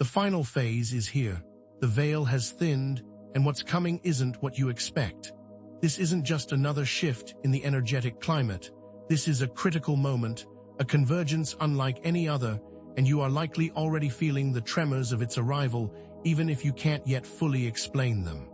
The final phase is here. The veil has thinned, and what's coming isn't what you expect. This isn't just another shift in the energetic climate. This is a critical moment, a convergence unlike any other, and you are likely already feeling the tremors of its arrival, even if you can't yet fully explain them.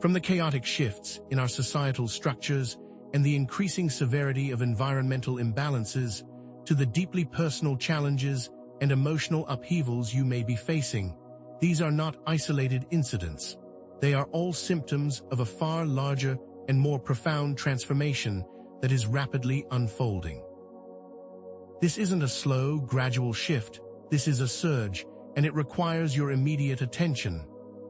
From the chaotic shifts in our societal structures and the increasing severity of environmental imbalances, to the deeply personal challenges and emotional upheavals you may be facing, these are not isolated incidents. They are all symptoms of a far larger and more profound transformation that is rapidly unfolding. This isn't a slow, gradual shift. This is a surge, and it requires your immediate attention.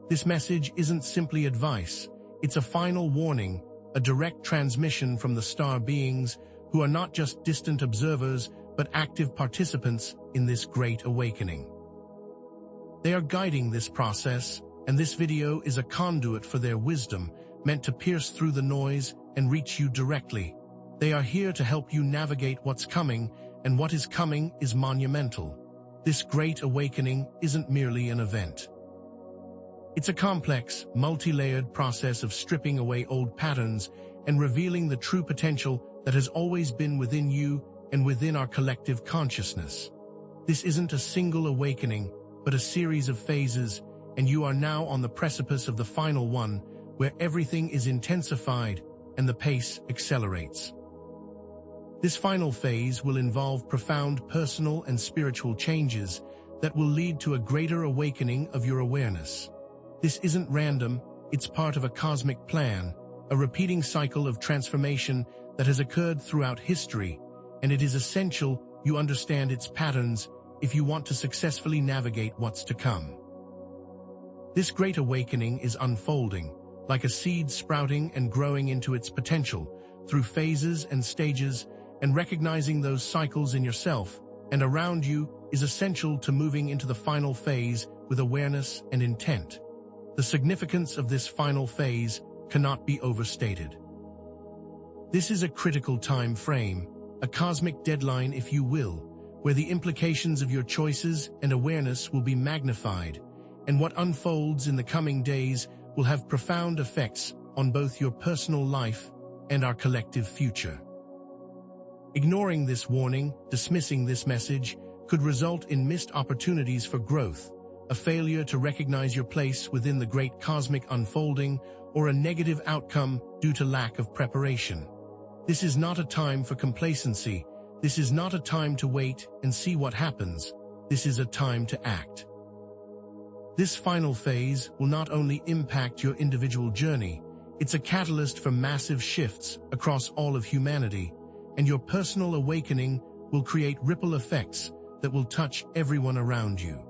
This message isn't simply advice. It's a final warning, a direct transmission from the star beings who are not just distant observers, but active participants in this great awakening. They are guiding this process, and this video is a conduit for their wisdom, meant to pierce through the noise and reach you directly. They are here to help you navigate what's coming, and what is coming is monumental. This great awakening isn't merely an event. It's a complex, multi-layered process of stripping away old patterns and revealing the true potential that has always been within you and within our collective consciousness. This isn't a single awakening, but a series of phases, and you are now on the precipice of the final one, where everything is intensified and the pace accelerates. This final phase will involve profound personal and spiritual changes that will lead to a greater awakening of your awareness. This isn't random, it's part of a cosmic plan, a repeating cycle of transformation that has occurred throughout history, and it is essential you understand its patterns if you want to successfully navigate what's to come. This great awakening is unfolding, like a seed sprouting and growing into its potential, through phases and stages, and recognizing those cycles in yourself and around you is essential to moving into the final phase with awareness and intent. The significance of this final phase cannot be overstated. This is a critical time frame, a cosmic deadline if you will, where the implications of your choices and awareness will be magnified, and what unfolds in the coming days will have profound effects on both your personal life and our collective future. Ignoring this warning, dismissing this message, could result in missed opportunities for growth, a failure to recognize your place within the great cosmic unfolding, or a negative outcome due to lack of preparation. This is not a time for complacency. This is not a time to wait and see what happens. This is a time to act. This final phase will not only impact your individual journey, it's a catalyst for massive shifts across all of humanity, and your personal awakening will create ripple effects that will touch everyone around you.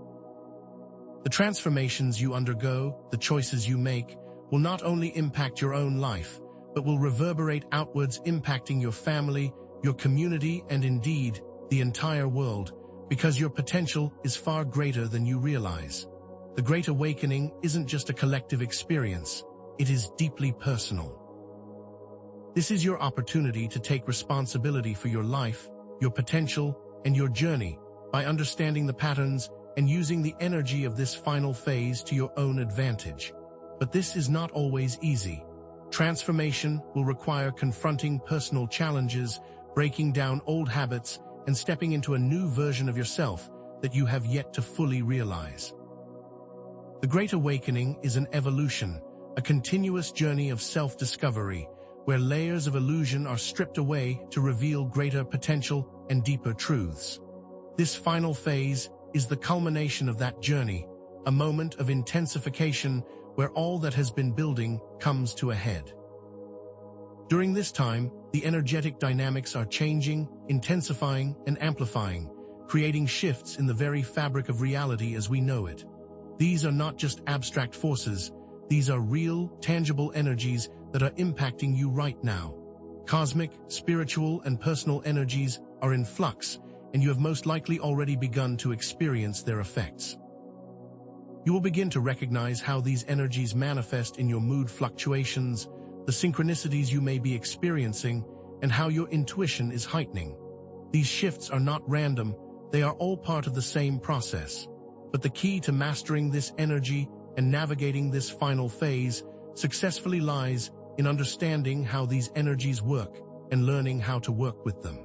The transformations you undergo, the choices you make, will not only impact your own life, but will reverberate outwards, impacting your family, your community, and indeed, the entire world, because your potential is far greater than you realize. The Great Awakening isn't just a collective experience, it is deeply personal. This is your opportunity to take responsibility for your life, your potential, and your journey by understanding the patterns and using the energy of this final phase to your own advantage. But this is not always easy. Transformation will require confronting personal challenges, breaking down old habits, and stepping into a new version of yourself that you have yet to fully realize. The Great Awakening is an evolution, a continuous journey of self-discovery, where layers of illusion are stripped away to reveal greater potential and deeper truths. This final phase is the culmination of that journey, a moment of intensification where all that has been building comes to a head. During this time, the energetic dynamics are changing, intensifying, and amplifying, creating shifts in the very fabric of reality as we know it. These are not just abstract forces, these are real, tangible energies that are impacting you right now. Cosmic, spiritual, and personal energies are in flux, and you have most likely already begun to experience their effects. You will begin to recognize how these energies manifest in your mood fluctuations, the synchronicities you may be experiencing, and how your intuition is heightening. These shifts are not random, they are all part of the same process. But the key to mastering this energy and navigating this final phase successfully lies in understanding how these energies work and learning how to work with them.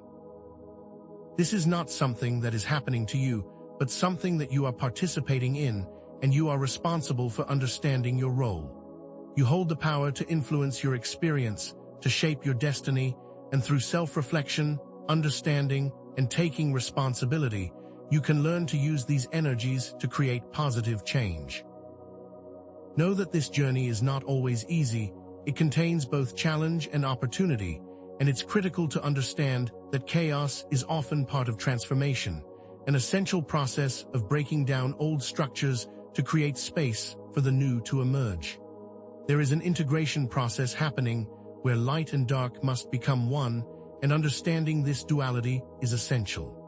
This is not something that is happening to you, but something that you are participating in, and you are responsible for understanding your role. You hold the power to influence your experience, to shape your destiny, and through self-reflection, understanding, and taking responsibility, you can learn to use these energies to create positive change. Know that this journey is not always easy. It contains both challenge and opportunity, and it's critical to understand that chaos is often part of transformation, an essential process of breaking down old structures to create space for the new to emerge. There is an integration process happening where light and dark must become one, and understanding this duality is essential.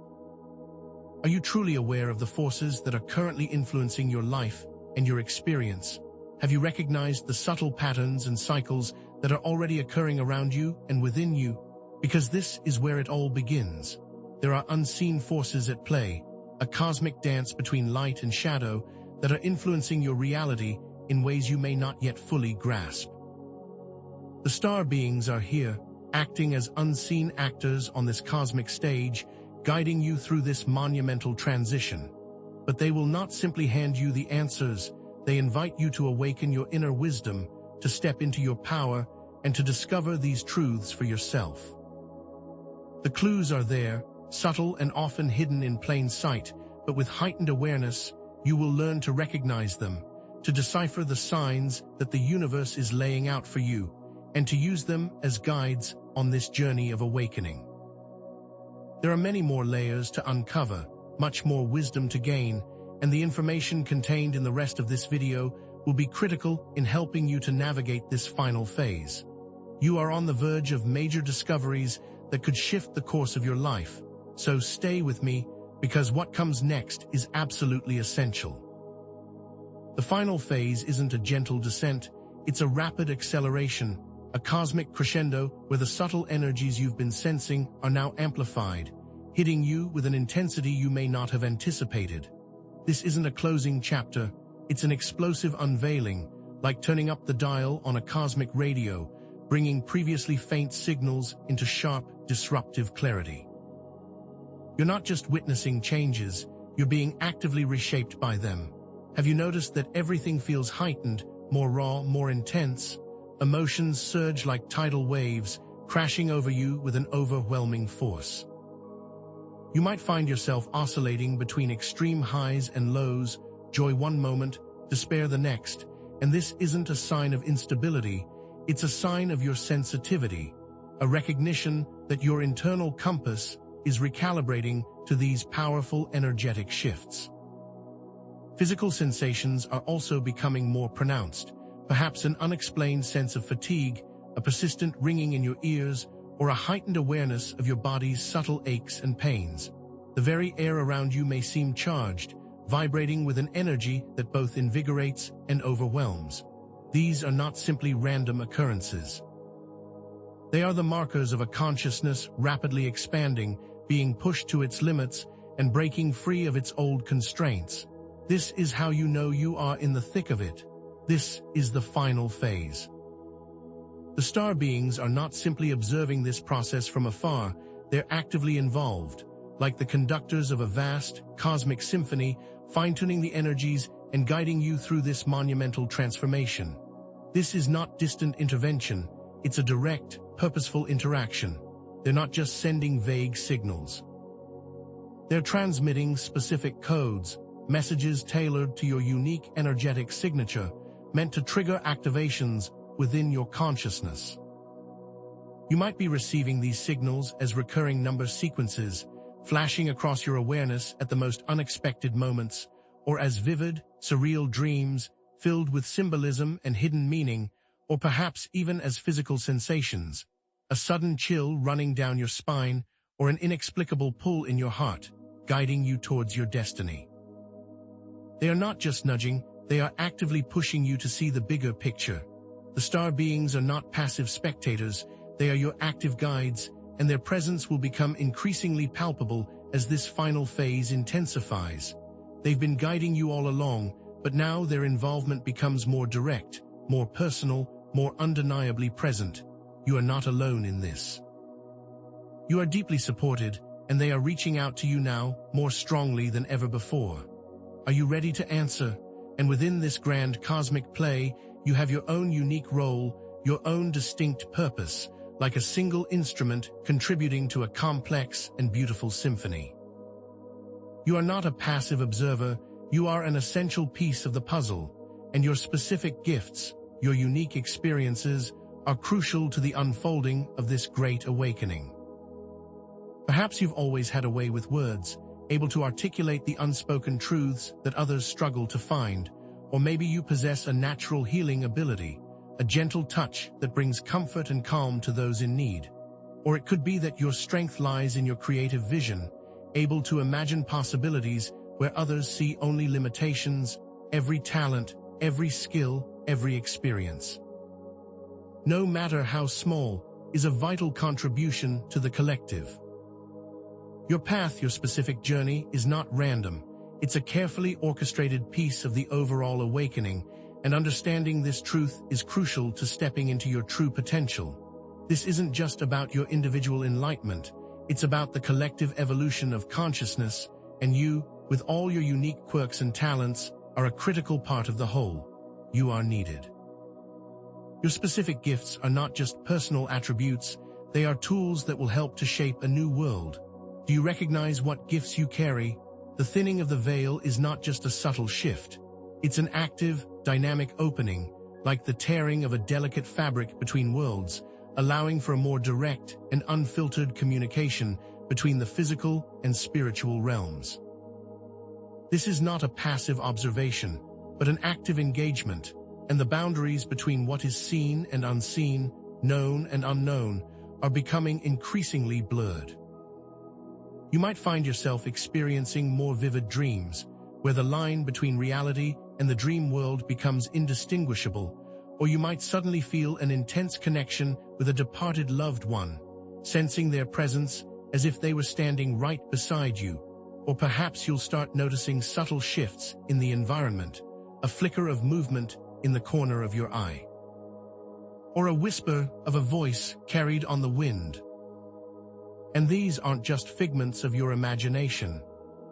Are you truly aware of the forces that are currently influencing your life and your experience? Have you recognized the subtle patterns and cycles that are already occurring around you and within you? Because this is where it all begins. There are unseen forces at play, a cosmic dance between light and shadow that are influencing your reality in ways you may not yet fully grasp. The star beings are here, acting as unseen actors on this cosmic stage, guiding you through this monumental transition. But they will not simply hand you the answers. They invite you to awaken your inner wisdom, to step into your power, and to discover these truths for yourself. The clues are there, subtle and often hidden in plain sight, but with heightened awareness, you will learn to recognize them, to decipher the signs that the universe is laying out for you, and to use them as guides on this journey of awakening. There are many more layers to uncover, much more wisdom to gain, and the information contained in the rest of this video will be critical in helping you to navigate this final phase. You are on the verge of major discoveries that could shift the course of your life, so stay with me, because what comes next is absolutely essential. The final phase isn't a gentle descent, it's a rapid acceleration, a cosmic crescendo where the subtle energies you've been sensing are now amplified, hitting you with an intensity you may not have anticipated. This isn't a closing chapter, it's an explosive unveiling, like turning up the dial on a cosmic radio, bringing previously faint signals into sharp, disruptive clarity. You're not just witnessing changes, you're being actively reshaped by them. Have you noticed that everything feels heightened, more raw, more intense? Emotions surge like tidal waves, crashing over you with an overwhelming force. You might find yourself oscillating between extreme highs and lows, joy one moment, despair the next, and this isn't a sign of instability, it's a sign of your sensitivity, a recognition that your internal compass is recalibrating to these powerful energetic shifts. Physical sensations are also becoming more pronounced, perhaps an unexplained sense of fatigue, a persistent ringing in your ears, or a heightened awareness of your body's subtle aches and pains. The very air around you may seem charged, vibrating with an energy that both invigorates and overwhelms. These are not simply random occurrences. They are the markers of a consciousness rapidly expanding, being pushed to its limits, and breaking free of its old constraints. This is how you know you are in the thick of it. This is the final phase. The star beings are not simply observing this process from afar, they're actively involved, like the conductors of a vast, cosmic symphony, fine-tuning the energies and guiding you through this monumental transformation. This is not distant intervention, it's a direct, purposeful interaction. They're not just sending vague signals. They're transmitting specific codes, messages tailored to your unique energetic signature, meant to trigger activations within your consciousness. You might be receiving these signals as recurring number sequences, flashing across your awareness at the most unexpected moments, or as vivid, surreal dreams filled with symbolism and hidden meaning, or perhaps even as physical sensations, a sudden chill running down your spine, or an inexplicable pull in your heart, guiding you towards your destiny. They are not just nudging, they are actively pushing you to see the bigger picture. The star beings are not passive spectators, they are your active guides, and their presence will become increasingly palpable as this final phase intensifies. They've been guiding you all along, but now their involvement becomes more direct, more personal, more undeniably present. You are not alone in this. You are deeply supported, and they are reaching out to you now more strongly than ever before. Are you ready to answer? And within this grand cosmic play, you have your own unique role, your own distinct purpose, like a single instrument contributing to a complex and beautiful symphony. You are not a passive observer, you are an essential piece of the puzzle, and your specific gifts, your unique experiences, are crucial to the unfolding of this great awakening. Perhaps you've always had a way with words, able to articulate the unspoken truths that others struggle to find, or maybe you possess a natural healing ability, a gentle touch that brings comfort and calm to those in need. Or it could be that your strength lies in your creative vision, able to imagine possibilities where others see only limitations, every talent, every skill, every experience. No matter how small, is a vital contribution to the collective. Your path, your specific journey, is not random. It's a carefully orchestrated piece of the overall awakening, and understanding this truth is crucial to stepping into your true potential. This isn't just about your individual enlightenment, it's about the collective evolution of consciousness, and you, with all your unique quirks and talents, are a critical part of the whole. You are needed. Your specific gifts are not just personal attributes, they are tools that will help to shape a new world. Do you recognize what gifts you carry? The thinning of the veil is not just a subtle shift. It's an active, dynamic opening, like the tearing of a delicate fabric between worlds, allowing for a more direct and unfiltered communication between the physical and spiritual realms. This is not a passive observation, but an active engagement, and the boundaries between what is seen and unseen, known and unknown, are becoming increasingly blurred. You might find yourself experiencing more vivid dreams, where the line between reality and the dream world becomes indistinguishable, or you might suddenly feel an intense connection with a departed loved one, sensing their presence as if they were standing right beside you. Or perhaps you'll start noticing subtle shifts in the environment, a flicker of movement in the corner of your eye, or a whisper of a voice carried on the wind. And these aren't just figments of your imagination.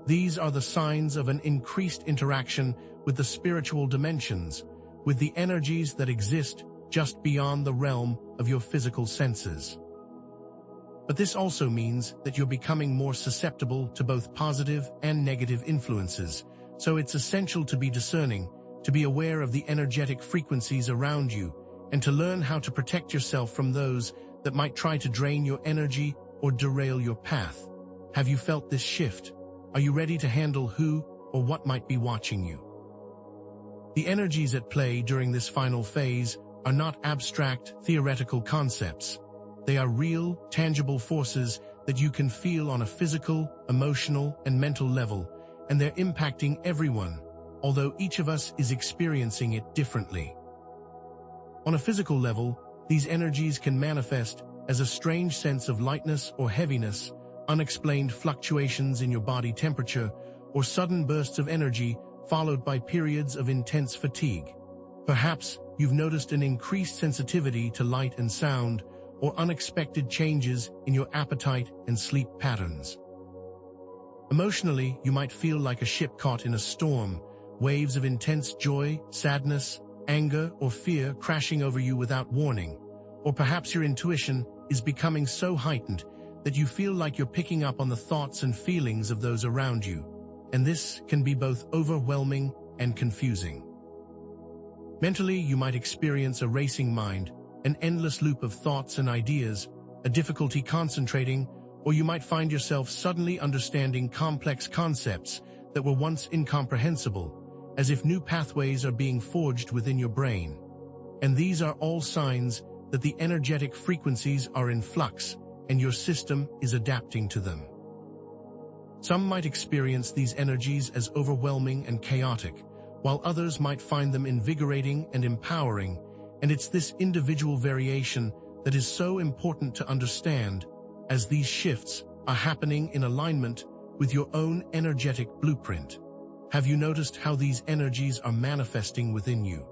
These are the signs of an increased interaction with the spiritual dimensions, with the energies that exist just beyond the realm of your physical senses. But this also means that you're becoming more susceptible to both positive and negative influences, so it's essential to be discerning, to be aware of the energetic frequencies around you, and to learn how to protect yourself from those that might try to drain your energy or derail your path. Have you felt this shift? Are you ready to handle who or what might be watching you? The energies at play during this final phase are not abstract, theoretical concepts. They are real, tangible forces that you can feel on a physical, emotional, and mental level, and they're impacting everyone, although each of us is experiencing it differently. On a physical level, these energies can manifest as a strange sense of lightness or heaviness, unexplained fluctuations in your body temperature, or sudden bursts of energy followed by periods of intense fatigue. Perhaps you've noticed an increased sensitivity to light and sound, or unexpected changes in your appetite and sleep patterns. Emotionally, you might feel like a ship caught in a storm, waves of intense joy, sadness, anger, or fear crashing over you without warning. Or perhaps your intuition is becoming so heightened that you feel like you're picking up on the thoughts and feelings of those around you, and this can be both overwhelming and confusing. Mentally, you might experience a racing mind, an endless loop of thoughts and ideas, a difficulty concentrating, or you might find yourself suddenly understanding complex concepts that were once incomprehensible, as if new pathways are being forged within your brain. And these are all signs that the energetic frequencies are in flux and your system is adapting to them. Some might experience these energies as overwhelming and chaotic, while others might find them invigorating and empowering, and it's this individual variation that is so important to understand, as these shifts are happening in alignment with your own energetic blueprint. Have you noticed how these energies are manifesting within you?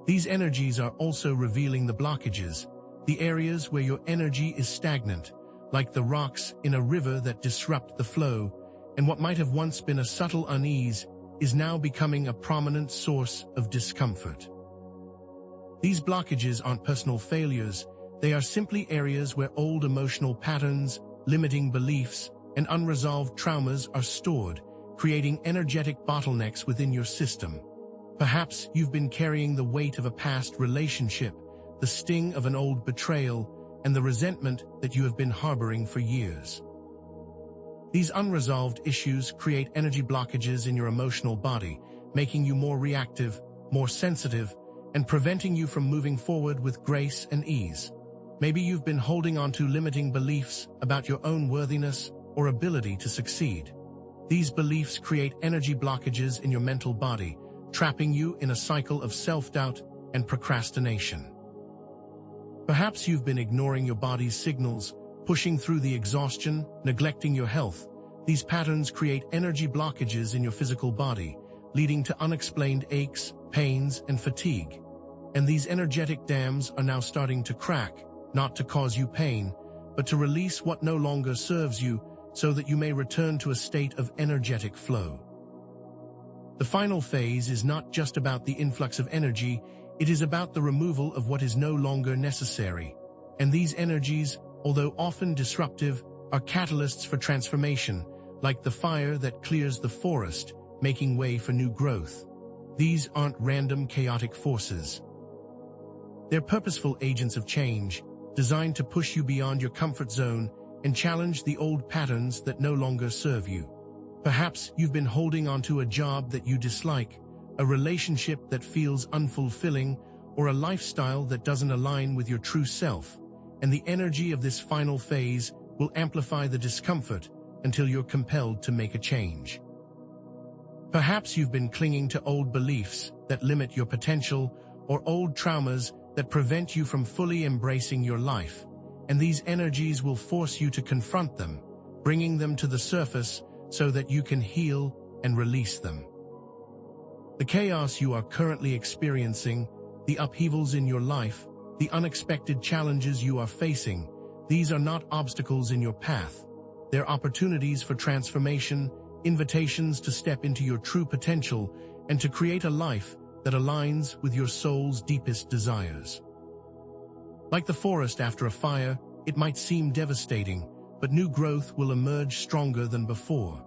These energies are also revealing the blockages, the areas where your energy is stagnant, like the rocks in a river that disrupt the flow, and what might have once been a subtle unease is now becoming a prominent source of discomfort. These blockages aren't personal failures, they are simply areas where old emotional patterns, limiting beliefs, and unresolved traumas are stored, creating energetic bottlenecks within your system. Perhaps you've been carrying the weight of a past relationship, the sting of an old betrayal, and the resentment that you have been harboring for years. These unresolved issues create energy blockages in your emotional body, making you more reactive, more sensitive, and preventing you from moving forward with grace and ease. Maybe you've been holding on to limiting beliefs about your own worthiness or ability to succeed. These beliefs create energy blockages in your mental body, trapping you in a cycle of self-doubt and procrastination. Perhaps you've been ignoring your body's signals, pushing through the exhaustion, neglecting your health. These patterns create energy blockages in your physical body, leading to unexplained aches, pains, and fatigue. And these energetic dams are now starting to crack, not to cause you pain, but to release what no longer serves you, so that you may return to a state of energetic flow. The final phase is not just about the influx of energy, it is about the removal of what is no longer necessary. And these energies, although often disruptive, are catalysts for transformation, like the fire that clears the forest, making way for new growth. These aren't random chaotic forces. They're purposeful agents of change, designed to push you beyond your comfort zone and challenge the old patterns that no longer serve you. Perhaps you've been holding onto a job that you dislike, a relationship that feels unfulfilling, or a lifestyle that doesn't align with your true self, and the energy of this final phase will amplify the discomfort until you're compelled to make a change. Perhaps you've been clinging to old beliefs that limit your potential, or old traumas that prevent you from fully embracing your life, and these energies will force you to confront them, bringing them to the surface so that you can heal and release them. The chaos you are currently experiencing, the upheavals in your life, the unexpected challenges you are facing, these are not obstacles in your path. They're opportunities for transformation, invitations to step into your true potential, and to create a life that aligns with your soul's deepest desires. Like the forest after a fire, it might seem devastating, but new growth will emerge stronger than before.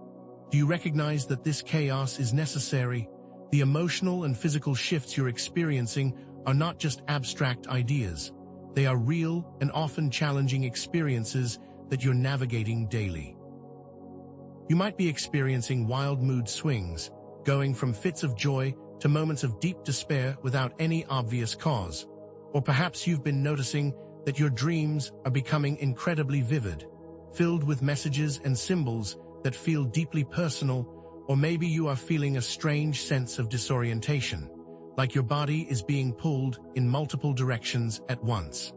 Do you recognize that this chaos is necessary? The emotional and physical shifts you're experiencing are not just abstract ideas. They are real and often challenging experiences that you're navigating daily. You might be experiencing wild mood swings, going from fits of joy to moments of deep despair without any obvious cause. Or perhaps you've been noticing that your dreams are becoming incredibly vivid, filled with messages and symbols that feel deeply personal, or maybe you are feeling a strange sense of disorientation, like your body is being pulled in multiple directions at once.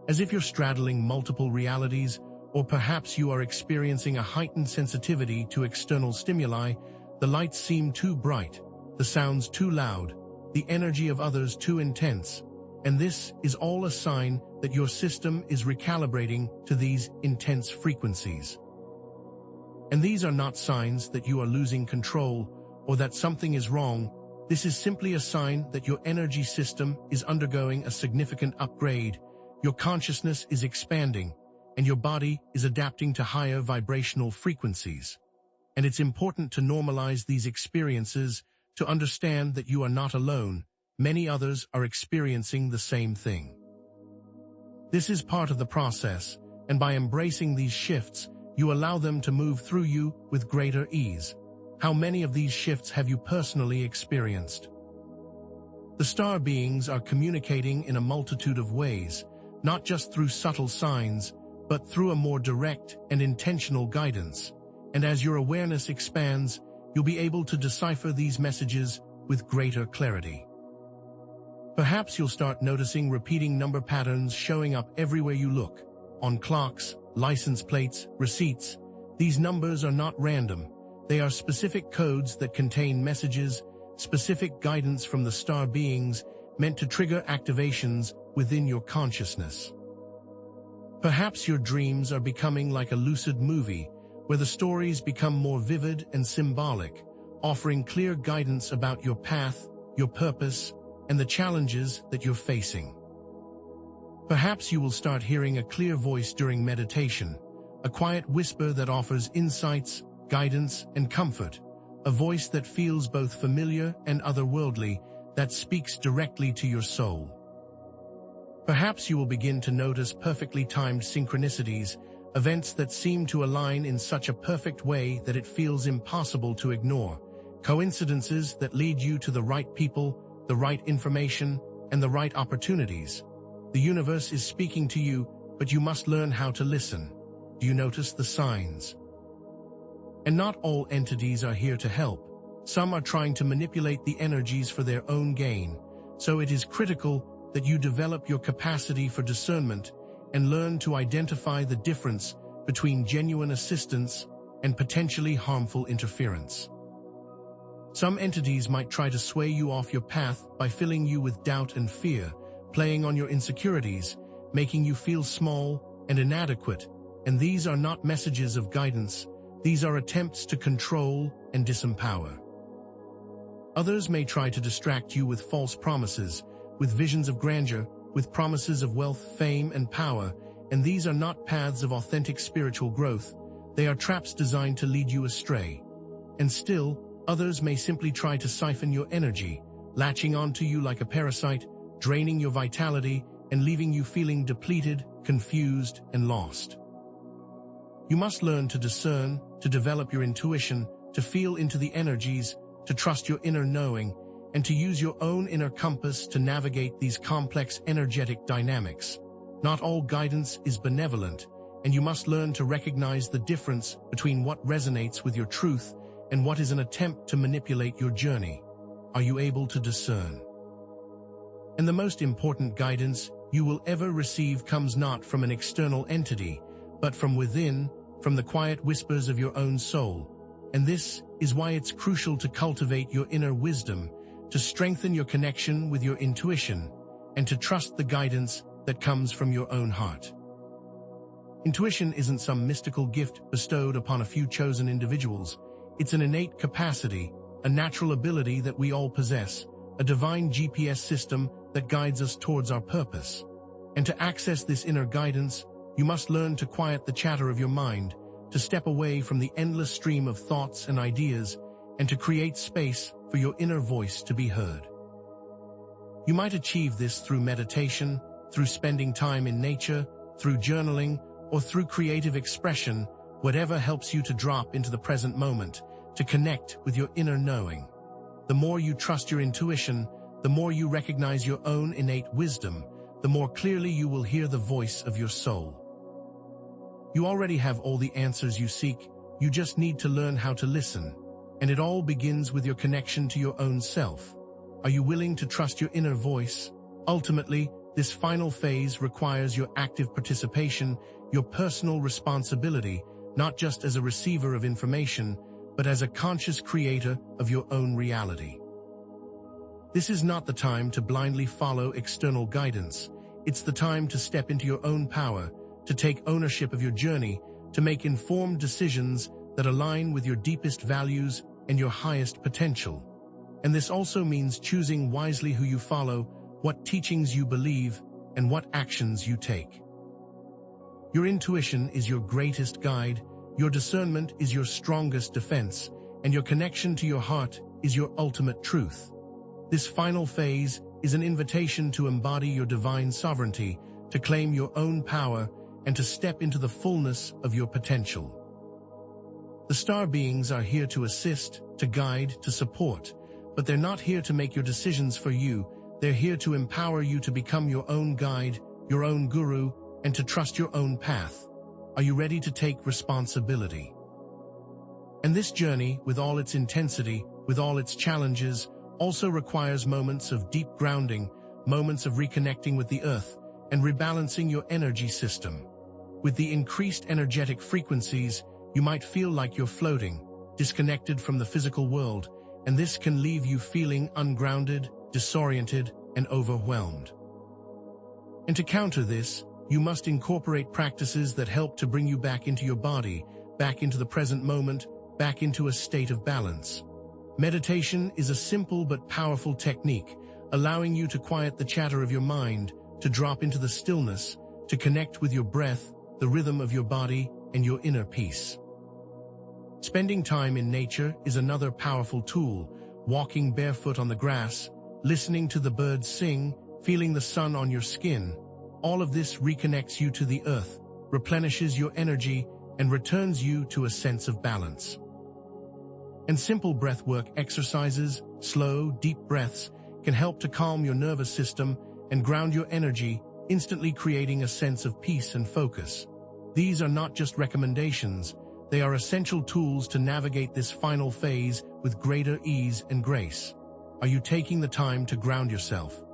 As if you're straddling multiple realities, or perhaps you are experiencing a heightened sensitivity to external stimuli. The lights seem too bright, the sounds too loud, the energy of others too intense, and this is all a sign that your system is recalibrating to these intense frequencies. And these are not signs that you are losing control or that something is wrong. This is simply a sign that your energy system is undergoing a significant upgrade. Your consciousness is expanding, and your body is adapting to higher vibrational frequencies. And it's important to normalize these experiences, to understand that you are not alone. Many others are experiencing the same thing. This is part of the process, and by embracing these shifts, you allow them to move through you with greater ease. How many of these shifts have you personally experienced? The star beings are communicating in a multitude of ways, not just through subtle signs, but through a more direct and intentional guidance. And as your awareness expands, you'll be able to decipher these messages with greater clarity. Perhaps you'll start noticing repeating number patterns showing up everywhere you look. On clocks, license plates, receipts. These numbers are not random. They are specific codes that contain messages, specific guidance from the star beings meant to trigger activations within your consciousness. Perhaps your dreams are becoming like a lucid movie, where the stories become more vivid and symbolic, offering clear guidance about your path, your purpose, and the challenges that you're facing. Perhaps you will start hearing a clear voice during meditation, a quiet whisper that offers insights, guidance, and comfort, a voice that feels both familiar and otherworldly, that speaks directly to your soul. Perhaps you will begin to notice perfectly timed synchronicities, events that seem to align in such a perfect way that it feels impossible to ignore, coincidences that lead you to the right people, the right information, and the right opportunities. The universe is speaking to you, but you must learn how to listen. Do you notice the signs? And not all entities are here to help. Some are trying to manipulate the energies for their own gain, so it is critical that you develop your capacity for discernment and learn to identify the difference between genuine assistance and potentially harmful interference. Some entities might try to sway you off your path by filling you with doubt and fear, playing on your insecurities, making you feel small and inadequate, and these are not messages of guidance. These are attempts to control and disempower. Others may try to distract you with false promises, with visions of grandeur, with promises of wealth, fame, and power, and these are not paths of authentic spiritual growth. They are traps designed to lead you astray. And still, others may simply try to siphon your energy, latching onto you like a parasite, draining your vitality, and leaving you feeling depleted, confused, and lost. You must learn to discern, to develop your intuition, to feel into the energies, to trust your inner knowing, and to use your own inner compass to navigate these complex energetic dynamics. Not all guidance is benevolent, and you must learn to recognize the difference between what resonates with your truth and what is an attempt to manipulate your journey. Are you able to discern? And the most important guidance you will ever receive comes not from an external entity, but from within, from the quiet whispers of your own soul. And this is why it's crucial to cultivate your inner wisdom, to strengthen your connection with your intuition, and to trust the guidance that comes from your own heart. Intuition isn't some mystical gift bestowed upon a few chosen individuals. It's an innate capacity, a natural ability that we all possess, a divine GPS system that guides us towards our purpose. And to access this inner guidance, you must learn to quiet the chatter of your mind, to step away from the endless stream of thoughts and ideas, and to create space for your inner voice to be heard. You might achieve this through meditation, through spending time in nature, through journaling, or through creative expression, whatever helps you to drop into the present moment, to connect with your inner knowing. The more you trust your intuition, the more you recognize your own innate wisdom, the more clearly you will hear the voice of your soul. You already have all the answers you seek, you just need to learn how to listen. And it all begins with your connection to your own self. Are you willing to trust your inner voice? Ultimately, this final phase requires your active participation, your personal responsibility, not just as a receiver of information, but as a conscious creator of your own reality. This is not the time to blindly follow external guidance. It's the time to step into your own power, to take ownership of your journey, to make informed decisions that align with your deepest values and your highest potential. And this also means choosing wisely who you follow, what teachings you believe, and what actions you take. Your intuition is your greatest guide, your discernment is your strongest defense, and your connection to your heart is your ultimate truth. This final phase is an invitation to embody your divine sovereignty, to claim your own power, and to step into the fullness of your potential. The star beings are here to assist, to guide, to support, but they're not here to make your decisions for you. They're here to empower you to become your own guide, your own guru, and to trust your own path. Are you ready to take responsibility? And this journey, with all its intensity, with all its challenges, also requires moments of deep grounding, moments of reconnecting with the earth, and rebalancing your energy system. With the increased energetic frequencies, you might feel like you're floating, disconnected from the physical world, and this can leave you feeling ungrounded, disoriented, and overwhelmed. And to counter this, you must incorporate practices that help to bring you back into your body, back into the present moment, back into a state of balance. Meditation is a simple but powerful technique, allowing you to quiet the chatter of your mind, to drop into the stillness, to connect with your breath, the rhythm of your body, and your inner peace. Spending time in nature is another powerful tool. Walking barefoot on the grass, listening to the birds sing, feeling the sun on your skin, all of this reconnects you to the earth, replenishes your energy, and returns you to a sense of balance. And simple breathwork exercises, slow, deep breaths, can help to calm your nervous system and ground your energy, instantly creating a sense of peace and focus. These are not just recommendations, they are essential tools to navigate this final phase with greater ease and grace. Are you taking the time to ground yourself?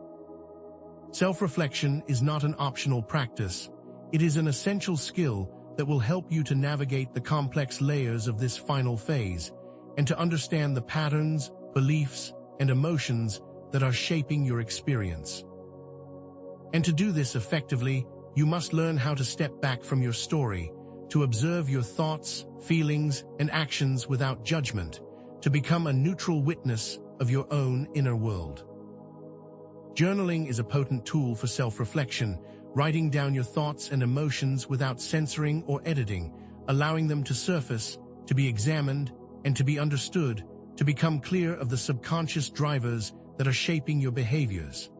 Self-reflection is not an optional practice. It is an essential skill that will help you to navigate the complex layers of this final phase and to understand the patterns, beliefs, and emotions that are shaping your experience. And to do this effectively, you must learn how to step back from your story, to observe your thoughts, feelings, and actions without judgment, to become a neutral witness of your own inner world. Journaling is a potent tool for self-reflection, writing down your thoughts and emotions without censoring or editing, allowing them to surface, to be examined, and to be understood, to become clear of the subconscious drivers that are shaping your behaviors.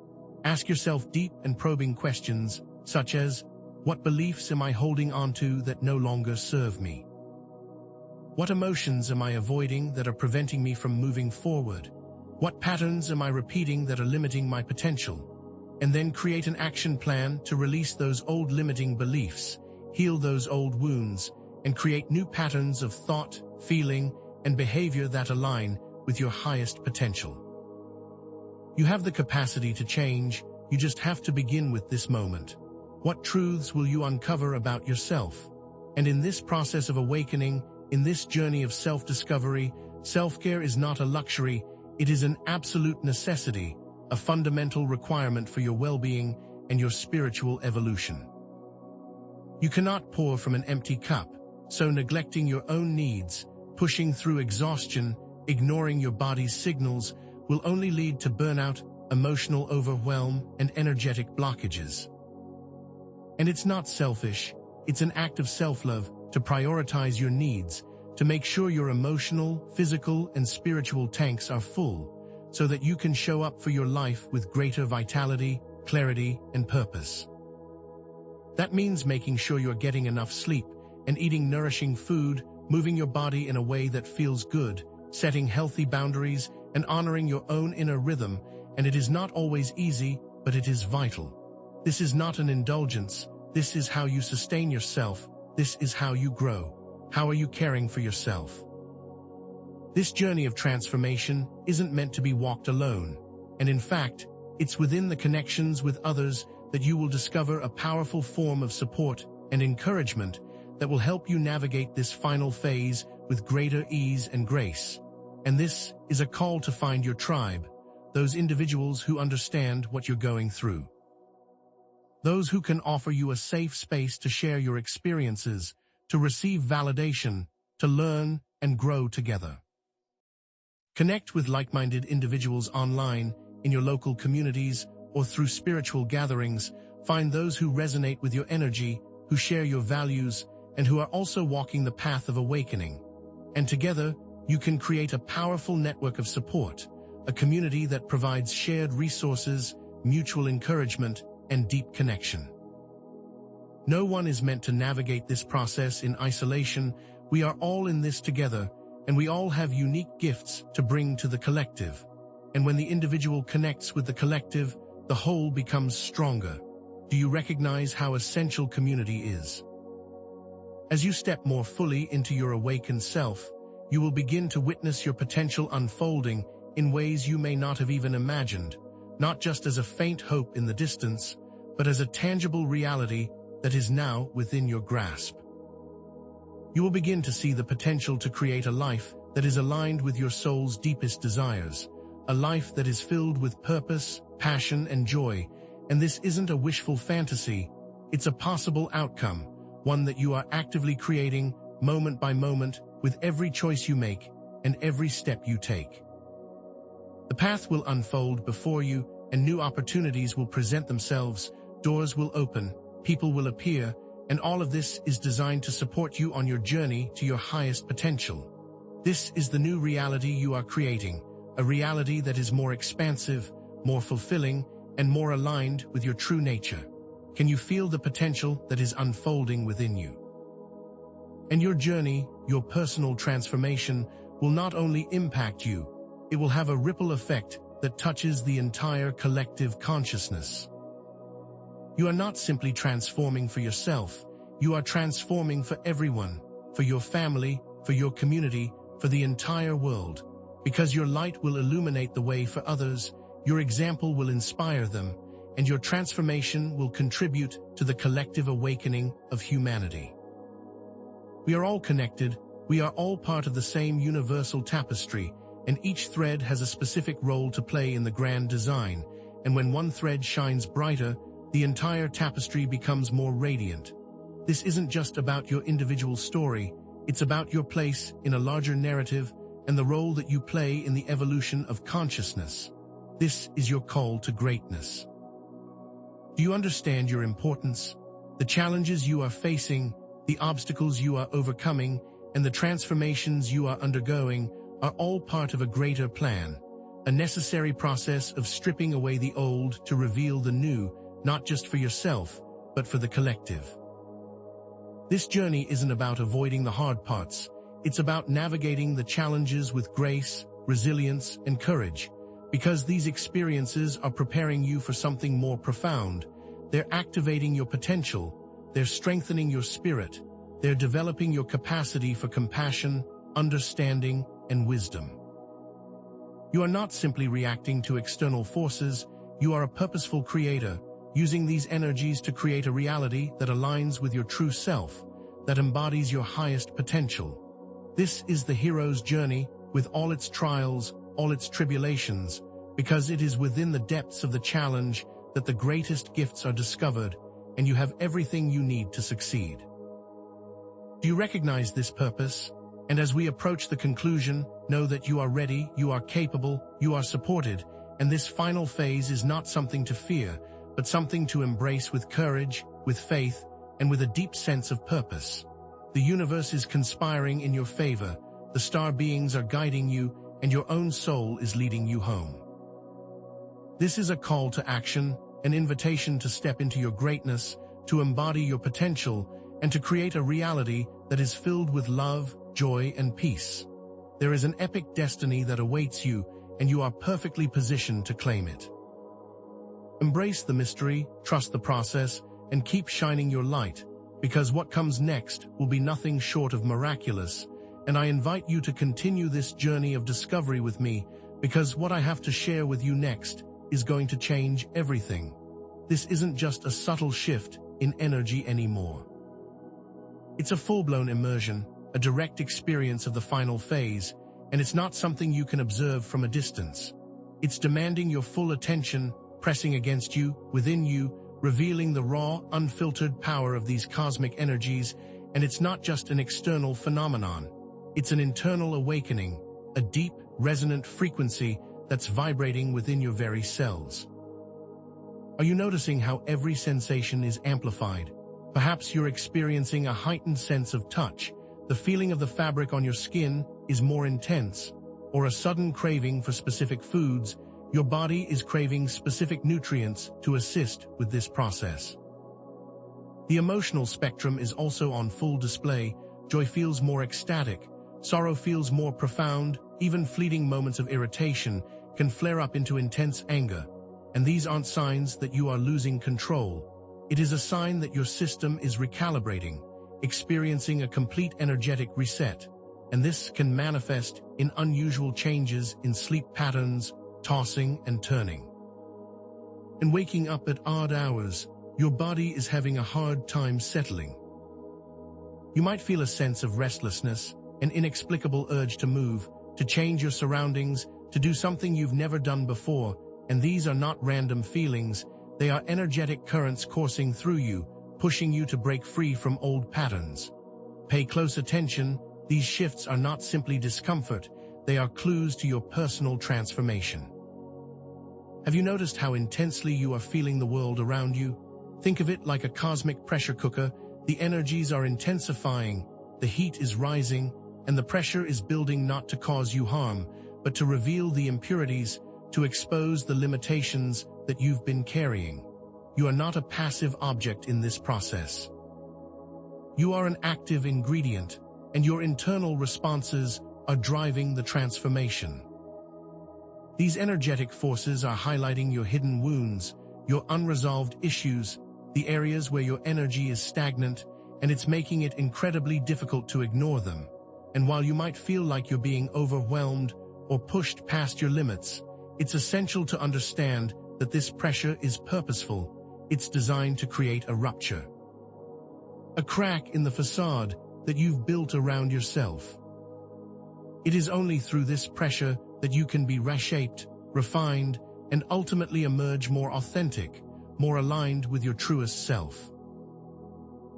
Ask yourself deep and probing questions, such as, what beliefs am I holding onto that no longer serve me? What emotions am I avoiding that are preventing me from moving forward? What patterns am I repeating that are limiting my potential? And then create an action plan to release those old limiting beliefs, heal those old wounds, and create new patterns of thought, feeling, and behavior that align with your highest potential. You have the capacity to change, you just have to begin with this moment. What truths will you uncover about yourself? And in this process of awakening, in this journey of self-discovery, self-care is not a luxury, it is an absolute necessity, a fundamental requirement for your well-being and your spiritual evolution. You cannot pour from an empty cup, so neglecting your own needs, pushing through exhaustion, ignoring your body's signals, will only lead to burnout, emotional overwhelm, and energetic blockages. And it's not selfish, it's an act of self-love to prioritize your needs, to make sure your emotional, physical, and spiritual tanks are full, so that you can show up for your life with greater vitality, clarity, and purpose. That means making sure you're getting enough sleep and eating nourishing food, moving your body in a way that feels good, setting healthy boundaries, and honoring your own inner rhythm, and it is not always easy, but it is vital. This is not an indulgence, this is how you sustain yourself, this is how you grow. How are you caring for yourself? This journey of transformation isn't meant to be walked alone, and in fact, it's within the connections with others that you will discover a powerful form of support and encouragement that will help you navigate this final phase with greater ease and grace. And this is a call to find your tribe, those individuals who understand what you're going through. Those who can offer you a safe space to share your experiences, to receive validation, to learn and grow together. Connect with like-minded individuals online, in your local communities, or through spiritual gatherings. Find those who resonate with your energy, who share your values, and who are also walking the path of awakening. And together, you can create a powerful network of support, a community that provides shared resources, mutual encouragement, and deep connection. No one is meant to navigate this process in isolation. We are all in this together, and we all have unique gifts to bring to the collective. And when the individual connects with the collective, the whole becomes stronger. Do you recognize how essential community is? As you step more fully into your awakened self, you will begin to witness your potential unfolding in ways you may not have even imagined, not just as a faint hope in the distance, but as a tangible reality that is now within your grasp. You will begin to see the potential to create a life that is aligned with your soul's deepest desires, a life that is filled with purpose, passion, and joy. And this isn't a wishful fantasy, it's a possible outcome, one that you are actively creating, moment by moment, with every choice you make and every step you take. The path will unfold before you, and new opportunities will present themselves, doors will open, people will appear, and all of this is designed to support you on your journey to your highest potential. This is the new reality you are creating, a reality that is more expansive, more fulfilling, and more aligned with your true nature. Can you feel the potential that is unfolding within you? And your journey, your personal transformation, will not only impact you, it will have a ripple effect that touches the entire collective consciousness. You are not simply transforming for yourself, you are transforming for everyone, for your family, for your community, for the entire world. Because your light will illuminate the way for others, your example will inspire them, and your transformation will contribute to the collective awakening of humanity. We are all connected, we are all part of the same universal tapestry, and each thread has a specific role to play in the grand design, and when one thread shines brighter, the entire tapestry becomes more radiant. This isn't just about your individual story, it's about your place in a larger narrative and the role that you play in the evolution of consciousness. This is your call to greatness. Do you understand your importance? The challenges you are facing, the obstacles you are overcoming, and the transformations you are undergoing are all part of a greater plan, a necessary process of stripping away the old to reveal the new, not just for yourself, but for the collective. This journey isn't about avoiding the hard parts, it's about navigating the challenges with grace, resilience, and courage, because these experiences are preparing you for something more profound. They're activating your potential, they're strengthening your spirit, they're developing your capacity for compassion, understanding, and wisdom. You are not simply reacting to external forces, you are a purposeful creator, using these energies to create a reality that aligns with your true self, that embodies your highest potential. This is the hero's journey, with all its trials, all its tribulations, because it is within the depths of the challenge that the greatest gifts are discovered, and you have everything you need to succeed. Do you recognize this purpose? And as we approach the conclusion, know that you are ready, you are capable, you are supported, and this final phase is not something to fear, but something to embrace with courage, with faith, and with a deep sense of purpose. The universe is conspiring in your favor, the star beings are guiding you, and your own soul is leading you home. This is a call to action, an invitation to step into your greatness, to embody your potential, and to create a reality that is filled with love, joy, and peace. There is an epic destiny that awaits you, and you are perfectly positioned to claim it. Embrace the mystery, trust the process, and keep shining your light, because what comes next will be nothing short of miraculous, and I invite you to continue this journey of discovery with me, because what I have to share with you next is going to change everything. This isn't just a subtle shift in energy anymore. It's a full-blown immersion, a direct experience of the final phase, and it's not something you can observe from a distance. It's demanding your full attention, pressing against you, within you, revealing the raw, unfiltered power of these cosmic energies, and it's not just an external phenomenon. It's an internal awakening, a deep, resonant frequency that's vibrating within your very cells. Are you noticing how every sensation is amplified? Perhaps you're experiencing a heightened sense of touch, the feeling of the fabric on your skin is more intense, or a sudden craving for specific foods. Your body is craving specific nutrients to assist with this process. The emotional spectrum is also on full display. Joy feels more ecstatic, sorrow feels more profound, even fleeting moments of irritation can flare up into intense anger. And these aren't signs that you are losing control. It is a sign that your system is recalibrating, experiencing a complete energetic reset, and this can manifest in unusual changes in sleep patterns, tossing and turning. And waking up at odd hours, your body is having a hard time settling. You might feel a sense of restlessness, an inexplicable urge to move, to change your surroundings, to do something you've never done before, and these are not random feelings, they are energetic currents coursing through you, pushing you to break free from old patterns. Pay close attention, these shifts are not simply discomfort, they are clues to your personal transformation. Have you noticed how intensely you are feeling the world around you? Think of it like a cosmic pressure cooker. The energies are intensifying, the heat is rising, and the pressure is building not to cause you harm, but to reveal the impurities, to expose the limitations that you've been carrying. You are not a passive object in this process. You are an active ingredient, and your internal responses are driving the transformation. These energetic forces are highlighting your hidden wounds, your unresolved issues, the areas where your energy is stagnant, and it's making it incredibly difficult to ignore them. And while you might feel like you're being overwhelmed or pushed past your limits, it's essential to understand that this pressure is purposeful. It's designed to create a rupture, a crack in the facade that you've built around yourself. It is only through this pressure that you can be reshaped, refined, and ultimately emerge more authentic, more aligned with your truest self.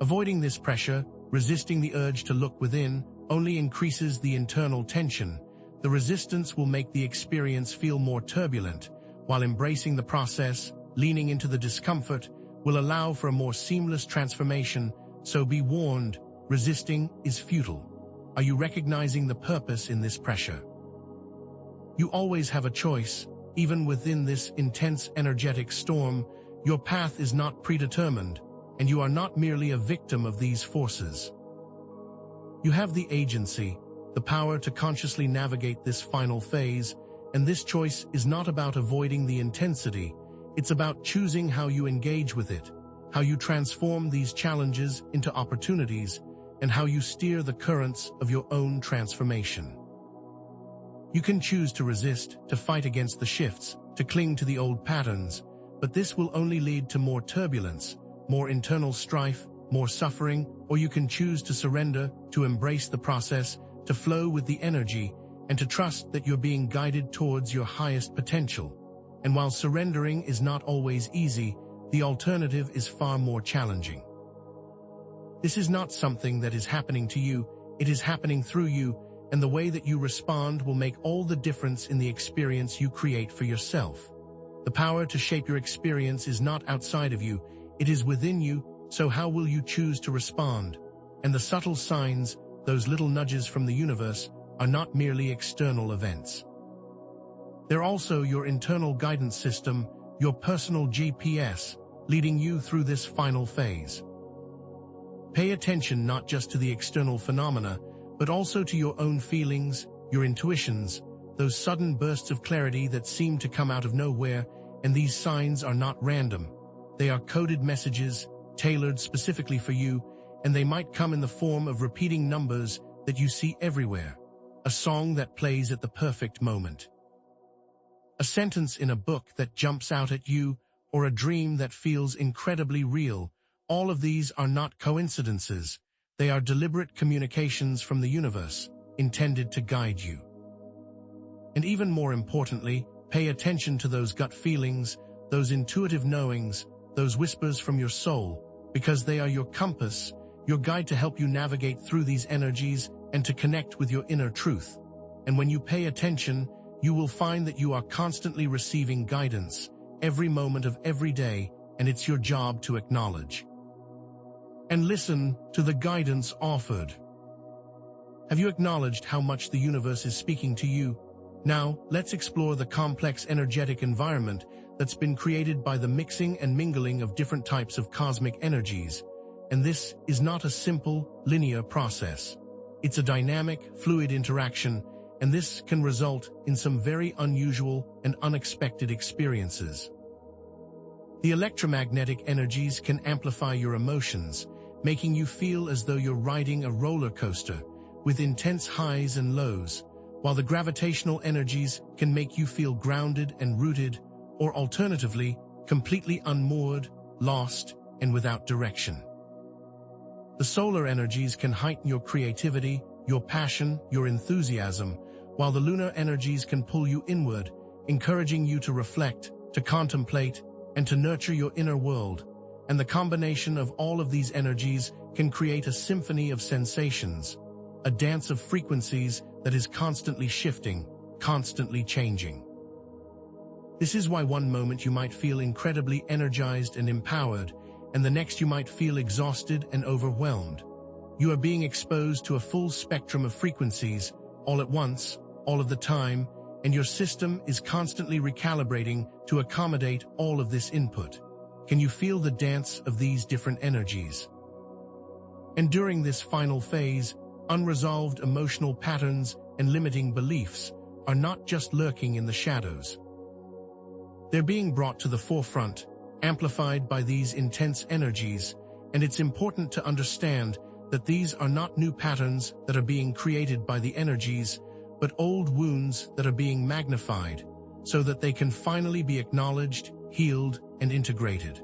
Avoiding this pressure, resisting the urge to look within, only increases the internal tension. The resistance will make the experience feel more turbulent, while embracing the process, leaning into the discomfort, will allow for a more seamless transformation. So be warned, resisting is futile. Are you recognizing the purpose in this pressure? You always have a choice, even within this intense energetic storm. Your path is not predetermined, and you are not merely a victim of these forces. You have the agency, the power to consciously navigate this final phase, and this choice is not about avoiding the intensity, it's about choosing how you engage with it, how you transform these challenges into opportunities, and how you steer the currents of your own transformation. You can choose to resist, to fight against the shifts, to cling to the old patterns, but this will only lead to more turbulence, more internal strife, more suffering, or you can choose to surrender, to embrace the process, to flow with the energy, and to trust that you're being guided towards your highest potential. And while surrendering is not always easy, the alternative is far more challenging. This is not something that is happening to you, it is happening through you, and the way that you respond will make all the difference in the experience you create for yourself. The power to shape your experience is not outside of you, it is within you, so how will you choose to respond? And the subtle signs, those little nudges from the universe, are not merely external events. They're also your internal guidance system, your personal GPS, leading you through this final phase. Pay attention not just to the external phenomena, but also to your own feelings, your intuitions, those sudden bursts of clarity that seem to come out of nowhere, and these signs are not random. They are coded messages, tailored specifically for you, and they might come in the form of repeating numbers that you see everywhere, a song that plays at the perfect moment, a sentence in a book that jumps out at you, or a dream that feels incredibly real. All of these are not coincidences. They are deliberate communications from the universe, intended to guide you. And even more importantly, pay attention to those gut feelings, those intuitive knowings, those whispers from your soul, because they are your compass, your guide to help you navigate through these energies and to connect with your inner truth. And when you pay attention, you will find that you are constantly receiving guidance, every moment of every day, and it's your job to acknowledge and listen to the guidance offered. Have you acknowledged how much the universe is speaking to you? Now, let's explore the complex energetic environment that's been created by the mixing and mingling of different types of cosmic energies. And this is not a simple, linear process. It's a dynamic, fluid interaction, and this can result in some very unusual and unexpected experiences. The electromagnetic energies can amplify your emotions, making you feel as though you're riding a roller coaster with intense highs and lows, while the gravitational energies can make you feel grounded and rooted, or alternatively, completely unmoored, lost, and without direction. The solar energies can heighten your creativity, your passion, your enthusiasm, while the lunar energies can pull you inward, encouraging you to reflect, to contemplate, and to nurture your inner world. And the combination of all of these energies can create a symphony of sensations, a dance of frequencies that is constantly shifting, constantly changing. This is why one moment you might feel incredibly energized and empowered, and the next you might feel exhausted and overwhelmed. You are being exposed to a full spectrum of frequencies, all at once, all of the time, and your system is constantly recalibrating to accommodate all of this input. Can you feel the dance of these different energies? And during this final phase, unresolved emotional patterns and limiting beliefs are not just lurking in the shadows. They're being brought to the forefront, amplified by these intense energies, and it's important to understand that these are not new patterns that are being created by the energies, but old wounds that are being magnified, so that they can finally be acknowledged, healed, and integrated.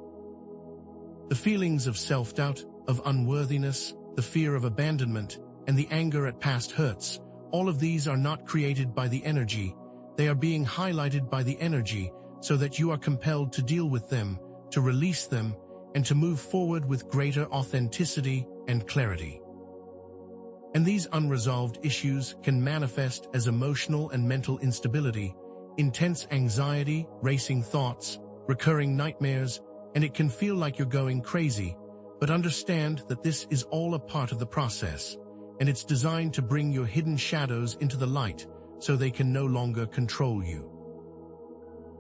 The feelings of self-doubt, of unworthiness, the fear of abandonment, and the anger at past hurts, all of these are not created by the energy, they are being highlighted by the energy so that you are compelled to deal with them, to release them, and to move forward with greater authenticity and clarity. And these unresolved issues can manifest as emotional and mental instability, intense anxiety, racing thoughts, recurring nightmares, and it can feel like you're going crazy, but understand that this is all a part of the process, and it's designed to bring your hidden shadows into the light so they can no longer control you.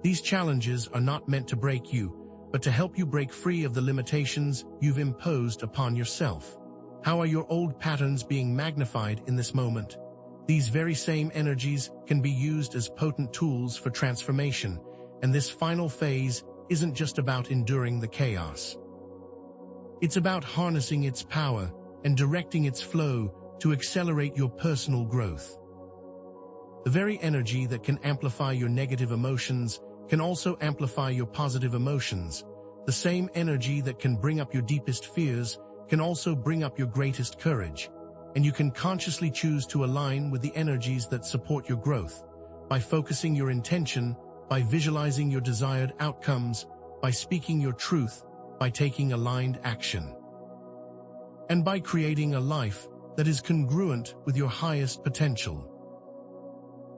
These challenges are not meant to break you, but to help you break free of the limitations you've imposed upon yourself. How are your old patterns being magnified in this moment? These very same energies can be used as potent tools for transformation, and this final phase isn't just about enduring the chaos. It's about harnessing its power and directing its flow to accelerate your personal growth. The very energy that can amplify your negative emotions can also amplify your positive emotions. The same energy that can bring up your deepest fears can also bring up your greatest courage, and you can consciously choose to align with the energies that support your growth, by focusing your intention, by visualizing your desired outcomes, by speaking your truth, by taking aligned action, and by creating a life that is congruent with your highest potential.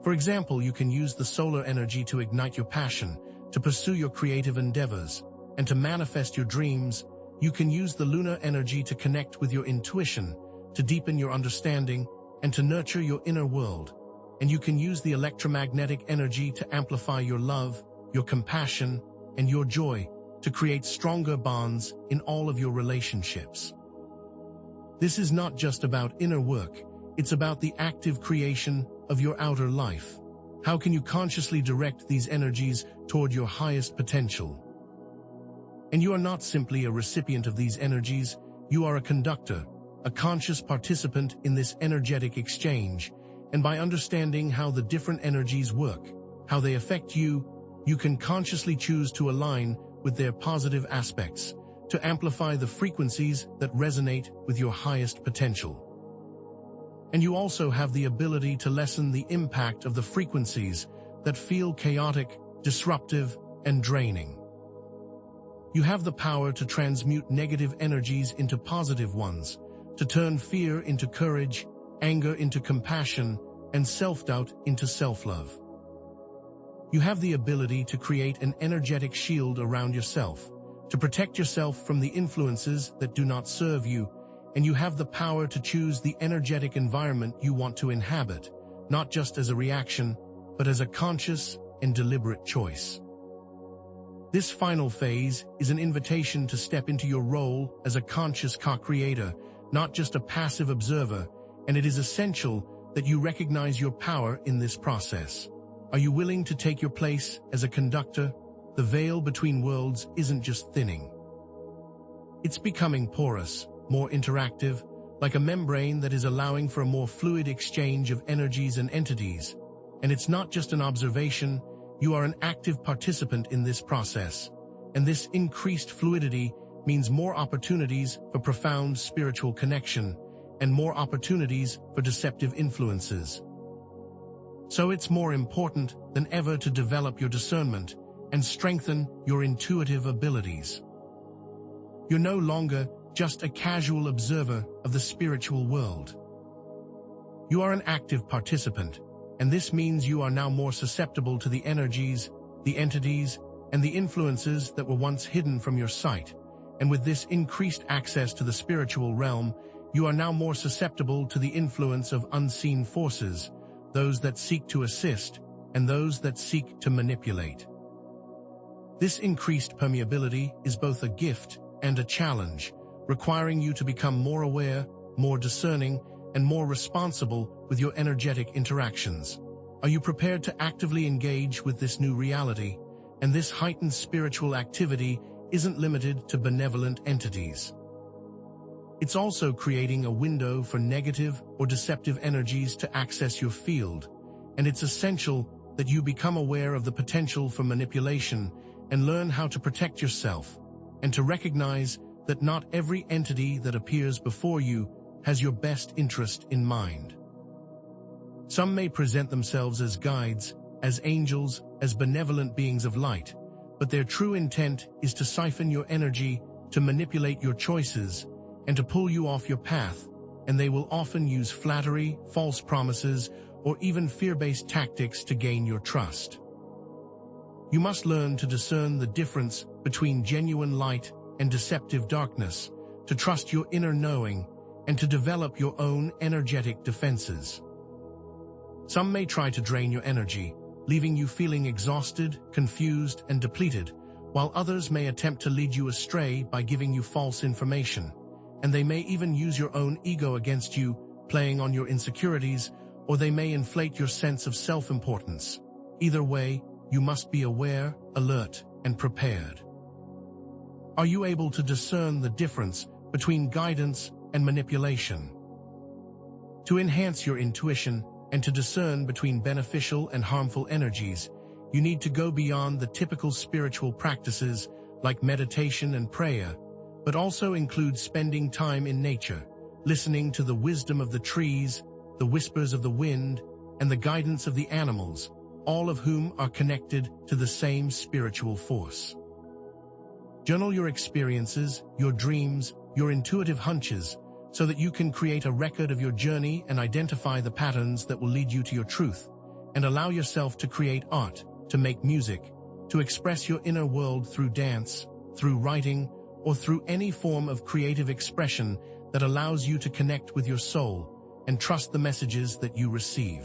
For example, you can use the solar energy to ignite your passion, to pursue your creative endeavors, and to manifest your dreams. You can use the lunar energy to connect with your intuition, to deepen your understanding, and to nurture your inner world. And you can use the electromagnetic energy to amplify your love, your compassion, and your joy, to create stronger bonds in all of your relationships. This is not just about inner work, it's about the active creation of your outer life. How can you consciously direct these energies toward your highest potential? And you are not simply a recipient of these energies, you are a conductor, a conscious participant in this energetic exchange, and by understanding how the different energies work, how they affect you, you can consciously choose to align with their positive aspects, to amplify the frequencies that resonate with your highest potential. And you also have the ability to lessen the impact of the frequencies that feel chaotic, disruptive, and draining. You have the power to transmute negative energies into positive ones, to turn fear into courage, anger into compassion, and self-doubt into self-love. You have the ability to create an energetic shield around yourself, to protect yourself from the influences that do not serve you, and you have the power to choose the energetic environment you want to inhabit, not just as a reaction, but as a conscious and deliberate choice. This final phase is an invitation to step into your role as a conscious co-creator, not just a passive observer, and it is essential that you recognize your power in this process. Are you willing to take your place as a conductor? The veil between worlds isn't just thinning. It's becoming porous, more interactive, like a membrane that is allowing for a more fluid exchange of energies and entities. And it's not just an observation, you are an active participant in this process. And this increased fluidity means more opportunities for profound spiritual connection, and more opportunities for deceptive influences. So it's more important than ever to develop your discernment and strengthen your intuitive abilities. You're no longer just a casual observer of the spiritual world. You are an active participant, and this means you are now more susceptible to the energies, the entities, and the influences that were once hidden from your sight. And with this increased access to the spiritual realm, you are now more susceptible to the influence of unseen forces, those that seek to assist and those that seek to manipulate. This increased permeability is both a gift and a challenge, requiring you to become more aware, more discerning, and more responsible with your energetic interactions. Are you prepared to actively engage with this new reality? And this heightened spiritual activity isn't limited to benevolent entities. It's also creating a window for negative or deceptive energies to access your field, and it's essential that you become aware of the potential for manipulation and learn how to protect yourself, and to recognize that not every entity that appears before you has your best interest in mind. Some may present themselves as guides, as angels, as benevolent beings of light, but their true intent is to siphon your energy, to manipulate your choices, and to pull you off your path, and they will often use flattery, false promises, or even fear-based tactics to gain your trust. You must learn to discern the difference between genuine light and deceptive darkness, to trust your inner knowing, and to develop your own energetic defenses. Some may try to drain your energy, leaving you feeling exhausted, confused, and depleted, while others may attempt to lead you astray by giving you false information, and they may even use your own ego against you, playing on your insecurities, or they may inflate your sense of self-importance. Either way, you must be aware, alert, and prepared. Are you able to discern the difference between guidance and manipulation? To enhance your intuition and to discern between beneficial and harmful energies, you need to go beyond the typical spiritual practices like meditation and prayer, but also include spending time in nature, listening to the wisdom of the trees, the whispers of the wind, and the guidance of the animals, all of whom are connected to the same spiritual force. Journal your experiences, your dreams, your intuitive hunches, so that you can create a record of your journey and identify the patterns that will lead you to your truth, and allow yourself to create art, to make music, to express your inner world through dance, through writing, or through any form of creative expression that allows you to connect with your soul and trust the messages that you receive.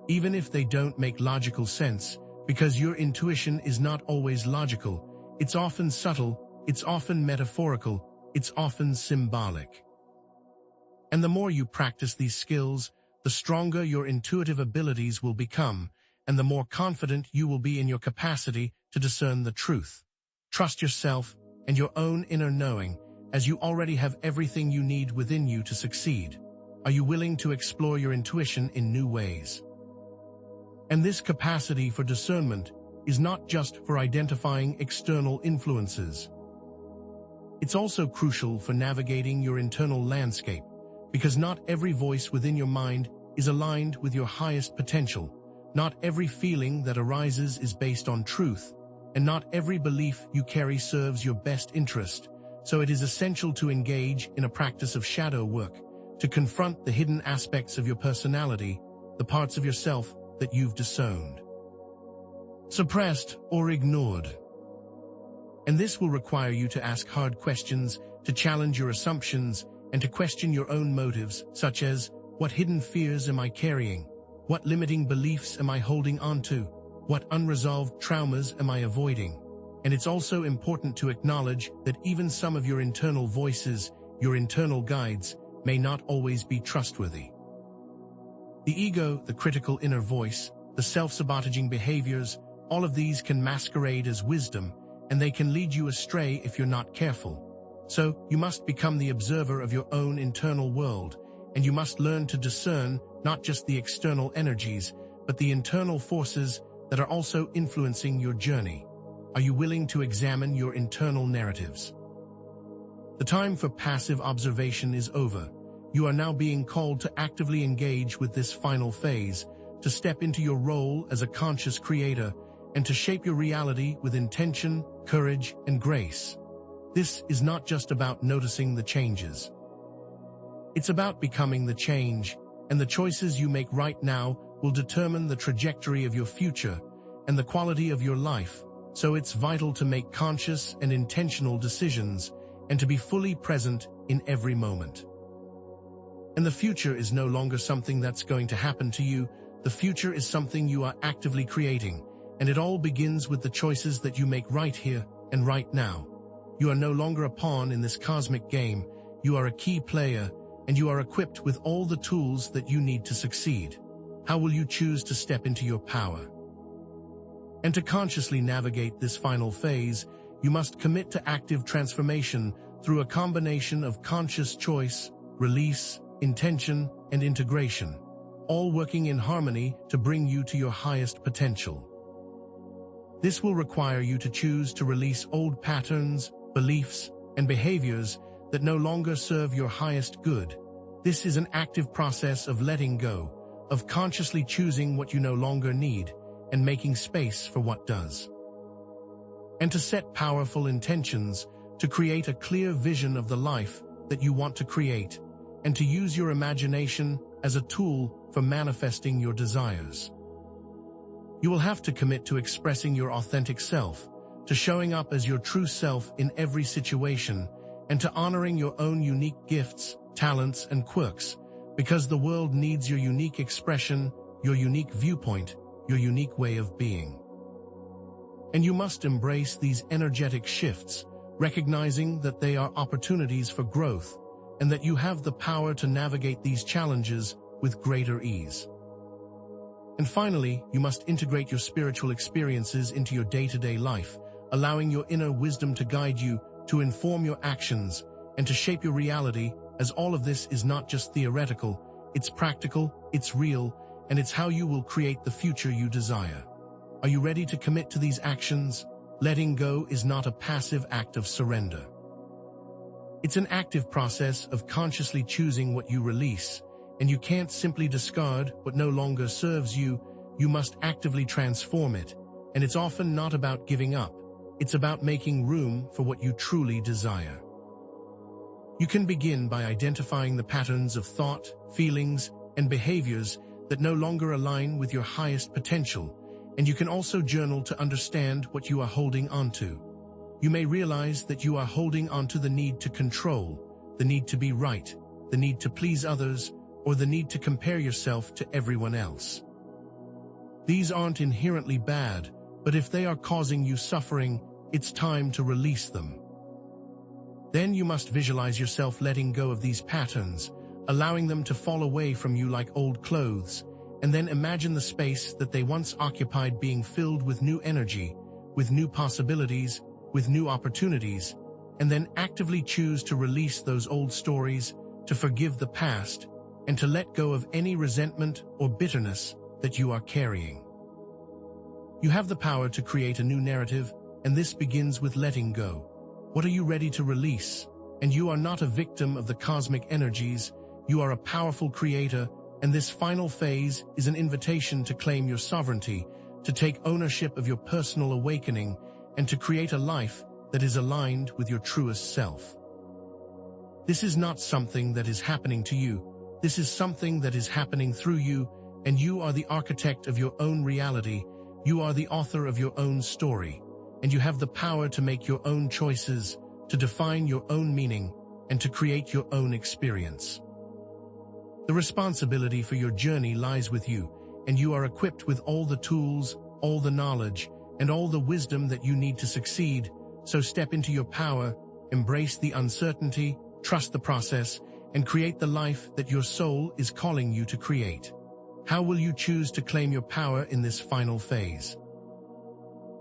Even if they don't make logical sense, because your intuition is not always logical, it's often subtle, it's often metaphorical, it's often symbolic. And the more you practice these skills, the stronger your intuitive abilities will become, and the more confident you will be in your capacity to discern the truth. Trust yourself and your own inner knowing, as you already have everything you need within you to succeed. Are you willing to explore your intuition in new ways? And this capacity for discernment is not just for identifying external influences. It's also crucial for navigating your internal landscape, because not every voice within your mind is aligned with your highest potential. Not every feeling that arises is based on truth, and not every belief you carry serves your best interest. So it is essential to engage in a practice of shadow work, to confront the hidden aspects of your personality, the parts of yourself that you've disowned, suppressed, or ignored. And this will require you to ask hard questions, to challenge your assumptions, and to question your own motives, such as, what hidden fears am I carrying? What limiting beliefs am I holding onto? What unresolved traumas am I avoiding? And it's also important to acknowledge that even some of your internal voices, your internal guides, may not always be trustworthy. The ego, the critical inner voice, the self-sabotaging behaviors, all of these can masquerade as wisdom, and they can lead you astray if you're not careful. So, you must become the observer of your own internal world, and you must learn to discern not just the external energies, but the internal forces that are also influencing your journey. Are you willing to examine your internal narratives? The time for passive observation is over, You are now being called to actively engage with this final phase, to step into your role as a conscious creator, and to shape your reality with intention, courage, and grace. This is not just about noticing the changes. It's about becoming the change, and the choices you make right now will determine the trajectory of your future and the quality of your life, so it's vital to make conscious and intentional decisions and to be fully present in every moment. And the future is no longer something that's going to happen to you. The future is something you are actively creating, and it all begins with the choices that you make right here and right now. You are no longer a pawn in this cosmic game. You are a key player, and you are equipped with all the tools that you need to succeed. How will you choose to step into your power? And to consciously navigate this final phase, you must commit to active transformation through a combination of conscious choice, release, intention, and integration, all working in harmony to bring you to your highest potential. This will require you to choose to release old patterns, beliefs, and behaviors that no longer serve your highest good. This is an active process of letting go, of consciously choosing what you no longer need and making space for what does. And to set powerful intentions, to create a clear vision of the life that you want to create, and to use your imagination as a tool for manifesting your desires. You will have to commit to expressing your authentic self, to showing up as your true self in every situation, and to honoring your own unique gifts, talents, and quirks, because the world needs your unique expression, your unique viewpoint, your unique way of being. And you must embrace these energetic shifts, recognizing that they are opportunities for growth, and that you have the power to navigate these challenges with greater ease. And finally, you must integrate your spiritual experiences into your day-to-day life, allowing your inner wisdom to guide you, to inform your actions, and to shape your reality, as all of this is not just theoretical, it's practical, it's real, and it's how you will create the future you desire. Are you ready to commit to these actions? Letting go is not a passive act of surrender. It's an active process of consciously choosing what you release, and you can't simply discard what no longer serves you. You must actively transform it, and it's often not about giving up. It's about making room for what you truly desire. You can begin by identifying the patterns of thought, feelings, and behaviors that no longer align with your highest potential, and you can also journal to understand what you are holding onto. You may realize that you are holding onto the need to control, the need to be right, the need to please others, or the need to compare yourself to everyone else. These aren't inherently bad, but if they are causing you suffering, it's time to release them. Then you must visualize yourself letting go of these patterns, allowing them to fall away from you like old clothes, and then imagine the space that they once occupied being filled with new energy, with new possibilities, with new opportunities, and then actively choose to release those old stories, to forgive the past, and to let go of any resentment or bitterness that you are carrying. You have the power to create a new narrative, and this begins with letting go. What are you ready to release? And you are not a victim of the cosmic energies, you are a powerful creator, and this final phase is an invitation to claim your sovereignty, to take ownership of your personal awakening, and to create a life that is aligned with your truest self. This is not something that is happening to you. This is something that is happening through you, and you are the architect of your own reality. You are the author of your own story, and you have the power to make your own choices, to define your own meaning, and to create your own experience. The responsibility for your journey lies with you, and you are equipped with all the tools, all the knowledge, and all the wisdom that you need to succeed. So step into your power, embrace the uncertainty, trust the process, and create the life that your soul is calling you to create. How will you choose to claim your power in this final phase?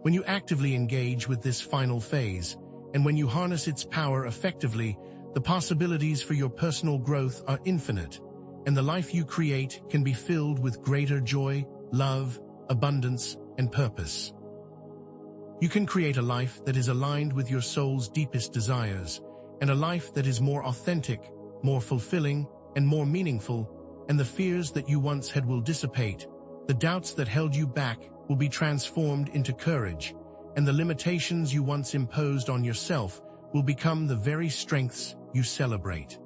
When you actively engage with this final phase, and when you harness its power effectively, the possibilities for your personal growth are infinite, and the life you create can be filled with greater joy, love, abundance, and purpose. You can create a life that is aligned with your soul's deepest desires, and a life that is more authentic, more fulfilling, and more meaningful, and the fears that you once had will dissipate. The doubts that held you back will be transformed into courage, and the limitations you once imposed on yourself will become the very strengths you celebrate.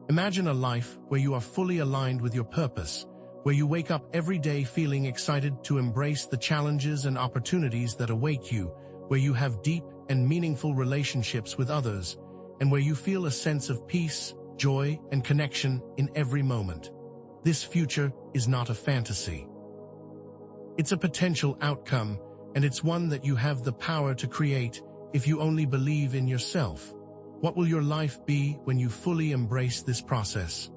Imagine a life where you are fully aligned with your purpose, where you wake up every day feeling excited to embrace the challenges and opportunities that await you, where you have deep and meaningful relationships with others, and where you feel a sense of peace, joy, and connection in every moment. This future is not a fantasy. It's a potential outcome, and it's one that you have the power to create if you only believe in yourself. What will your life be when you fully embrace this process?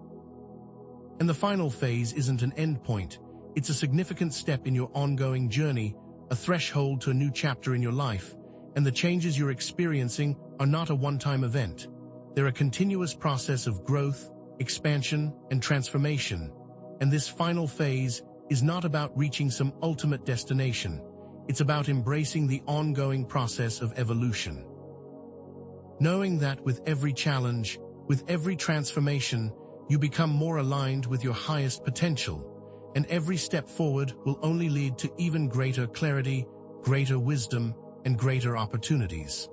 And the final phase isn't an endpoint. It's a significant step in your ongoing journey, a threshold to a new chapter in your life, and the changes you're experiencing are not a one-time event. They're a continuous process of growth, expansion, and transformation. And this final phase is not about reaching some ultimate destination. It's about embracing the ongoing process of evolution. Knowing that with every challenge, with every transformation, you become more aligned with your highest potential, and every step forward will only lead to even greater clarity, greater wisdom, and greater opportunities.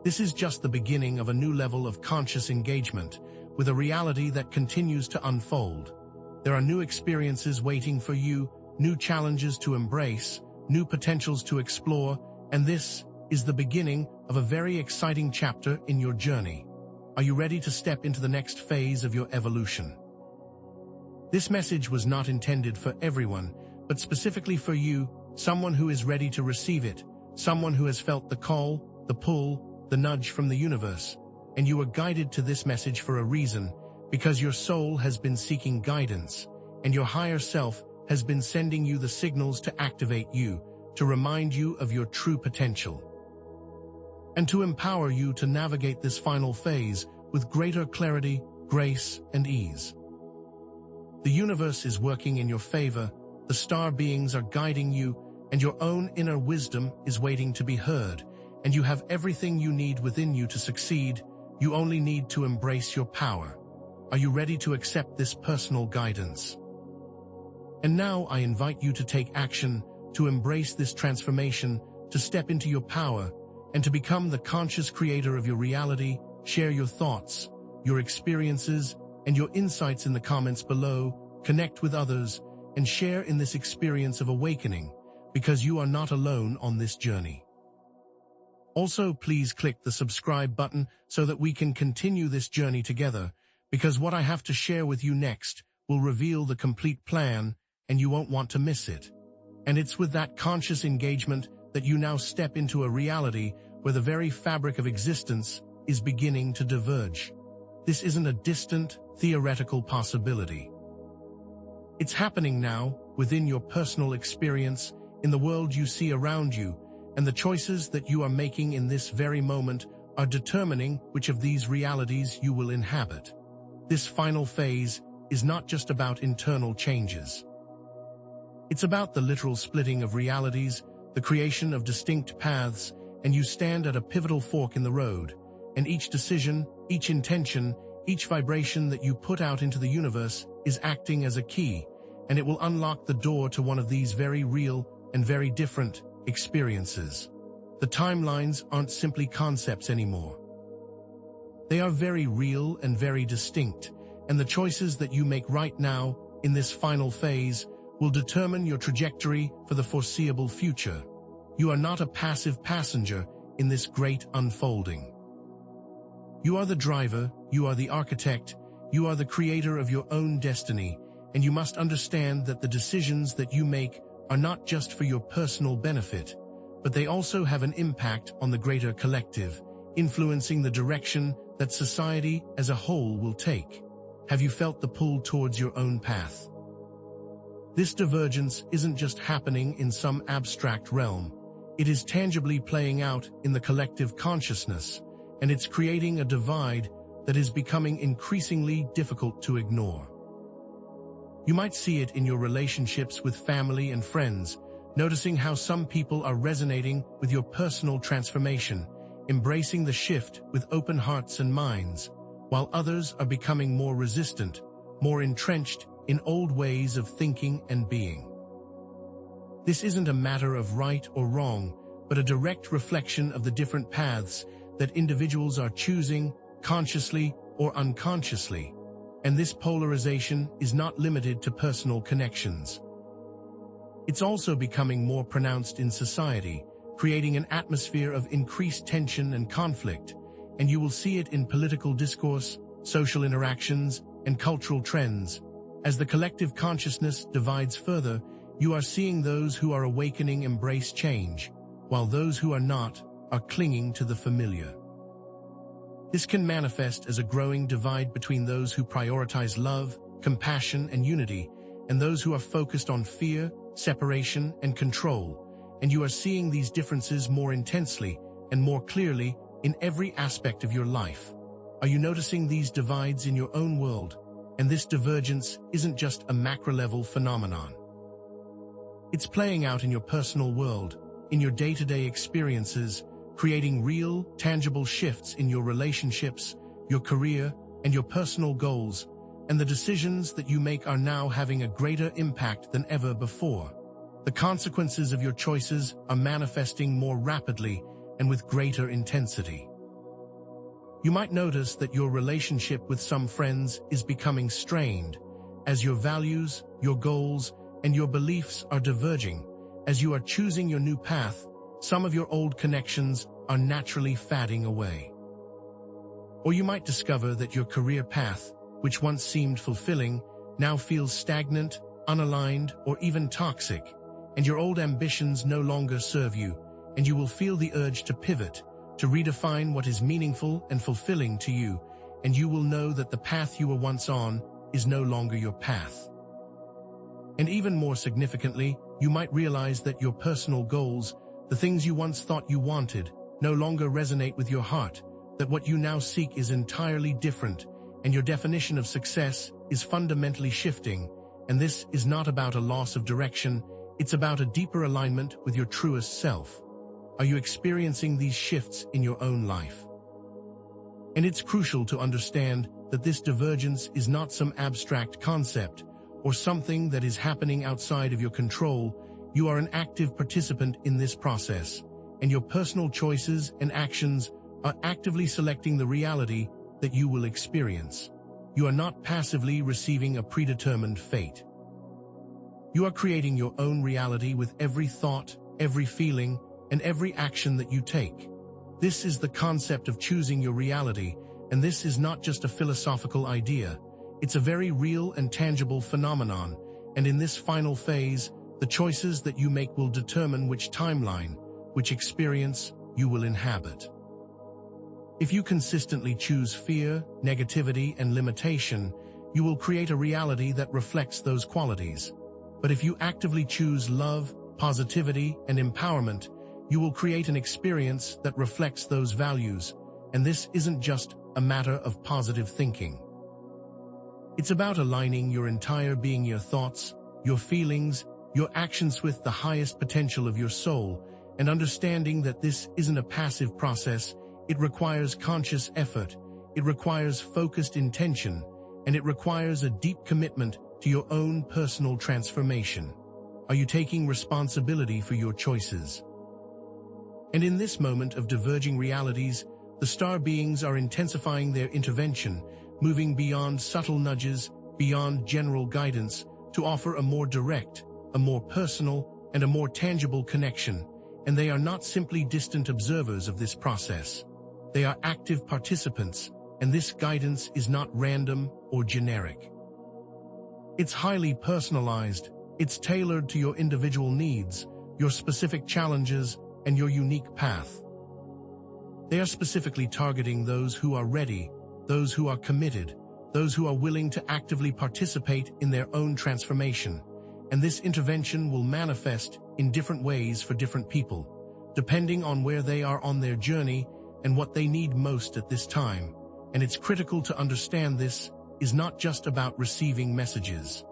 This is just the beginning of a new level of conscious engagement with a reality that continues to unfold. There are new experiences waiting for you, new challenges to embrace, new potentials to explore, and this is the beginning of a very exciting chapter in your journey. Are you ready to step into the next phase of your evolution? This message was not intended for everyone, but specifically for you, someone who is ready to receive it, someone who has felt the call, the pull, the nudge from the universe. And you are guided to this message for a reason, because your soul has been seeking guidance, and your higher self has been sending you the signals to activate you, to remind you of your true potential, and to empower you to navigate this final phase with greater clarity, grace, and ease. The universe is working in your favor, the star beings are guiding you, and your own inner wisdom is waiting to be heard, and you have everything you need within you to succeed. You only need to embrace your power. Are you ready to accept this personal guidance? And now I invite you to take action, to embrace this transformation, to step into your power, and to become the conscious creator of your reality. Share your thoughts, your experiences, and your insights in the comments below. Connect with others, and share in this experience of awakening, because you are not alone on this journey. Also, please click the subscribe button so that we can continue this journey together, because what I have to share with you next will reveal the complete plan, and you won't want to miss it. And it's with that conscious engagement that you now step into a reality where the very fabric of existence is beginning to diverge. This isn't a distant, theoretical possibility. It's happening now, within your personal experience, in the world you see around you, and the choices that you are making in this very moment are determining which of these realities you will inhabit. This final phase is not just about internal changes. It's about the literal splitting of realities, the creation of distinct paths, and you stand at a pivotal fork in the road, and each decision, each intention, each vibration that you put out into the universe is acting as a key, and it will unlock the door to one of these very real and very different experiences. The timelines aren't simply concepts anymore. They are very real and very distinct, and the choices that you make right now, in this final phase, will determine your trajectory for the foreseeable future. You are not a passive passenger in this great unfolding. You are the driver, you are the architect, you are the creator of your own destiny, and you must understand that the decisions that you make are not just for your personal benefit, but they also have an impact on the greater collective, influencing the direction that society as a whole will take. Have you felt the pull towards your own path? This divergence isn't just happening in some abstract realm. It is tangibly playing out in the collective consciousness, and it's creating a divide that is becoming increasingly difficult to ignore. You might see it in your relationships with family and friends, noticing how some people are resonating with your personal transformation, embracing the shift with open hearts and minds, while others are becoming more resistant, more entrenched in old ways of thinking and being. This isn't a matter of right or wrong, but a direct reflection of the different paths that individuals are choosing, consciously or unconsciously. And this polarization is not limited to personal connections. It's also becoming more pronounced in society, creating an atmosphere of increased tension and conflict, and you will see it in political discourse, social interactions, and cultural trends. As the collective consciousness divides further, you are seeing those who are awakening embrace change, while those who are not are clinging to the familiar. This can manifest as a growing divide between those who prioritize love, compassion, and unity, and those who are focused on fear, separation, and control, and you are seeing these differences more intensely and more clearly in every aspect of your life. Are you noticing these divides in your own world? And this divergence isn't just a macro-level phenomenon. It's playing out in your personal world, in your day-to-day experiences, creating real, tangible shifts in your relationships, your career, and your personal goals, and the decisions that you make are now having a greater impact than ever before. The consequences of your choices are manifesting more rapidly and with greater intensity. You might notice that your relationship with some friends is becoming strained, as your values, your goals, and your beliefs are diverging. As you are choosing your new path, some of your old connections are naturally fading away. Or you might discover that your career path, which once seemed fulfilling, now feels stagnant, unaligned, or even toxic, and your old ambitions no longer serve you, and you will feel the urge to pivot, to redefine what is meaningful and fulfilling to you, and you will know that the path you were once on is no longer your path. And even more significantly, you might realize that your personal goals, the things you once thought you wanted, no longer resonate with your heart, that what you now seek is entirely different, and your definition of success is fundamentally shifting, and this is not about a loss of direction, it's about a deeper alignment with your truest self. Are you experiencing these shifts in your own life? And it's crucial to understand that this divergence is not some abstract concept or something that is happening outside of your control. You are an active participant in this process, and your personal choices and actions are actively selecting the reality that you will experience. You are not passively receiving a predetermined fate. You are creating your own reality with every thought, every feeling, and every action that you take. This is the concept of choosing your reality, and this is not just a philosophical idea. It's a very real and tangible phenomenon, and in this final phase, the choices that you make will determine which timeline, which experience you will inhabit. If you consistently choose fear, negativity, and limitation, you will create a reality that reflects those qualities. But if you actively choose love, positivity, and empowerment, you will create an experience that reflects those values, and this isn't just a matter of positive thinking. It's about aligning your entire being, your thoughts, your feelings, your actions with the highest potential of your soul, and understanding that this isn't a passive process. It requires conscious effort, it requires focused intention, and it requires a deep commitment to your own personal transformation. Are you taking responsibility for your choices? And in this moment of diverging realities, the star beings are intensifying their intervention, moving beyond subtle nudges, beyond general guidance, to offer a more direct, a more personal, and a more tangible connection. And they are not simply distant observers of this process. They are active participants, and this guidance is not random or generic. It's highly personalized, it's tailored to your individual needs, your specific challenges, and your unique path. They are specifically targeting those who are ready, those who are committed, those who are willing to actively participate in their own transformation. And this intervention will manifest in different ways for different people, depending on where they are on their journey and what they need most at this time. And it's critical to understand this is not just about receiving messages.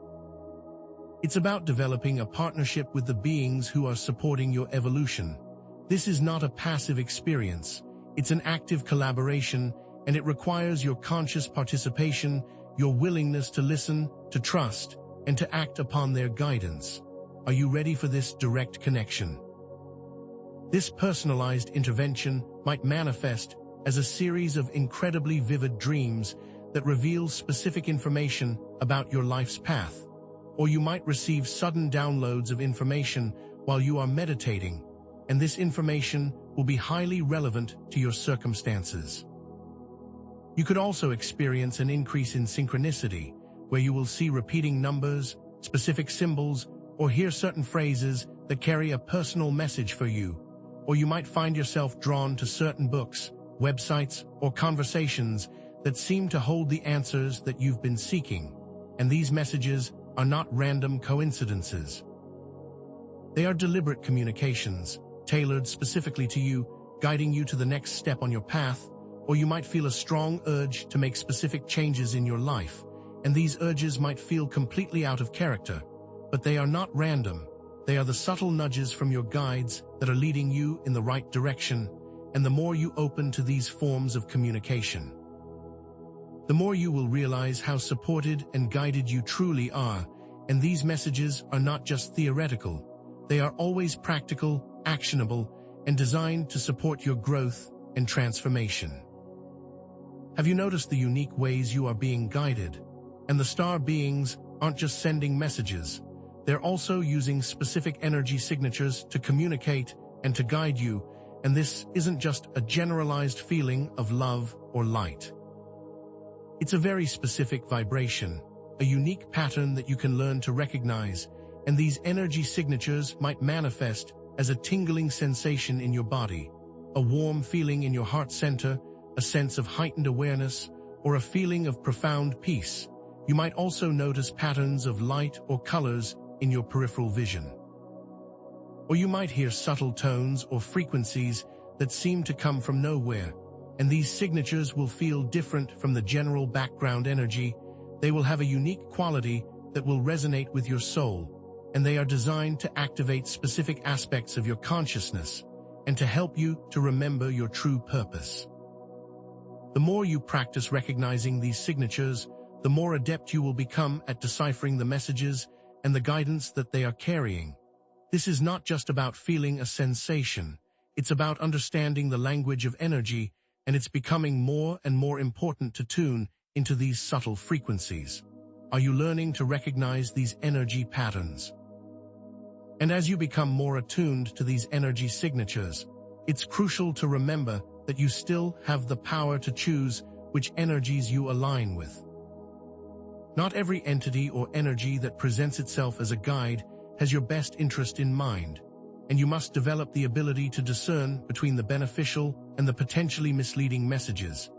It's about developing a partnership with the beings who are supporting your evolution. This is not a passive experience. It's an active collaboration, and it requires your conscious participation, your willingness to listen, to trust, and to act upon their guidance. Are you ready for this direct connection? This personalized intervention might manifest as a series of incredibly vivid dreams that reveal specific information about your life's path. Or you might receive sudden downloads of information while you are meditating, and this information will be highly relevant to your circumstances. You could also experience an increase in synchronicity, where you will see repeating numbers, specific symbols, or hear certain phrases that carry a personal message for you. Or you might find yourself drawn to certain books, websites, or conversations that seem to hold the answers that you've been seeking. And these messages are not random coincidences. They are deliberate communications, tailored specifically to you, guiding you to the next step on your path. Or you might feel a strong urge to make specific changes in your life, and these urges might feel completely out of character. But they are not random. They are the subtle nudges from your guides that are leading you in the right direction, and the more you open to these forms of communication, the more you will realize how supported and guided you truly are. And these messages are not just theoretical. They are always practical, actionable, and designed to support your growth and transformation. Have you noticed the unique ways you are being guided? And the star beings aren't just sending messages. They're also using specific energy signatures to communicate and to guide you, and this isn't just a generalized feeling of love or light. It's a very specific vibration, a unique pattern that you can learn to recognize, and these energy signatures might manifest as a tingling sensation in your body, a warm feeling in your heart center, a sense of heightened awareness, or a feeling of profound peace. You might also notice patterns of light or colors in your peripheral vision. Or you might hear subtle tones or frequencies that seem to come from nowhere, and these signatures will feel different from the general background energy. They will have a unique quality that will resonate with your soul, and they are designed to activate specific aspects of your consciousness and to help you to remember your true purpose. The more you practice recognizing these signatures, the more adept you will become at deciphering the messages and the guidance that they are carrying. This is not just about feeling a sensation. It's about understanding the language of energy, and it's becoming more and more important to tune into these subtle frequencies. Are you learning to recognize these energy patterns? And as you become more attuned to these energy signatures, it's crucial to remember that you still have the power to choose which energies you align with. Not every entity or energy that presents itself as a guide has your best interest in mind, and you must develop the ability to discern between the beneficial and the potentially misleading messages.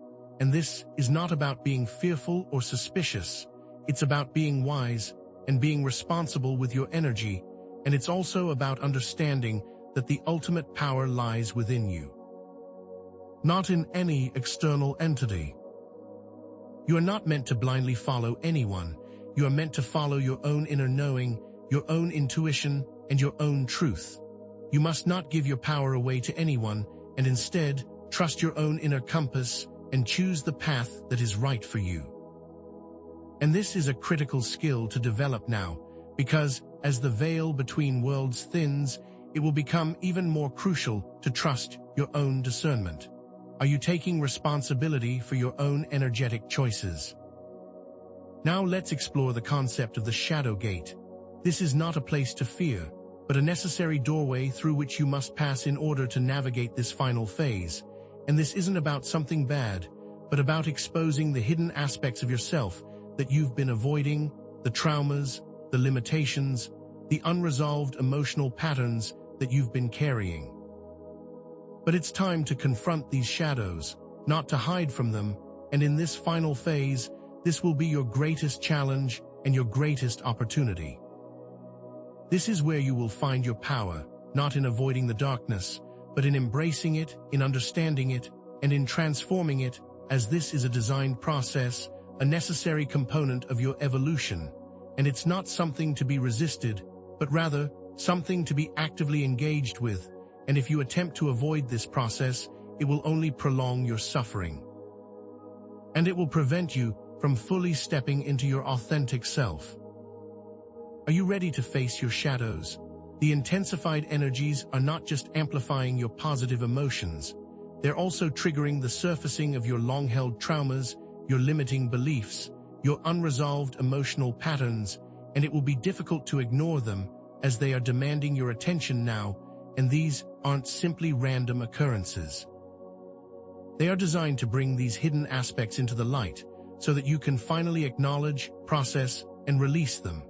And this is not about being fearful or suspicious. It's about being wise and being responsible with your energy, and it's also about understanding that the ultimate power lies within you, not in any external entity. You are not meant to blindly follow anyone. You are meant to follow your own inner knowing, your own intuition, and your own truth. You must not give your power away to anyone, and instead, trust your own inner compass and choose the path that is right for you. And this is a critical skill to develop now, because as the veil between worlds thins, it will become even more crucial to trust your own discernment. Are you taking responsibility for your own energetic choices? Now let's explore the concept of the Shadow Gate. This is not a place to fear, but a necessary doorway through which you must pass in order to navigate this final phase. And this isn't about something bad, but about exposing the hidden aspects of yourself that you've been avoiding, the traumas, the limitations, the unresolved emotional patterns that you've been carrying. But it's time to confront these shadows, not to hide from them, and in this final phase, this will be your greatest challenge and your greatest opportunity. This is where you will find your power, not in avoiding the darkness, but in embracing it, in understanding it, and in transforming it, as this is a designed process, a necessary component of your evolution, and it's not something to be resisted, but rather something to be actively engaged with. And if you attempt to avoid this process, it will only prolong your suffering. and it will prevent you from fully stepping into your authentic self. Are you ready to face your shadows? The intensified energies are not just amplifying your positive emotions, they're also triggering the surfacing of your long-held traumas, your limiting beliefs, your unresolved emotional patterns, and it will be difficult to ignore them as they are demanding your attention now, and these aren't simply random occurrences. They are designed to bring these hidden aspects into the light so that you can finally acknowledge, process, and release them.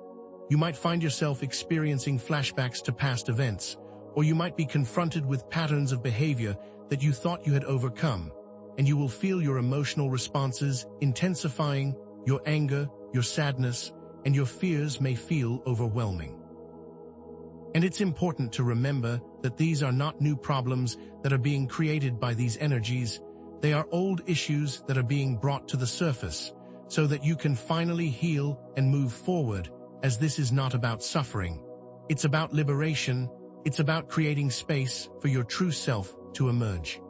You might find yourself experiencing flashbacks to past events, or you might be confronted with patterns of behavior that you thought you had overcome, and you will feel your emotional responses intensifying, your anger, your sadness, and your fears may feel overwhelming. And it's important to remember that these are not new problems that are being created by these energies. They are old issues that are being brought to the surface so that you can finally heal and move forward, as this is not about suffering. It's about liberation. It's about creating space for your true self to emerge.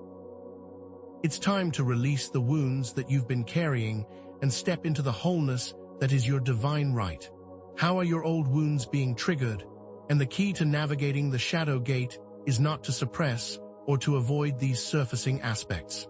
It's time to release the wounds that you've been carrying and step into the wholeness that is your divine right. How are your old wounds being triggered? And the key to navigating the shadow gate is not to suppress or to avoid these surfacing aspects.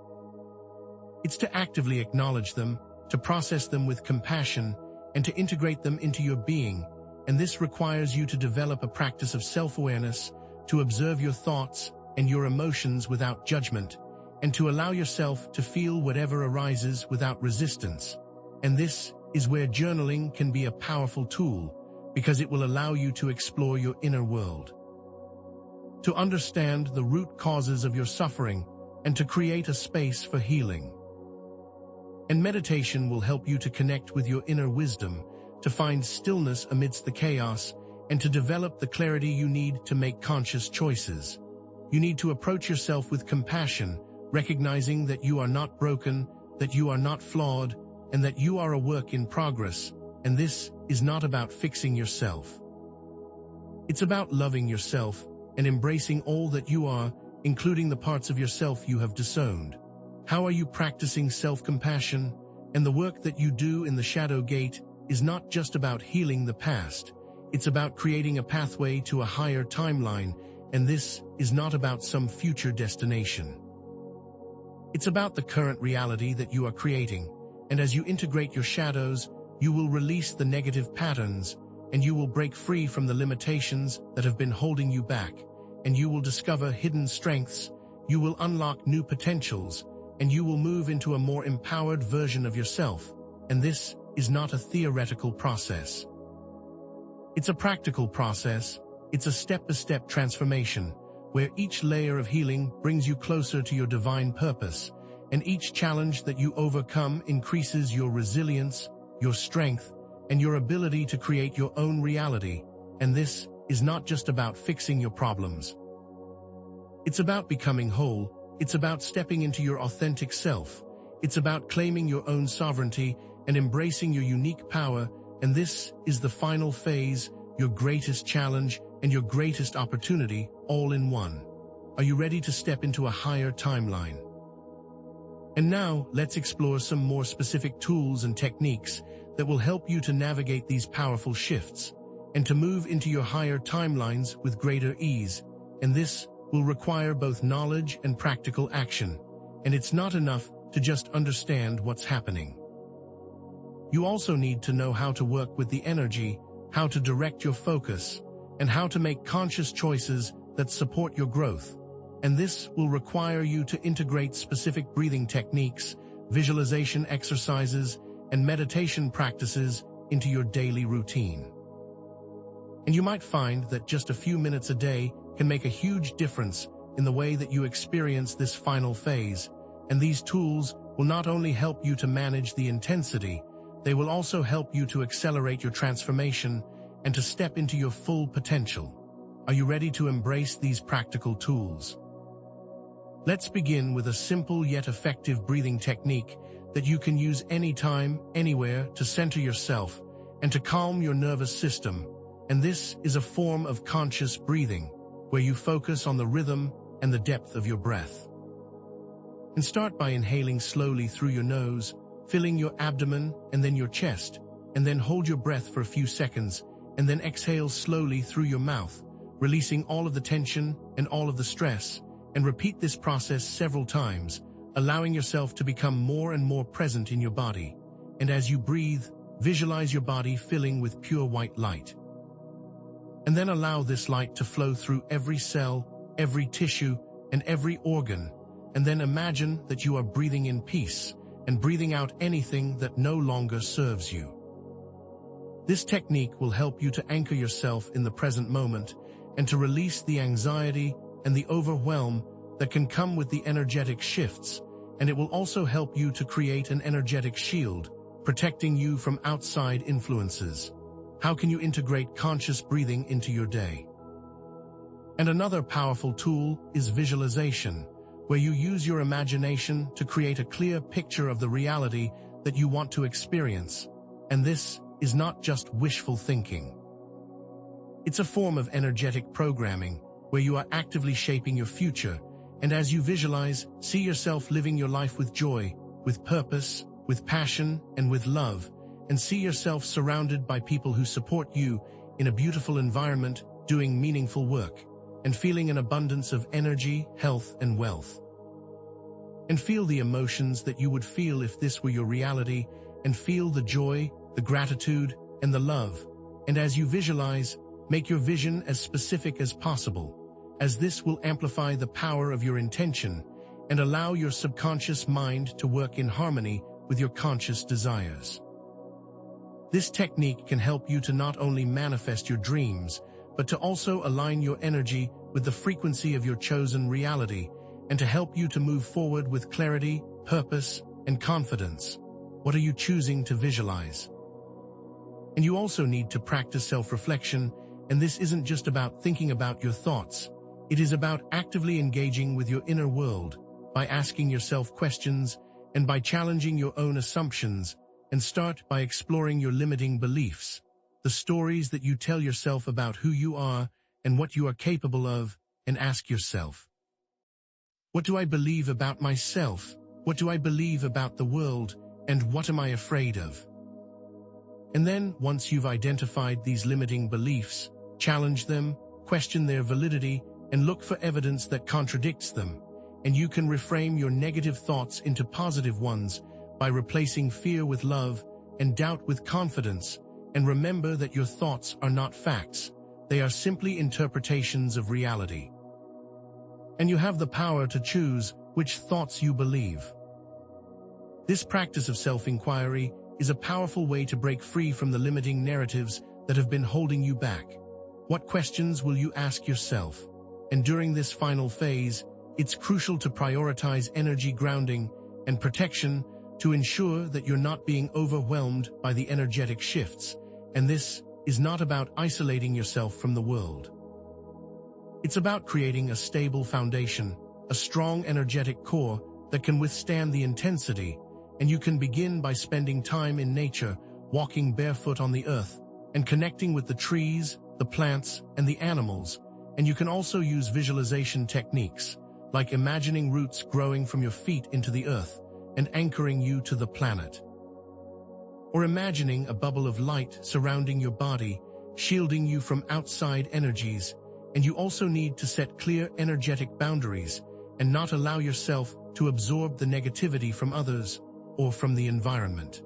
It's to actively acknowledge them, to process them with compassion, and to integrate them into your being. And this requires you to develop a practice of self-awareness, to observe your thoughts and your emotions without judgment, and to allow yourself to feel whatever arises without resistance. And this is where journaling can be a powerful tool, because it will allow you to explore your inner world, to understand the root causes of your suffering, and to create a space for healing. And meditation will help you to connect with your inner wisdom, to find stillness amidst the chaos, and to develop the clarity you need to make conscious choices. You need to approach yourself with compassion, recognizing that you are not broken, that you are not flawed, and that you are a work in progress. And this is not about fixing yourself. It's about loving yourself and embracing all that you are, including the parts of yourself you have disowned. How are you practicing self-compassion? And the work that you do in the shadow gate is not just about healing the past. It's about creating a pathway to a higher timeline, and this is not about some future destination. It's about the current reality that you are creating, and as you integrate your shadows, you will release the negative patterns, and you will break free from the limitations that have been holding you back, and you will discover hidden strengths, you will unlock new potentials, and you will move into a more empowered version of yourself. And this is not a theoretical process. It's a practical process. It's a step-by-step transformation, where each layer of healing brings you closer to your divine purpose, and each challenge that you overcome increases your resilience, your strength, and your ability to create your own reality. And this is not just about fixing your problems. It's about becoming whole. It's about stepping into your authentic self. It's about claiming your own sovereignty and embracing your unique power. And this is the final phase, your greatest challenge and your greatest opportunity, all in one. Are you ready to step into a higher timeline? And now, let's explore some more specific tools and techniques that will help you to navigate these powerful shifts and to move into your higher timelines with greater ease. And this will require both knowledge and practical action. And it's not enough to just understand what's happening. You also need to know how to work with the energy, how to direct your focus, and how to make conscious choices that support your growth. And this will require you to integrate specific breathing techniques, visualization exercises, and meditation practices into your daily routine. And you might find that just a few minutes a day can make a huge difference in the way that you experience this final phase. And these tools will not only help you to manage the intensity, they will also help you to accelerate your transformation and to step into your full potential. Are you ready to embrace these practical tools? Let's begin with a simple yet effective breathing technique that you can use anytime, anywhere to center yourself and to calm your nervous system. And this is a form of conscious breathing, where you focus on the rhythm and the depth of your breath. And start by inhaling slowly through your nose, filling your abdomen and then your chest, and then hold your breath for a few seconds, and then exhale slowly through your mouth, releasing all of the tension and all of the stress, and repeat this process several times, allowing yourself to become more and more present in your body. And as you breathe, visualize your body filling with pure white light. And then allow this light to flow through every cell, every tissue, and every organ, and then imagine that you are breathing in peace and breathing out anything that no longer serves you. This technique will help you to anchor yourself in the present moment and to release the anxiety and the overwhelm that can come with the energetic shifts, and it will also help you to create an energetic shield, protecting you from outside influences. How can you integrate conscious breathing into your day? And another powerful tool is visualization, where you use your imagination to create a clear picture of the reality that you want to experience. And this is not just wishful thinking. It's a form of energetic programming, where you are actively shaping your future, and as you visualize, see yourself living your life with joy, with purpose, with passion, and with love, and see yourself surrounded by people who support you in a beautiful environment, doing meaningful work, and feeling an abundance of energy, health, and wealth. And feel the emotions that you would feel if this were your reality, and feel the joy, the gratitude, and the love. And as you visualize, make your vision as specific as possible, as this will amplify the power of your intention and allow your subconscious mind to work in harmony with your conscious desires. This technique can help you to not only manifest your dreams, but to also align your energy with the frequency of your chosen reality, and to help you to move forward with clarity, purpose, and confidence. What are you choosing to visualize? And you also need to practice self-reflection, and this isn't just about thinking about your thoughts. It is about actively engaging with your inner world by asking yourself questions and by challenging your own assumptions, and start by exploring your limiting beliefs, the stories that you tell yourself about who you are and what you are capable of, and ask yourself, what do I believe about myself? What do I believe about the world? And what am I afraid of? And then, once you've identified these limiting beliefs, challenge them, question their validity, and look for evidence that contradicts them. And you can reframe your negative thoughts into positive ones by replacing fear with love and doubt with confidence. And remember that your thoughts are not facts. They are simply interpretations of reality. And you have the power to choose which thoughts you believe. This practice of self-inquiry is a powerful way to break free from the limiting narratives that have been holding you back. What questions will you ask yourself? And during this final phase, it's crucial to prioritize energy grounding and protection to ensure that you're not being overwhelmed by the energetic shifts. And this is not about isolating yourself from the world. It's about creating a stable foundation, a strong energetic core that can withstand the intensity. And you can begin by spending time in nature, walking barefoot on the earth, and connecting with the trees, the plants, and the animals. And you can also use visualization techniques, like imagining roots growing from your feet into the earth and anchoring you to the planet. Or imagining a bubble of light surrounding your body, shielding you from outside energies. And you also need to set clear energetic boundaries and not allow yourself to absorb the negativity from others or from the environment.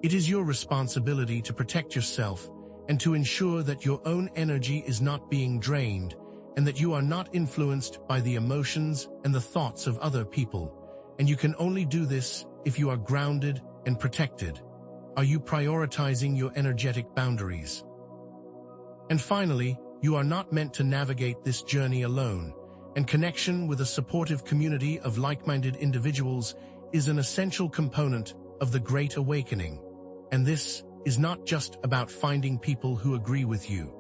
It is your responsibility to protect yourself and to ensure that your own energy is not being drained and that you are not influenced by the emotions and the thoughts of other people. And you can only do this if you are grounded and protected. Are you prioritizing your energetic boundaries? And finally, you are not meant to navigate this journey alone, and connection with a supportive community of like-minded individuals is an essential component of the Great Awakening. And this is not just about finding people who agree with you.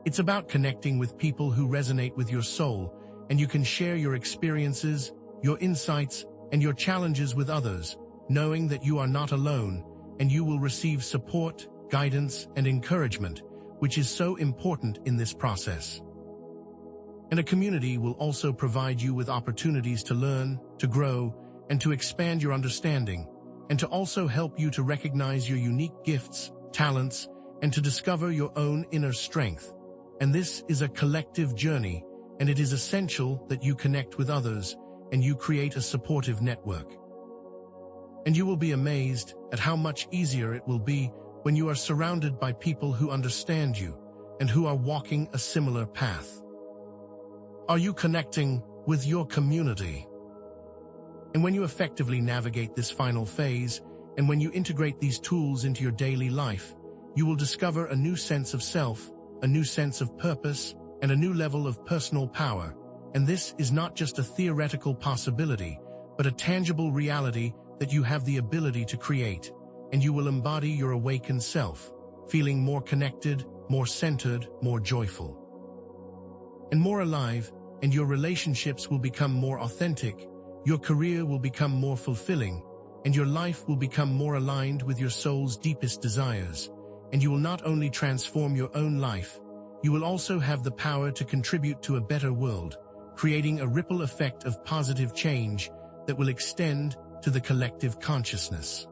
It's about connecting with people who resonate with your soul, and you can share your experiences, your insights, and your challenges with others, knowing that you are not alone, and you will receive support, guidance, and encouragement, which is so important in this process. And a community will also provide you with opportunities to learn, to grow, and to expand your understanding, and to also help you to recognize your unique gifts, talents, and to discover your own inner strength. And this is a collective journey, and it is essential that you connect with others and you create a supportive network. And you will be amazed at how much easier it will be when you are surrounded by people who understand you and who are walking a similar path. Are you connecting with your community? And when you effectively navigate this final phase, and when you integrate these tools into your daily life, you will discover a new sense of self, a new sense of purpose, and a new level of personal power. And this is not just a theoretical possibility, but a tangible reality that you have the ability to create, and you will embody your awakened self, feeling more connected, more centered, more joyful, and more alive, and your relationships will become more authentic, your career will become more fulfilling, and your life will become more aligned with your soul's deepest desires. And you will not only transform your own life, you will also have the power to contribute to a better world, creating a ripple effect of positive change that will extend to the collective consciousness.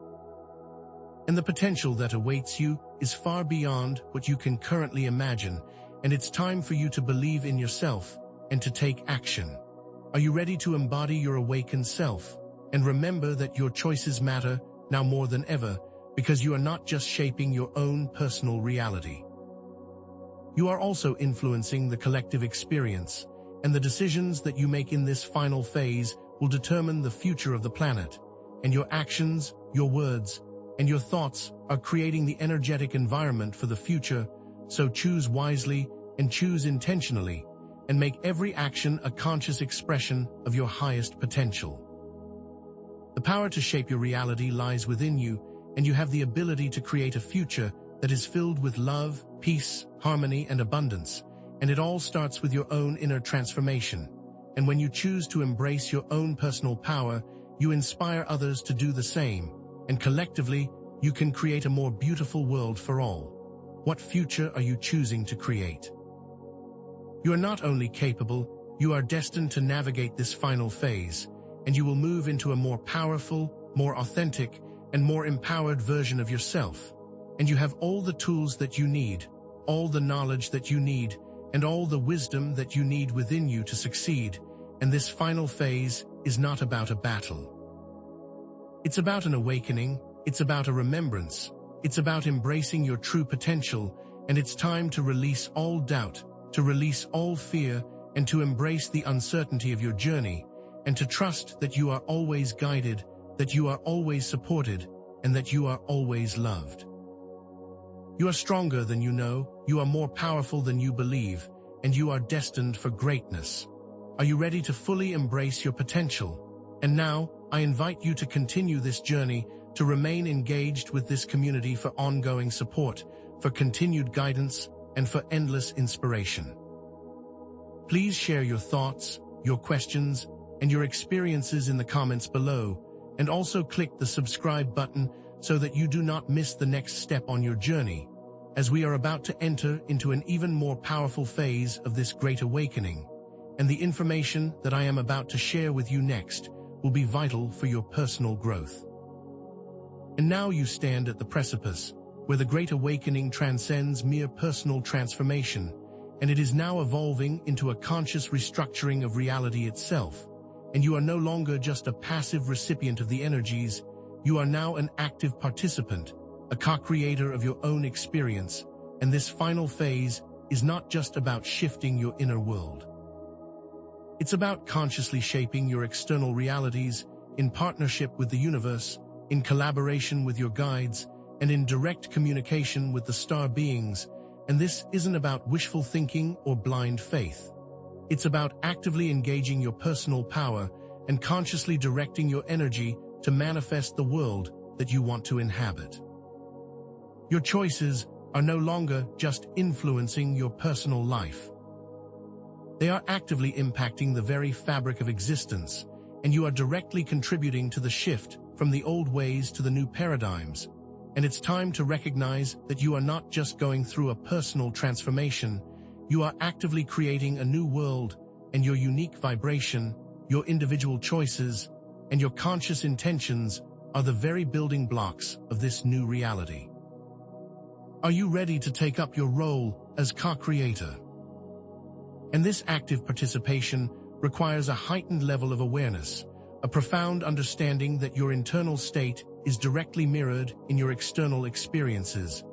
And the potential that awaits you is far beyond what you can currently imagine, and it's time for you to believe in yourself and to take action. Are you ready to embody your awakened self? And remember that your choices matter now more than ever, because you are not just shaping your own personal reality. You are also influencing the collective experience, and the decisions that you make in this final phase will determine the future of the planet. And your actions, your words, and your thoughts are creating the energetic environment for the future, so choose wisely and choose intentionally, and make every action a conscious expression of your highest potential. The power to shape your reality lies within you, and you have the ability to create a future that is filled with love, peace, harmony, and abundance. And it all starts with your own inner transformation. And when you choose to embrace your own personal power, you inspire others to do the same. And collectively, you can create a more beautiful world for all. What future are you choosing to create? You are not only capable, you are destined to navigate this final phase, and you will move into a more powerful, more authentic, and more empowered version of yourself. And you have all the tools that you need, all the knowledge that you need, and all the wisdom that you need within you to succeed. And this final phase is not about a battle. It's about an awakening, it's about a remembrance, it's about embracing your true potential, and it's time to release all doubt, to release all fear, and to embrace the uncertainty of your journey, and to trust that you are always guided, that you are always supported, and that you are always loved. You are stronger than you know, you are more powerful than you believe, and you are destined for greatness. Are you ready to fully embrace your potential? And now, I invite you to continue this journey, to remain engaged with this community for ongoing support, for continued guidance, and for endless inspiration. Please share your thoughts, your questions, and your experiences in the comments below, and also click the subscribe button so that you do not miss the next step on your journey, as we are about to enter into an even more powerful phase of this great awakening. And the information that I am about to share with you next will be vital for your personal growth. And now you stand at the precipice, where the Great Awakening transcends mere personal transformation, and it is now evolving into a conscious restructuring of reality itself. And you are no longer just a passive recipient of the energies, you are now an active participant, a co-creator of your own experience, and this final phase is not just about shifting your inner world. It's about consciously shaping your external realities in partnership with the universe, in collaboration with your guides, and in direct communication with the star beings. And this isn't about wishful thinking or blind faith. It's about actively engaging your personal power and consciously directing your energy to manifest the world that you want to inhabit. Your choices are no longer just influencing your personal life. They are actively impacting the very fabric of existence, and you are directly contributing to the shift from the old ways to the new paradigms. And it's time to recognize that you are not just going through a personal transformation, you are actively creating a new world, and your unique vibration, your individual choices, and your conscious intentions are the very building blocks of this new reality. Are you ready to take up your role as co-creator? And this active participation requires a heightened level of awareness, a profound understanding that your internal state is directly mirrored in your external experiences,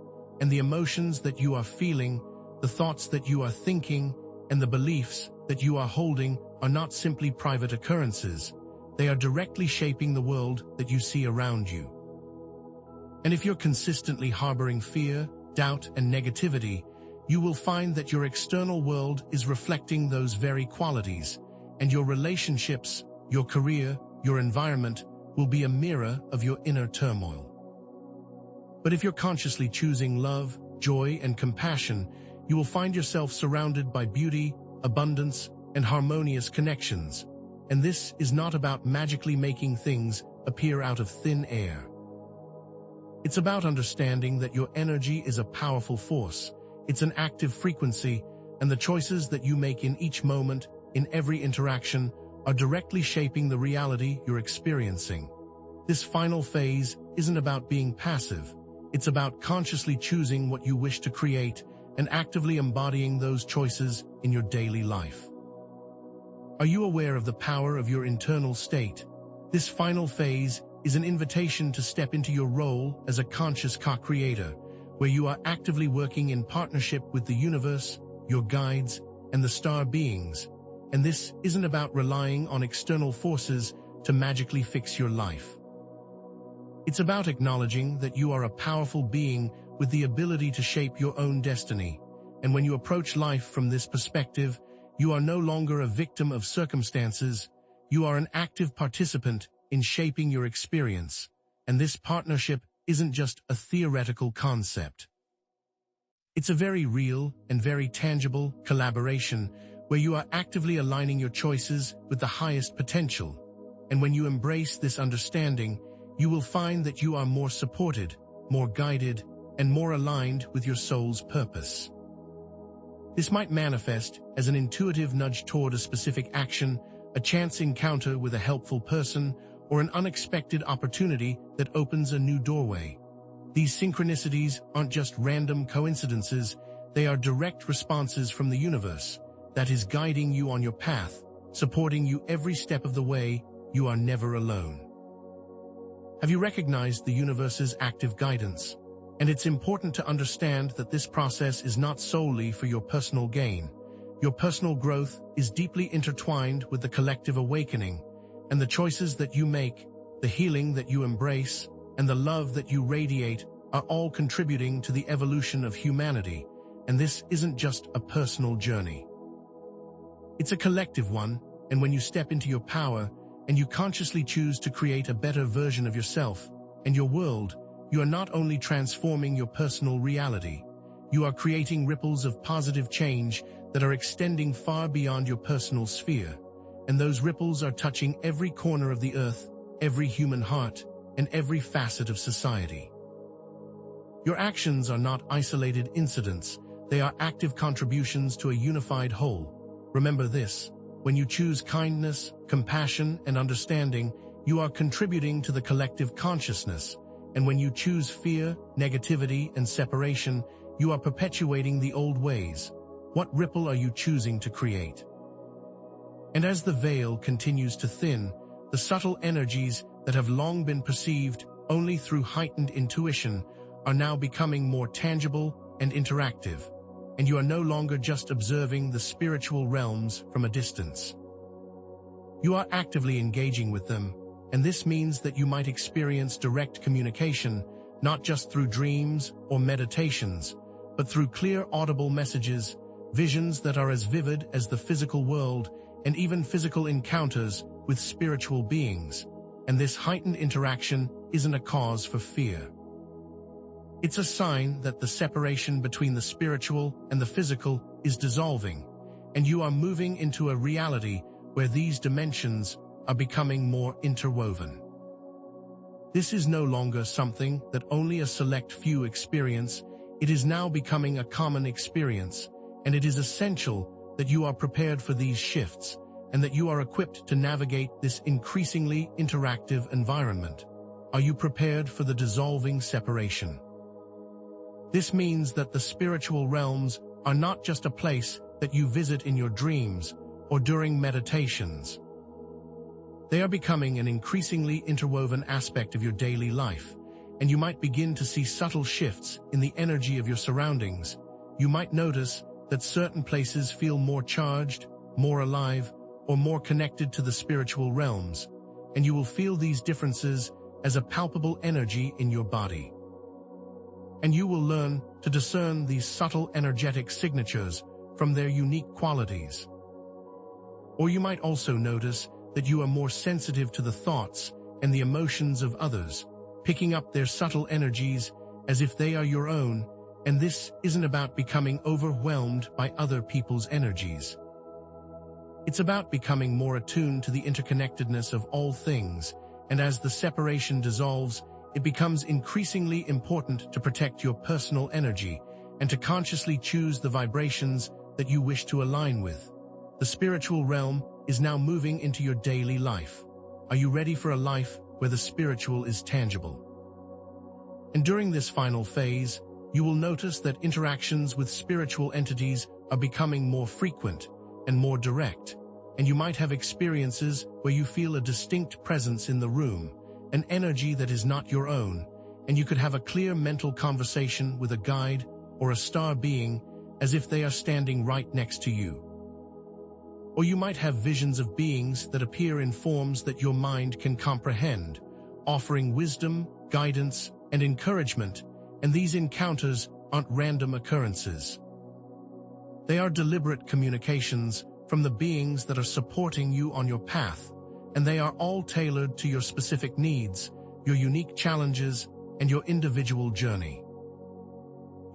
and the emotions that you are feeling, the thoughts that you are thinking, and the beliefs that you are holding are not simply private occurrences. They are directly shaping the world that you see around you. And if you're consistently harboring fear, doubt, and negativity, you will find that your external world is reflecting those very qualities, and your relationships, your career, your environment will be a mirror of your inner turmoil. But if you're consciously choosing love, joy, and compassion, you will find yourself surrounded by beauty, abundance, and harmonious connections. And this is not about magically making things appear out of thin air. It's about understanding that your energy is a powerful force. It's an active frequency, and the choices that you make in each moment, in every interaction, are directly shaping the reality you're experiencing. This final phase isn't about being passive. It's about consciously choosing what you wish to create and actively embodying those choices in your daily life. Are you aware of the power of your internal state? This final phase is an invitation to step into your role as a conscious co-creator, where you are actively working in partnership with the universe, your guides, and the star beings. And this isn't about relying on external forces to magically fix your life. It's about acknowledging that you are a powerful being with the ability to shape your own destiny. And when you approach life from this perspective, you are no longer a victim of circumstances. You are an active participant in shaping your experience. And this partnership isn't just a theoretical concept. It's a very real and very tangible collaboration where you are actively aligning your choices with the highest potential. And when you embrace this understanding, you will find that you are more supported, more guided, and more aligned with your soul's purpose. This might manifest as an intuitive nudge toward a specific action, a chance encounter with a helpful person, or an unexpected opportunity that opens a new doorway. These synchronicities aren't just random coincidences, they are direct responses from the universe that is guiding you on your path, supporting you every step of the way. You are never alone. Have you recognized the universe's active guidance? And it's important to understand that this process is not solely for your personal gain. Your personal growth is deeply intertwined with the collective awakening, and the choices that you make, the healing that you embrace, and the love that you radiate are all contributing to the evolution of humanity. And this isn't just a personal journey. It's a collective one, and when you step into your power and you consciously choose to create a better version of yourself and your world, you are not only transforming your personal reality, you are creating ripples of positive change that are extending far beyond your personal sphere. And those ripples are touching every corner of the earth, every human heart, and every facet of society. Your actions are not isolated incidents, they are active contributions to a unified whole. Remember this: when you choose kindness, compassion, and understanding, you are contributing to the collective consciousness. And when you choose fear, negativity, and separation, you are perpetuating the old ways. What ripple are you choosing to create? And as the veil continues to thin, the subtle energies that have long been perceived only through heightened intuition are now becoming more tangible and interactive. And you are no longer just observing the spiritual realms from a distance. You are actively engaging with them, and this means that you might experience direct communication, not just through dreams or meditations, but through clear audible messages, visions that are as vivid as the physical world, and even physical encounters with spiritual beings. And this heightened interaction isn't a cause for fear. It's a sign that the separation between the spiritual and the physical is dissolving, and you are moving into a reality where these dimensions are becoming more interwoven. This is no longer something that only a select few experience. It is now becoming a common experience, and it is essential that you are prepared for these shifts, and that you are equipped to navigate this increasingly interactive environment. Are you prepared for the dissolving separation? This means that the spiritual realms are not just a place that you visit in your dreams or during meditations. They are becoming an increasingly interwoven aspect of your daily life, and you might begin to see subtle shifts in the energy of your surroundings. You might notice that certain places feel more charged, more alive, or more connected to the spiritual realms, and you will feel these differences as a palpable energy in your body. And you will learn to discern these subtle energetic signatures from their unique qualities. Or you might also notice that you are more sensitive to the thoughts and the emotions of others, picking up their subtle energies as if they are your own, and this isn't about becoming overwhelmed by other people's energies. It's about becoming more attuned to the interconnectedness of all things, and as the separation dissolves, it becomes increasingly important to protect your personal energy and to consciously choose the vibrations that you wish to align with. The spiritual realm is now moving into your daily life. Are you ready for a life where the spiritual is tangible? And during this final phase, you will notice that interactions with spiritual entities are becoming more frequent and more direct, and you might have experiences where you feel a distinct presence in the room, an energy that is not your own, and you could have a clear mental conversation with a guide or a star being as if they are standing right next to you. Or you might have visions of beings that appear in forms that your mind can comprehend, offering wisdom, guidance, and encouragement, and these encounters aren't random occurrences. They are deliberate communications from the beings that are supporting you on your path, and they are all tailored to your specific needs, your unique challenges, and your individual journey.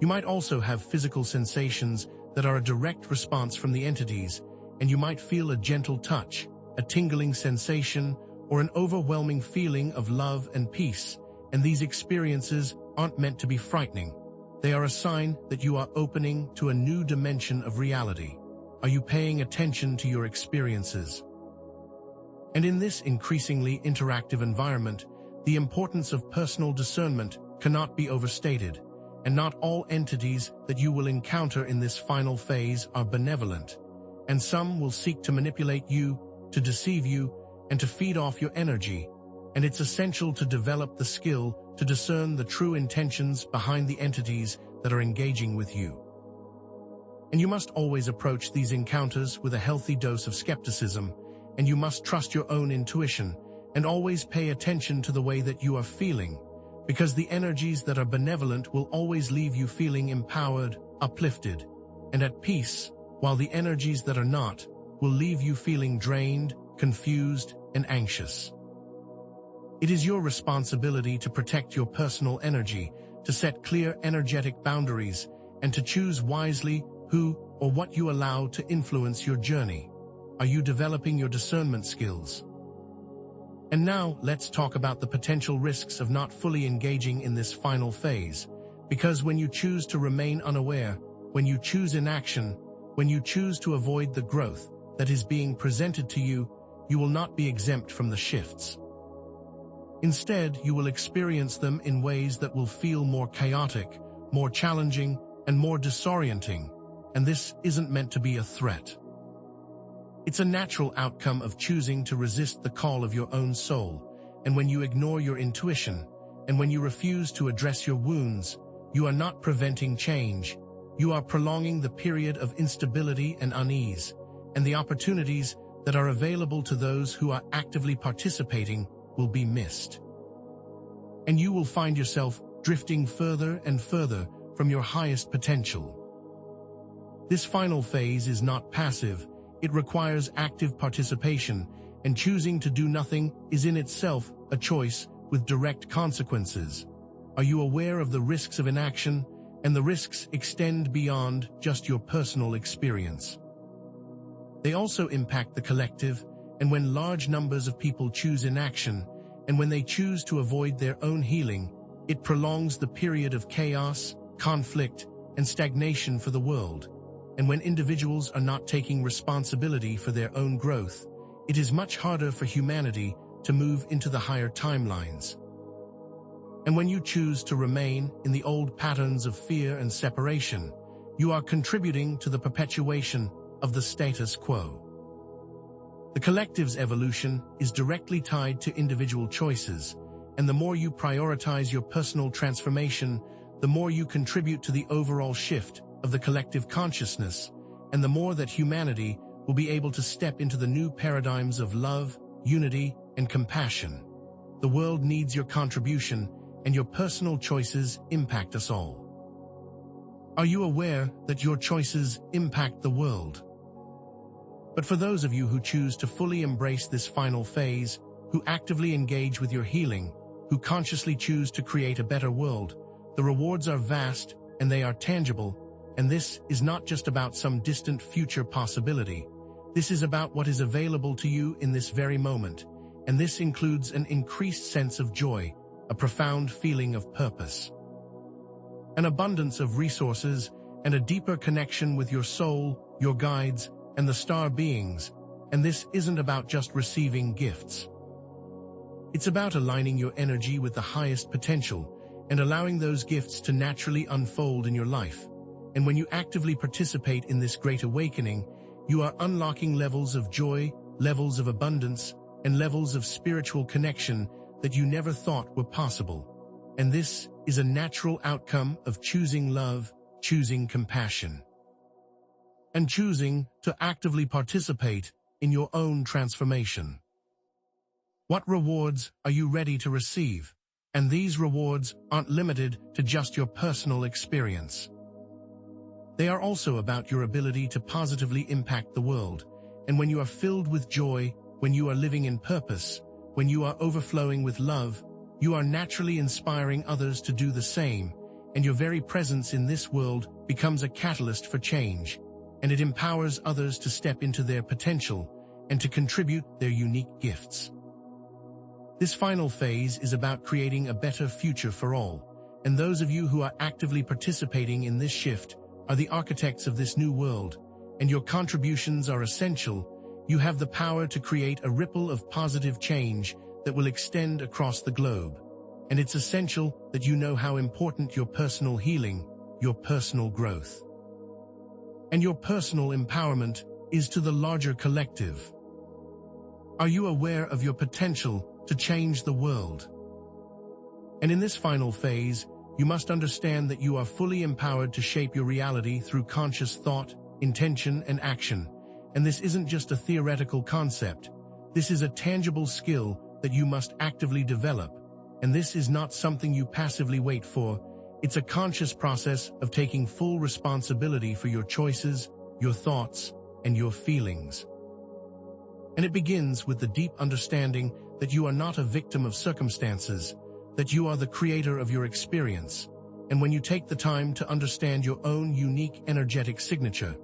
You might also have physical sensations that are a direct response from the entities, and you might feel a gentle touch, a tingling sensation, or an overwhelming feeling of love and peace, and these experiences aren't meant to be frightening. They are a sign that you are opening to a new dimension of reality. Are you paying attention to your experiences? And in this increasingly interactive environment, the importance of personal discernment cannot be overstated, and not all entities that you will encounter in this final phase are benevolent, and some will seek to manipulate you, to deceive you, and to feed off your energy, and it's essential to develop the skill to discern the true intentions behind the entities that are engaging with you. And you must always approach these encounters with a healthy dose of skepticism, and you must trust your own intuition, and always pay attention to the way that you are feeling, because the energies that are benevolent will always leave you feeling empowered, uplifted, and at peace, while the energies that are not will leave you feeling drained, confused, and anxious. It is your responsibility to protect your personal energy, to set clear energetic boundaries, and to choose wisely who or what you allow to influence your journey. Are you developing your discernment skills? And now, let's talk about the potential risks of not fully engaging in this final phase, because when you choose to remain unaware, when you choose inaction, when you choose to avoid the growth that is being presented to you, you will not be exempt from the shifts. Instead, you will experience them in ways that will feel more chaotic, more challenging, and more disorienting, and this isn't meant to be a threat. It's a natural outcome of choosing to resist the call of your own soul, and when you ignore your intuition, and when you refuse to address your wounds, you are not preventing change. You are prolonging the period of instability and unease, and the opportunities that are available to those who are actively participating will be missed. And you will find yourself drifting further and further from your highest potential. This final phase is not passive. It requires active participation, and choosing to do nothing is in itself a choice with direct consequences. Are you aware of the risks of inaction? And the risks extend beyond just your personal experience. They also impact the collective, and when large numbers of people choose inaction, and when they choose to avoid their own healing, it prolongs the period of chaos, conflict, and stagnation for the world. And when individuals are not taking responsibility for their own growth, it is much harder for humanity to move into the higher timelines. And when you choose to remain in the old patterns of fear and separation, you are contributing to the perpetuation of the status quo. The collective's evolution is directly tied to individual choices, and the more you prioritize your personal transformation, the more you contribute to the overall shift of the collective consciousness, and the more that humanity will be able to step into the new paradigms of love, unity, and compassion. The world needs your contribution, and your personal choices impact us all. Are you aware that your choices impact the world? But for those of you who choose to fully embrace this final phase, who actively engage with your healing, who consciously choose to create a better world, the rewards are vast and they are tangible, and this is not just about some distant future possibility. This is about what is available to you in this very moment, and this includes an increased sense of joy, a profound feeling of purpose, an abundance of resources, and a deeper connection with your soul, your guides, and the star beings. And this isn't about just receiving gifts. It's about aligning your energy with the highest potential and allowing those gifts to naturally unfold in your life. And when you actively participate in this great awakening, you are unlocking levels of joy, levels of abundance, and levels of spiritual connection that you never thought were possible. And this is a natural outcome of choosing love, choosing compassion, and choosing to actively participate in your own transformation. What rewards are you ready to receive? And these rewards aren't limited to just your personal experience. They are also about your ability to positively impact the world. And when you are filled with joy, when you are living in purpose, when you are overflowing with love, you are naturally inspiring others to do the same, and your very presence in this world becomes a catalyst for change, and it empowers others to step into their potential and to contribute their unique gifts. This final phase is about creating a better future for all, and those of you who are actively participating in this shift are the architects of this new world, and your contributions are essential. You have the power to create a ripple of positive change that will extend across the globe, and it's essential that you know how important your personal healing, your personal growth, and your personal empowerment is to the larger collective. Are you aware of your potential to change the world? And in this final phase, you must understand that you are fully empowered to shape your reality through conscious thought, intention, and action. And this isn't just a theoretical concept. This is a tangible skill that you must actively develop. And this is not something you passively wait for. It's a conscious process of taking full responsibility for your choices, your thoughts, and your feelings. And it begins with the deep understanding that you are not a victim of circumstances, that you are the creator of your experience. And when you take the time to understand your own unique energetic signature,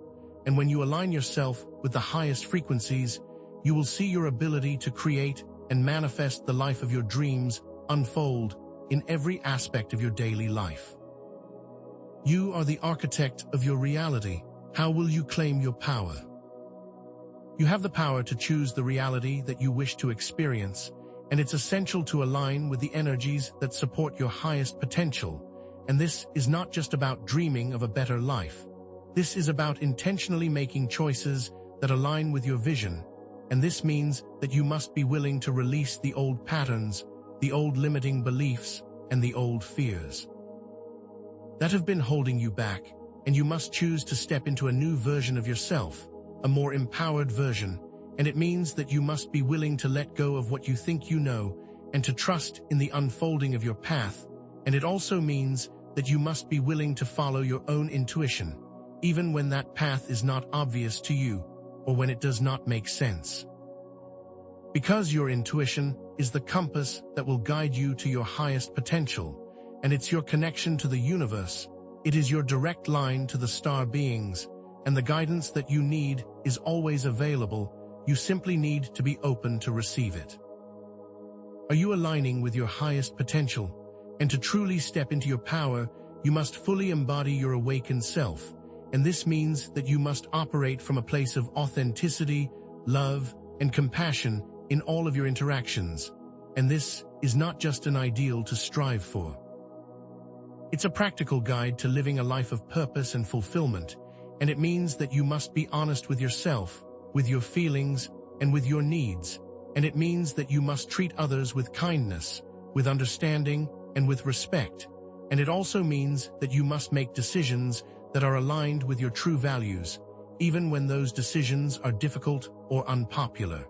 and when you align yourself with the highest frequencies, you will see your ability to create and manifest the life of your dreams unfold in every aspect of your daily life. You are the architect of your reality. How will you claim your power? You have the power to choose the reality that you wish to experience, and it's essential to align with the energies that support your highest potential. And this is not just about dreaming of a better life. This is about intentionally making choices that align with your vision, and this means that you must be willing to release the old patterns, the old limiting beliefs, and the old fears that have been holding you back, and you must choose to step into a new version of yourself, a more empowered version, and it means that you must be willing to let go of what you think you know and to trust in the unfolding of your path, and it also means that you must be willing to follow your own intuition, even when that path is not obvious to you or when it does not make sense. Because your intuition is the compass that will guide you to your highest potential, and it's your connection to the universe. It is your direct line to the star beings, and the guidance that you need is always available. You simply need to be open to receive it. Are you aligning with your highest potential? And to truly step into your power, you must fully embody your awakened self. and this means that you must operate from a place of authenticity, love, and compassion in all of your interactions. And this is not just an ideal to strive for. It's a practical guide to living a life of purpose and fulfillment, and it means that you must be honest with yourself, with your feelings, and with your needs. And it means that you must treat others with kindness, with understanding, and with respect. And it also means that you must make decisions that are aligned with your true values, even when those decisions are difficult or unpopular.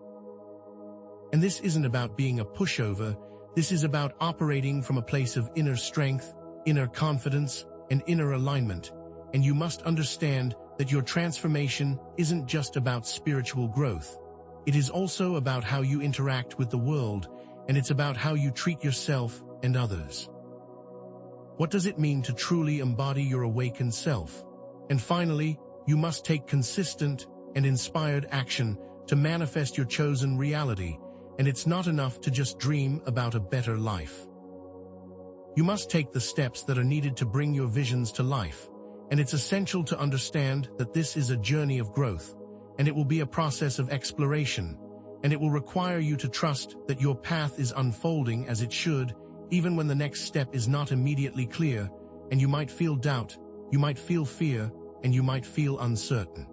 And this isn't about being a pushover, this is about operating from a place of inner strength, inner confidence, and inner alignment. And you must understand that your transformation isn't just about spiritual growth. It is also about how you interact with the world, and it's about how you treat yourself and others. What does it mean to truly embody your awakened self? And finally, you must take consistent and inspired action to manifest your chosen reality, and it's not enough to just dream about a better life. You must take the steps that are needed to bring your visions to life, and it's essential to understand that this is a journey of growth, and it will be a process of exploration, and it will require you to trust that your path is unfolding as it should, even when the next step is not immediately clear, and you might feel doubt, you might feel fear, and you might feel uncertain.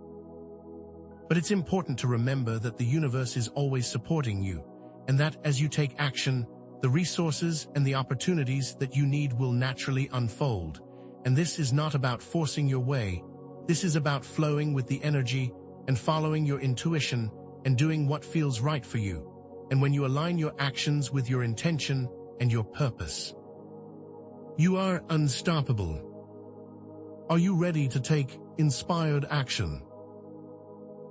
But it's important to remember that the universe is always supporting you, and that as you take action, the resources and the opportunities that you need will naturally unfold. And this is not about forcing your way, this is about flowing with the energy and following your intuition and doing what feels right for you. And when you align your actions with your intention and your purpose, you are unstoppable. Are you ready to take inspired action?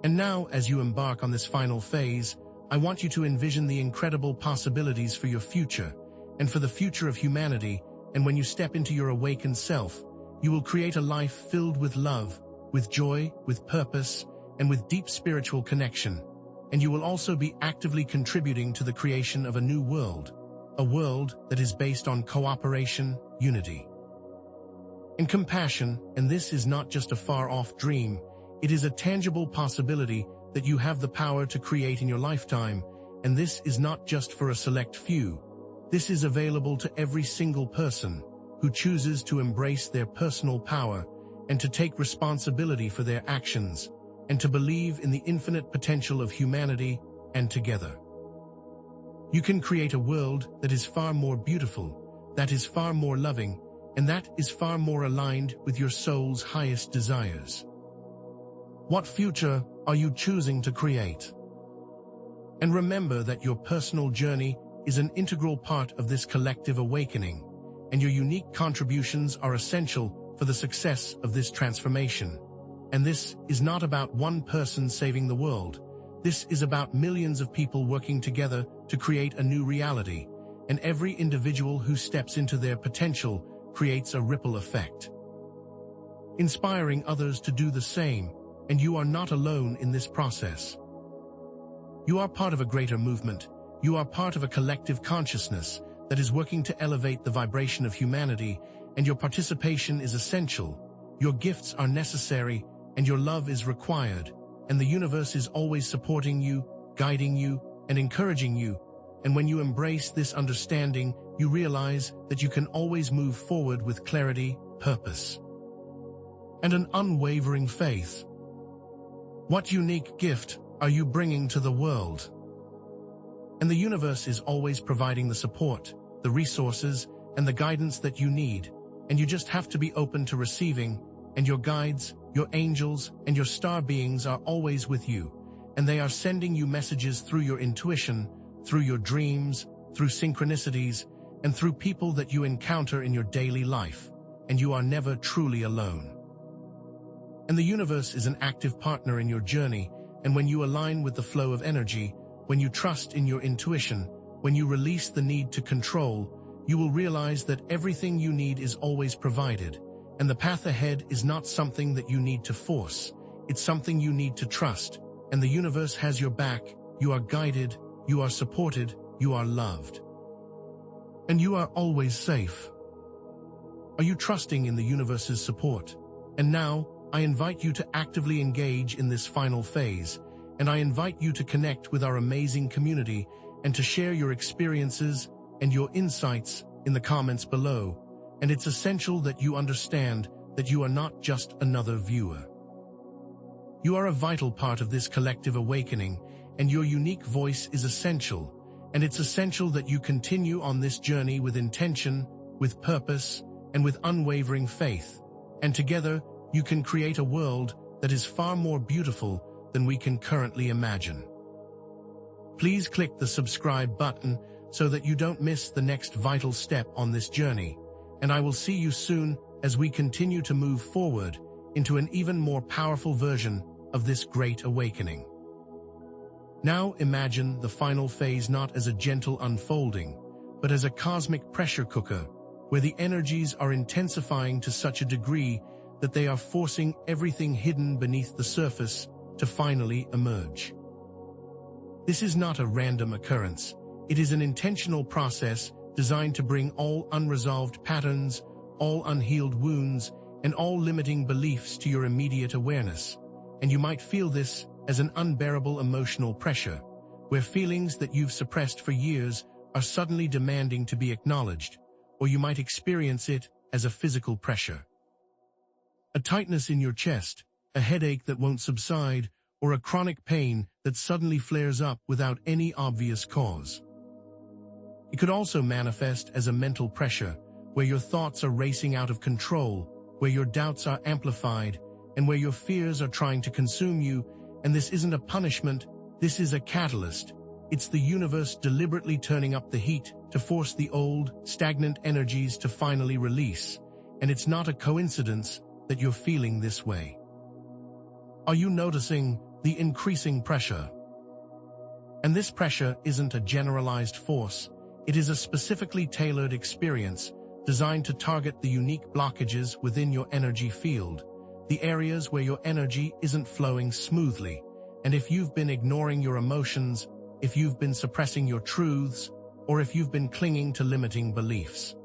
And now, as you embark on this final phase, I want you to envision the incredible possibilities for your future and for the future of humanity. And when you step into your awakened self, you will create a life filled with love, with joy, with purpose, and with deep spiritual connection. And you will also be actively contributing to the creation of a new world, a world that is based on cooperation, unity, and compassion. And this is not just a far-off dream, it is a tangible possibility that you have the power to create in your lifetime. And this is not just for a select few. This is available to every single person who chooses to embrace their personal power and to take responsibility for their actions and to believe in the infinite potential of humanity. And together, you can create a world that is far more beautiful, that is far more loving, and that is far more aligned with your soul's highest desires. What future are you choosing to create? And remember that your personal journey is an integral part of this collective awakening, and your unique contributions are essential for the success of this transformation. And this is not about one person saving the world. This is about millions of people working together to create a new reality, and every individual who steps into their potential creates a ripple effect, inspiring others to do the same. And you are not alone in this process. You are part of a greater movement. You are part of a collective consciousness that is working to elevate the vibration of humanity, and your participation is essential. Your gifts are necessary, and your love is required, and the universe is always supporting you, guiding you, and encouraging you. And when you embrace this understanding, you realize that you can always move forward with clarity, purpose, and an unwavering faith. What unique gift are you bringing to the world? And the universe is always providing the support, the resources, and the guidance that you need, and you just have to be open to receiving. And your guides, your angels, and your star beings are always with you, and they are sending you messages through your intuition, through your dreams, through synchronicities, and through people that you encounter in your daily life, and you are never truly alone. And the universe is an active partner in your journey, and when you align with the flow of energy, when you trust in your intuition, when you release the need to control, you will realize that everything you need is always provided, and the path ahead is not something that you need to force, it's something you need to trust, and the universe has your back. You are guided, you are supported, you are loved, and you are always safe. Are you trusting in the universe's support? And now, I invite you to actively engage in this final phase, and I invite you to connect with our amazing community and to share your experiences and your insights in the comments below. And it's essential that you understand that you are not just another viewer. You are a vital part of this collective awakening, and your unique voice is essential, and it's essential that you continue on this journey with intention, with purpose, and with unwavering faith. And together, you can create a world that is far more beautiful than we can currently imagine. Please click the subscribe button so that you don't miss the next vital step on this journey, and I will see you soon as we continue to move forward into an even more powerful version of this great awakening. Now imagine the final phase not as a gentle unfolding, but as a cosmic pressure cooker, where the energies are intensifying to such a degree that they are forcing everything hidden beneath the surface to finally emerge. This is not a random occurrence. It is an intentional process designed to bring all unresolved patterns, all unhealed wounds, and all limiting beliefs to your immediate awareness. And you might feel this as an unbearable emotional pressure, where feelings that you've suppressed for years are suddenly demanding to be acknowledged, or you might experience it as a physical pressure. A tightness in your chest, a headache that won't subside, or a chronic pain that suddenly flares up without any obvious cause. It could also manifest as a mental pressure, where your thoughts are racing out of control, where your doubts are amplified, and where your fears are trying to consume you. And this isn't a punishment, this is a catalyst. It's the universe deliberately turning up the heat to force the old, stagnant energies to finally release. And it's not a coincidence that you're feeling this way. Are you noticing the increasing pressure? And this pressure isn't a generalized force, it is a specifically tailored experience designed to target the unique blockages within your energy field, the areas where your energy isn't flowing smoothly. And if you've been ignoring your emotions, if you've been suppressing your truths, or if you've been clinging to limiting beliefs,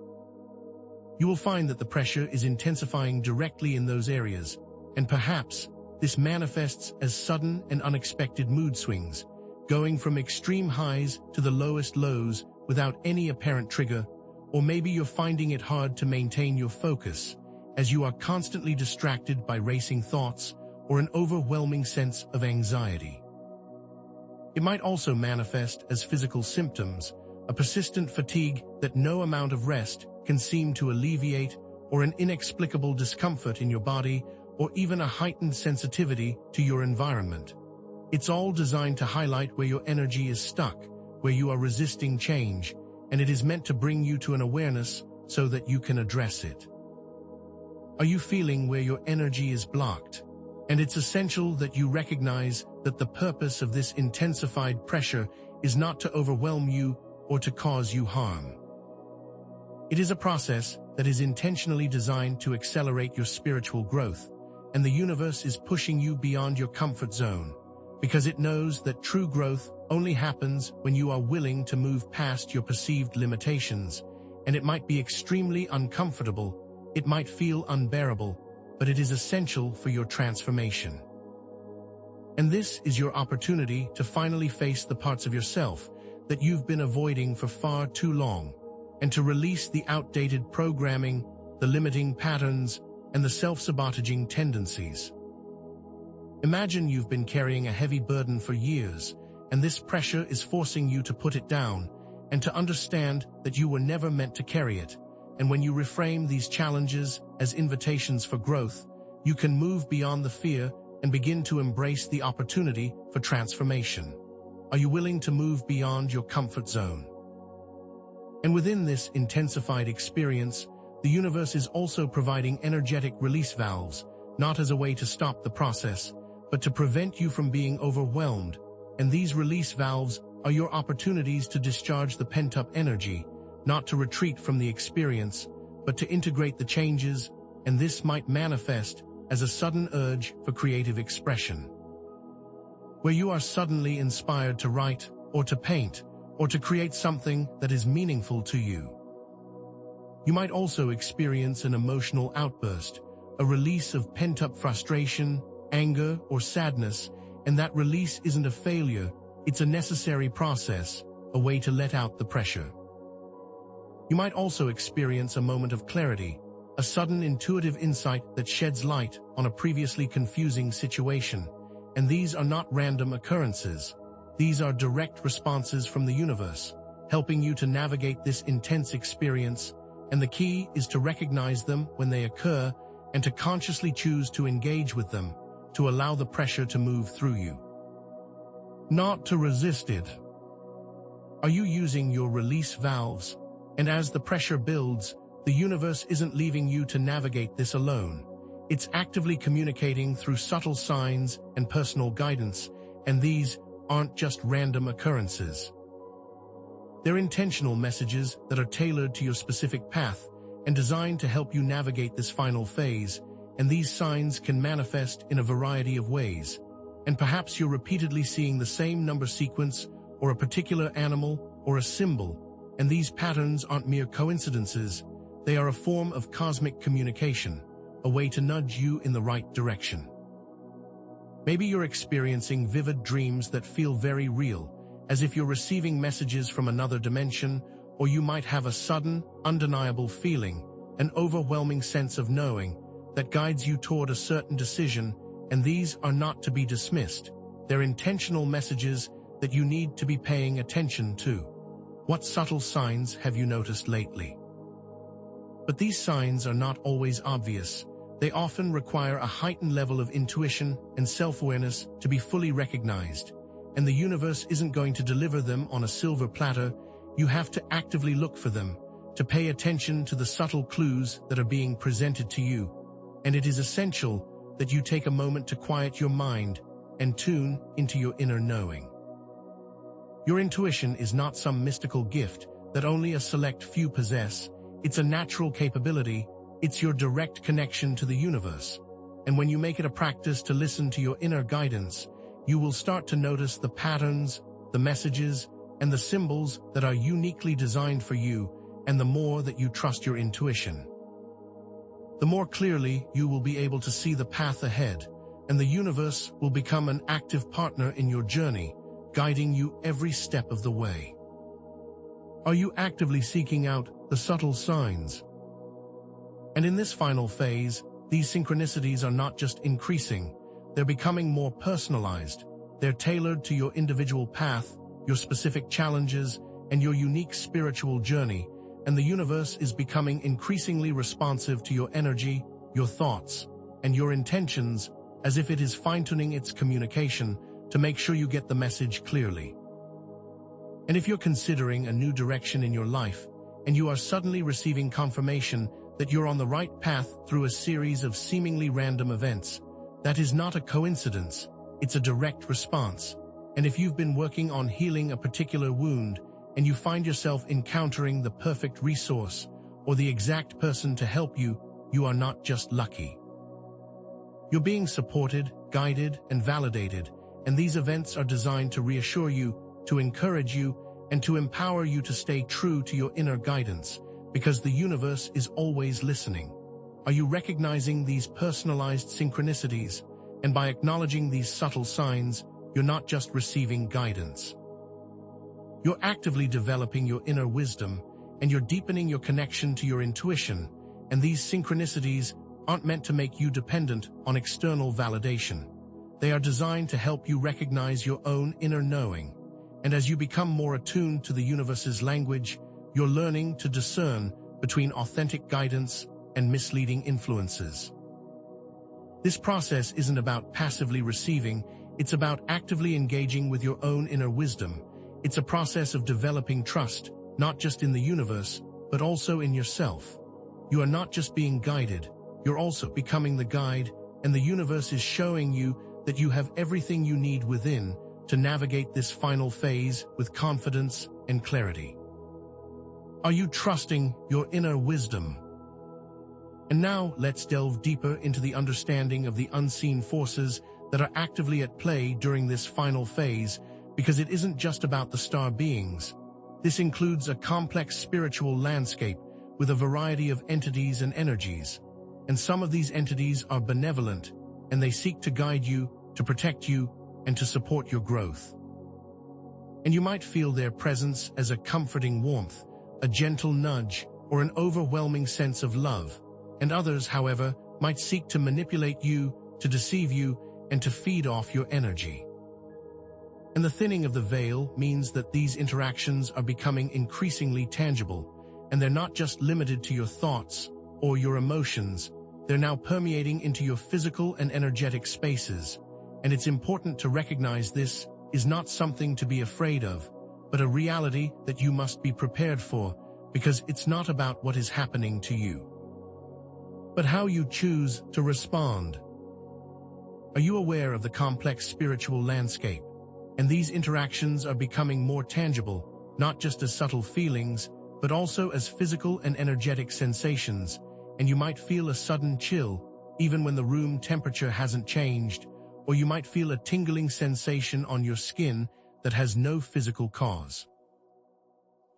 you will find that the pressure is intensifying directly in those areas, and perhaps this manifests as sudden and unexpected mood swings, going from extreme highs to the lowest lows without any apparent trigger. Or maybe you're finding it hard to maintain your focus, as you are constantly distracted by racing thoughts or an overwhelming sense of anxiety. It might also manifest as physical symptoms, a persistent fatigue that no amount of rest can seem to alleviate, or an inexplicable discomfort in your body, or even a heightened sensitivity to your environment. It's all designed to highlight where your energy is stuck, where you are resisting change, and it is meant to bring you to an awareness so that you can address it. Are you feeling where your energy is blocked? And it's essential that you recognize that the purpose of this intensified pressure is not to overwhelm you or to cause you harm. It is a process that is intentionally designed to accelerate your spiritual growth, and the universe is pushing you beyond your comfort zone, because it knows that true growth only happens when you are willing to move past your perceived limitations. And it might be extremely uncomfortable, it might feel unbearable, but it is essential for your transformation. And this is your opportunity to finally face the parts of yourself that you've been avoiding for far too long, and to release the outdated programming, the limiting patterns, and the self-sabotaging tendencies. Imagine you've been carrying a heavy burden for years, and this pressure is forcing you to put it down and to understand that you were never meant to carry it. And when you reframe these challenges as invitations for growth, you can move beyond the fear and begin to embrace the opportunity for transformation. Are you willing to move beyond your comfort zone? And within this intensified experience, the universe is also providing energetic release valves, not as a way to stop the process, but to prevent you from being overwhelmed. And these release valves are your opportunities to discharge the pent-up energy, not to retreat from the experience, but to integrate the changes. And this might manifest as a sudden urge for creative expression, where you are suddenly inspired to write, or to paint, or to create something that is meaningful to you. You might also experience an emotional outburst, a release of pent-up frustration, anger, or sadness, and that release isn't a failure, it's a necessary process, a way to let out the pressure. You might also experience a moment of clarity, a sudden intuitive insight that sheds light on a previously confusing situation. And these are not random occurrences. These are direct responses from the universe, helping you to navigate this intense experience, and the key is to recognize them when they occur and to consciously choose to engage with them, to allow the pressure to move through you, not to resist it. Are you using your release valves? And as the pressure builds, the universe isn't leaving you to navigate this alone. It's actively communicating through subtle signs and personal guidance, and these aren't just random occurrences. They're intentional messages that are tailored to your specific path and designed to help you navigate this final phase, and these signs can manifest in a variety of ways. And perhaps you're repeatedly seeing the same number sequence or a particular animal or a symbol, and these patterns aren't mere coincidences. They are a form of cosmic communication, a way to nudge you in the right direction. Maybe you're experiencing vivid dreams that feel very real, as if you're receiving messages from another dimension, or you might have a sudden, undeniable feeling, an overwhelming sense of knowing that guides you toward a certain decision, and these are not to be dismissed. They're intentional messages that you need to be paying attention to. What subtle signs have you noticed lately? But these signs are not always obvious. They often require a heightened level of intuition and self-awareness to be fully recognized. And the universe isn't going to deliver them on a silver platter. You have to actively look for them, to pay attention to the subtle clues that are being presented to you. And it is essential that you take a moment to quiet your mind and tune into your inner knowing. Your intuition is not some mystical gift that only a select few possess. It's a natural capability. It's your direct connection to the universe. And when you make it a practice to listen to your inner guidance, you will start to notice the patterns, the messages, and the symbols that are uniquely designed for you, and the more that you trust your intuition, the more clearly you will be able to see the path ahead, and the universe will become an active partner in your journey, guiding you every step of the way. Are you actively seeking out the subtle signs? And in this final phase, these synchronicities are not just increasing, they're becoming more personalized. They're tailored to your individual path, your specific challenges, and your unique spiritual journey, and the universe is becoming increasingly responsive to your energy, your thoughts, and your intentions, as if it is fine-tuning its communication to make sure you get the message clearly. And if you're considering a new direction in your life, and you are suddenly receiving confirmation that you're on the right path through a series of seemingly random events, that is not a coincidence, it's a direct response. And if you've been working on healing a particular wound, and you find yourself encountering the perfect resource or the exact person to help you, you are not just lucky. You're being supported, guided, and validated, and these events are designed to reassure you, to encourage you, and to empower you to stay true to your inner guidance, because the universe is always listening. Are you recognizing these personalized synchronicities? And by acknowledging these subtle signs, you're not just receiving guidance. You're actively developing your inner wisdom, and you're deepening your connection to your intuition, and these synchronicities aren't meant to make you dependent on external validation. They are designed to help you recognize your own inner knowing. And as you become more attuned to the universe's language, you're learning to discern between authentic guidance and misleading influences. This process isn't about passively receiving, it's about actively engaging with your own inner wisdom. It's a process of developing trust, not just in the universe, but also in yourself. You are not just being guided, you're also becoming the guide, and the universe is showing you that you have everything you need within to navigate this final phase with confidence and clarity. Are you trusting your inner wisdom? And now let's delve deeper into the understanding of the unseen forces that are actively at play during this final phase, because it isn't just about the star beings. This includes a complex spiritual landscape with a variety of entities and energies. And some of these entities are benevolent, and they seek to guide you, to protect you, and to support your growth. And you might feel their presence as a comforting warmth, a gentle nudge, or an overwhelming sense of love. And others, however, might seek to manipulate you, to deceive you, and to feed off your energy. And the thinning of the veil means that these interactions are becoming increasingly tangible, and they're not just limited to your thoughts or your emotions. They're now permeating into your physical and energetic spaces. And it's important to recognize this is not something to be afraid of, but a reality that you must be prepared for, because it's not about what is happening to you, but how you choose to respond. Are you aware of the complex spiritual landscape? And these interactions are becoming more tangible, not just as subtle feelings, but also as physical and energetic sensations. And you might feel a sudden chill, even when the room temperature hasn't changed, or you might feel a tingling sensation on your skin that has no physical cause.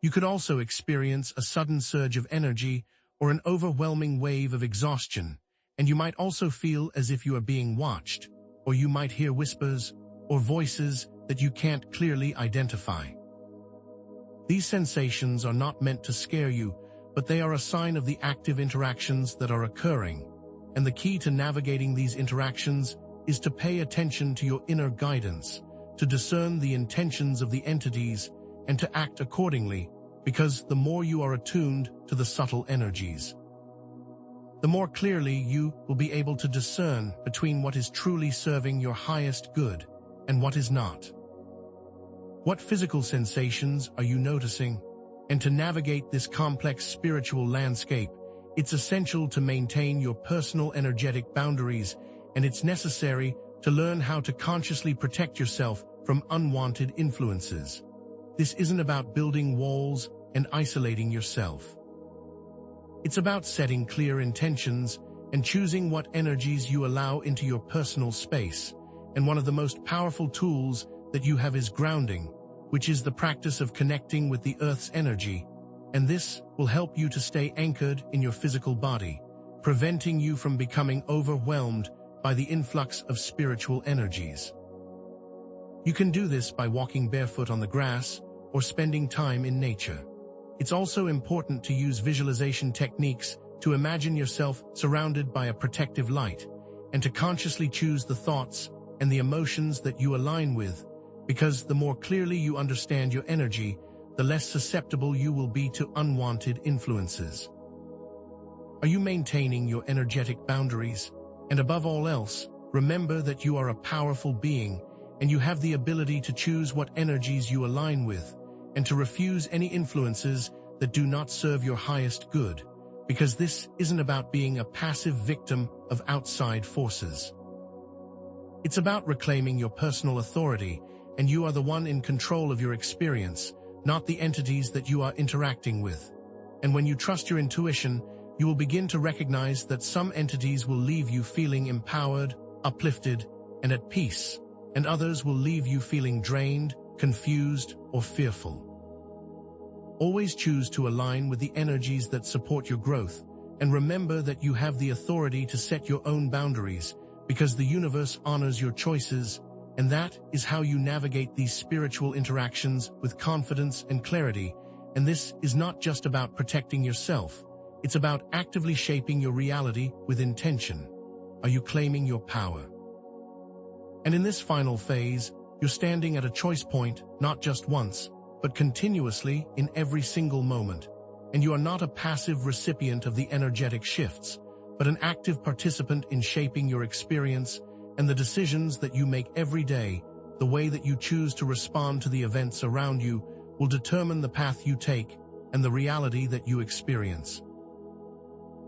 You could also experience a sudden surge of energy or an overwhelming wave of exhaustion, and you might also feel as if you are being watched, or you might hear whispers or voices that you can't clearly identify. These sensations are not meant to scare you, but they are a sign of the active interactions that are occurring. And the key to navigating these interactions is to pay attention to your inner guidance, to discern the intentions of the entities, and to act accordingly, because the more you are attuned to the subtle energies, the more clearly you will be able to discern between what is truly serving your highest good and what is not. What physical sensations are you noticing? And to navigate this complex spiritual landscape, it's essential to maintain your personal energetic boundaries, and it's necessary to learn how to consciously protect yourself from unwanted influences. This isn't about building walls and isolating yourself. It's about setting clear intentions and choosing what energies you allow into your personal space. And one of the most powerful tools that you have is grounding, which is the practice of connecting with the Earth's energy. And this will help you to stay anchored in your physical body, preventing you from becoming overwhelmed by the influx of spiritual energies. You can do this by walking barefoot on the grass or spending time in nature. It's also important to use visualization techniques to imagine yourself surrounded by a protective light, and to consciously choose the thoughts and the emotions that you align with, because the more clearly you understand your energy, the less susceptible you will be to unwanted influences. Are you maintaining your energetic boundaries? And above all else, remember that you are a powerful being, and you have the ability to choose what energies you align with, and to refuse any influences that do not serve your highest good, because this isn't about being a passive victim of outside forces. It's about reclaiming your personal authority, and you are the one in control of your experience, not the entities that you are interacting with. And when you trust your intuition, you will begin to recognize that some entities will leave you feeling empowered, uplifted, and at peace, and others will leave you feeling drained, confused, or fearful. Always choose to align with the energies that support your growth, and remember that you have the authority to set your own boundaries, because the universe honors your choices, and that is how you navigate these spiritual interactions with confidence and clarity. And this is not just about protecting yourself, it's about actively shaping your reality with intention. Are you claiming your power? And in this final phase, you're standing at a choice point, not just once, but continuously in every single moment. And you are not a passive recipient of the energetic shifts, but an active participant in shaping your experience, and the decisions that you make every day, the way that you choose to respond to the events around you, will determine the path you take and the reality that you experience.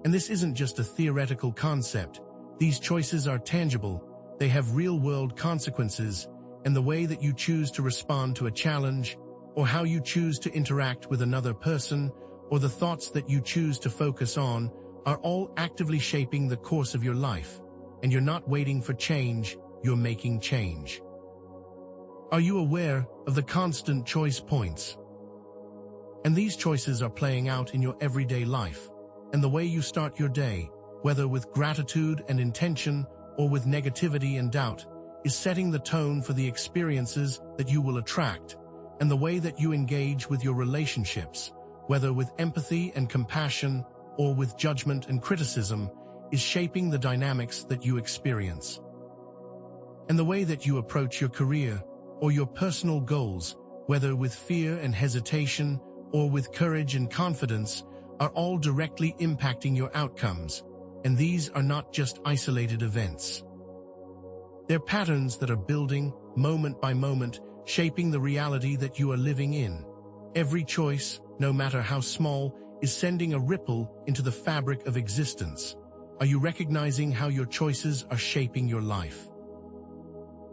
And this isn't just a theoretical concept. These choices are tangible, they have real-world consequences, and the way that you choose to respond to a challenge, or how you choose to interact with another person, or the thoughts that you choose to focus on, are all actively shaping the course of your life. And you're not waiting for change, you're making change. Are you aware of the constant choice points? And these choices are playing out in your everyday life, and the way you start your day, whether with gratitude and intention or with negativity and doubt, is setting the tone for the experiences that you will attract, and the way that you engage with your relationships, whether with empathy and compassion or with judgment and criticism, is shaping the dynamics that you experience. And the way that you approach your career or your personal goals, whether with fear and hesitation or with courage and confidence, are all directly impacting your outcomes, and these are not just isolated events. They're patterns that are building, moment by moment, shaping the reality that you are living in. Every choice, no matter how small, is sending a ripple into the fabric of existence. Are you recognizing how your choices are shaping your life?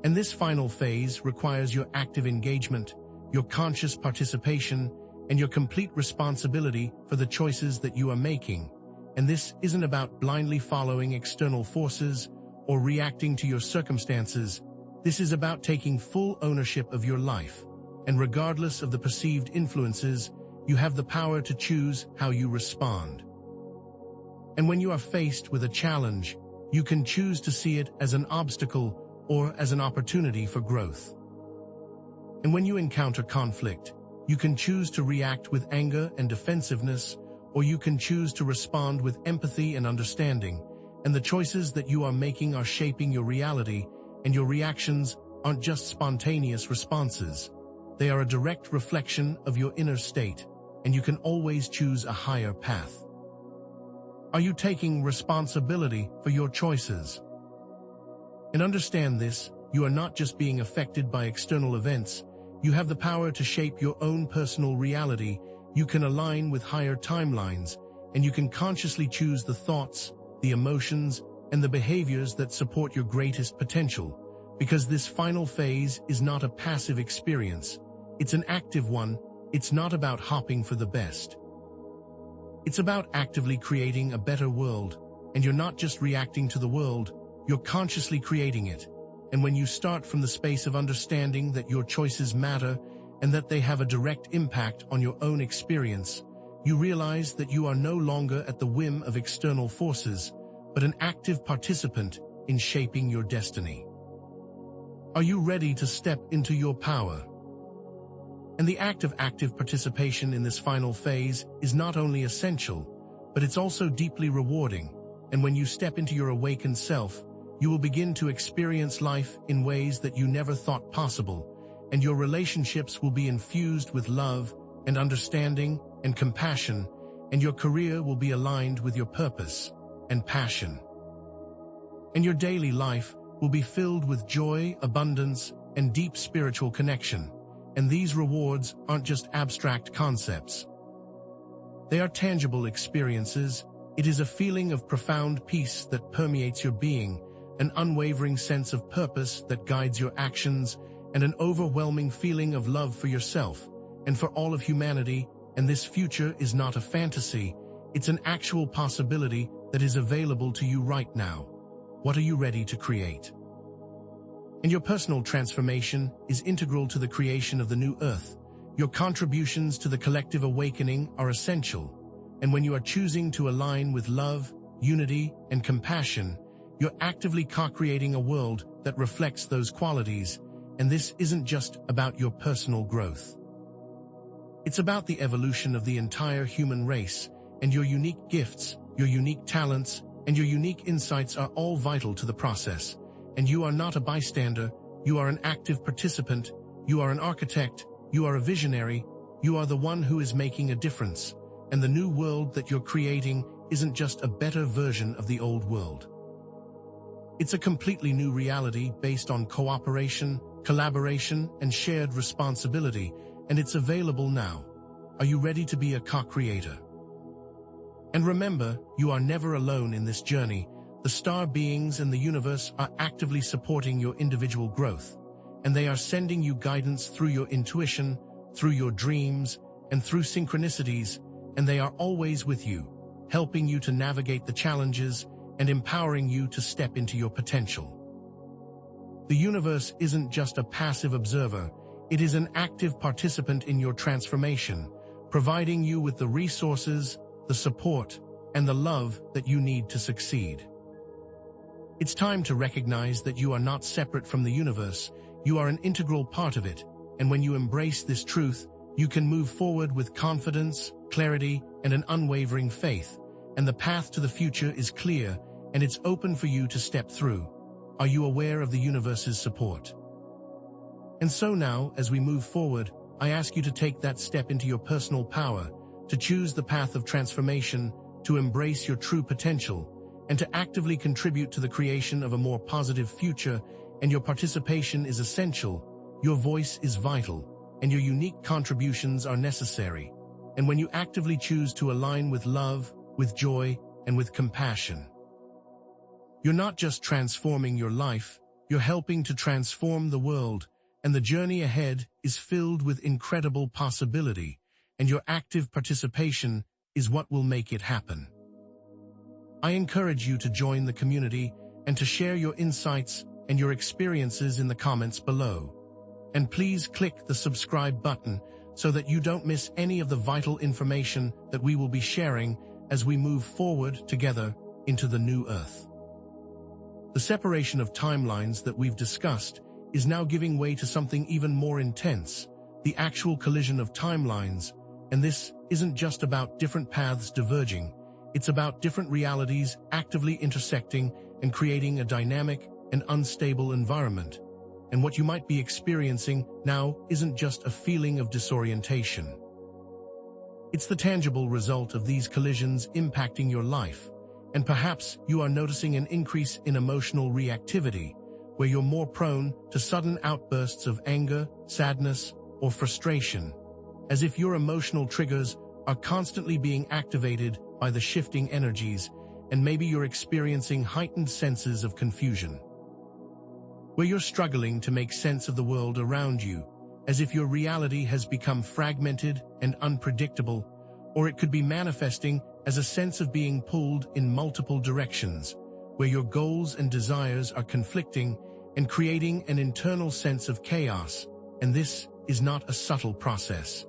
And this final phase requires your active engagement, your conscious participation, and your complete responsibility for the choices that you are making. And this isn't about blindly following external forces or reacting to your circumstances. This is about taking full ownership of your life. And regardless of the perceived influences, you have the power to choose how you respond. And when you are faced with a challenge, you can choose to see it as an obstacle or as an opportunity for growth. And when you encounter conflict, you can choose to react with anger and defensiveness, or you can choose to respond with empathy and understanding. And the choices that you are making are shaping your reality, and your reactions aren't just spontaneous responses. They are a direct reflection of your inner state, and you can always choose a higher path. Are you taking responsibility for your choices? And understand this, you are not just being affected by external events. You have the power to shape your own personal reality. You can align with higher timelines, and you can consciously choose the thoughts, the emotions, and the behaviors that support your greatest potential. Because this final phase is not a passive experience. It's an active one. It's not about hopping for the best. It's about actively creating a better world, and you're not just reacting to the world, you're consciously creating it. And when you start from the space of understanding that your choices matter and that they have a direct impact on your own experience, you realize that you are no longer at the whim of external forces, but an active participant in shaping your destiny. Are you ready to step into your power? And the act of active participation in this final phase is not only essential, but it's also deeply rewarding. And when you step into your awakened self, you will begin to experience life in ways that you never thought possible, and your relationships will be infused with love and understanding and compassion, and your career will be aligned with your purpose and passion. And your daily life will be filled with joy, abundance, and deep spiritual connection. And these rewards aren't just abstract concepts. They are tangible experiences. It is a feeling of profound peace that permeates your being, an unwavering sense of purpose that guides your actions, and an overwhelming feeling of love for yourself and for all of humanity. And this future is not a fantasy. It's an actual possibility that is available to you right now. What are you ready to create? And your personal transformation is integral to the creation of the new earth. Your contributions to the collective awakening are essential. And when you are choosing to align with love, unity, and compassion, you're actively co-creating a world that reflects those qualities. And this isn't just about your personal growth. It's about the evolution of the entire human race, and your unique gifts, your unique talents, and your unique insights are all vital to the process. And you are not a bystander, you are an active participant, you are an architect, you are a visionary, you are the one who is making a difference. And the new world that you're creating isn't just a better version of the old world. It's a completely new reality based on cooperation, collaboration, and shared responsibility, and it's available now. Are you ready to be a co-creator? And remember, you are never alone in this journey. The star beings and the universe are actively supporting your individual growth, and they are sending you guidance through your intuition, through your dreams, and through synchronicities, and they are always with you, helping you to navigate the challenges and empowering you to step into your potential. The universe isn't just a passive observer, it is an active participant in your transformation, providing you with the resources, the support, and the love that you need to succeed. It's time to recognize that you are not separate from the universe, you are an integral part of it, and when you embrace this truth, you can move forward with confidence, clarity, and an unwavering faith, and the path to the future is clear, and it's open for you to step through. Are you aware of the universe's support? And so now, as we move forward, I ask you to take that step into your personal power, to choose the path of transformation, to embrace your true potential, and to actively contribute to the creation of a more positive future, and your participation is essential, your voice is vital, and your unique contributions are necessary. And when you actively choose to align with love, with joy, and with compassion, you're not just transforming your life, you're helping to transform the world, and the journey ahead is filled with incredible possibility, and your active participation is what will make it happen. I encourage you to join the community and to share your insights and your experiences in the comments below. And please click the subscribe button so that you don't miss any of the vital information that we will be sharing as we move forward together into the new Earth. The separation of timelines that we've discussed is now giving way to something even more intense, the actual collision of timelines, and this isn't just about different paths diverging, it's about different realities actively intersecting and creating a dynamic and unstable environment. And what you might be experiencing now isn't just a feeling of disorientation. It's the tangible result of these collisions impacting your life, and perhaps you are noticing an increase in emotional reactivity, where you're more prone to sudden outbursts of anger, sadness, or frustration, as if your emotional triggers are constantly being activated by the shifting energies, and maybe you're experiencing heightened senses of confusion, where you're struggling to make sense of the world around you, as if your reality has become fragmented and unpredictable, or it could be manifesting as a sense of being pulled in multiple directions, where your goals and desires are conflicting and creating an internal sense of chaos, and this is not a subtle process.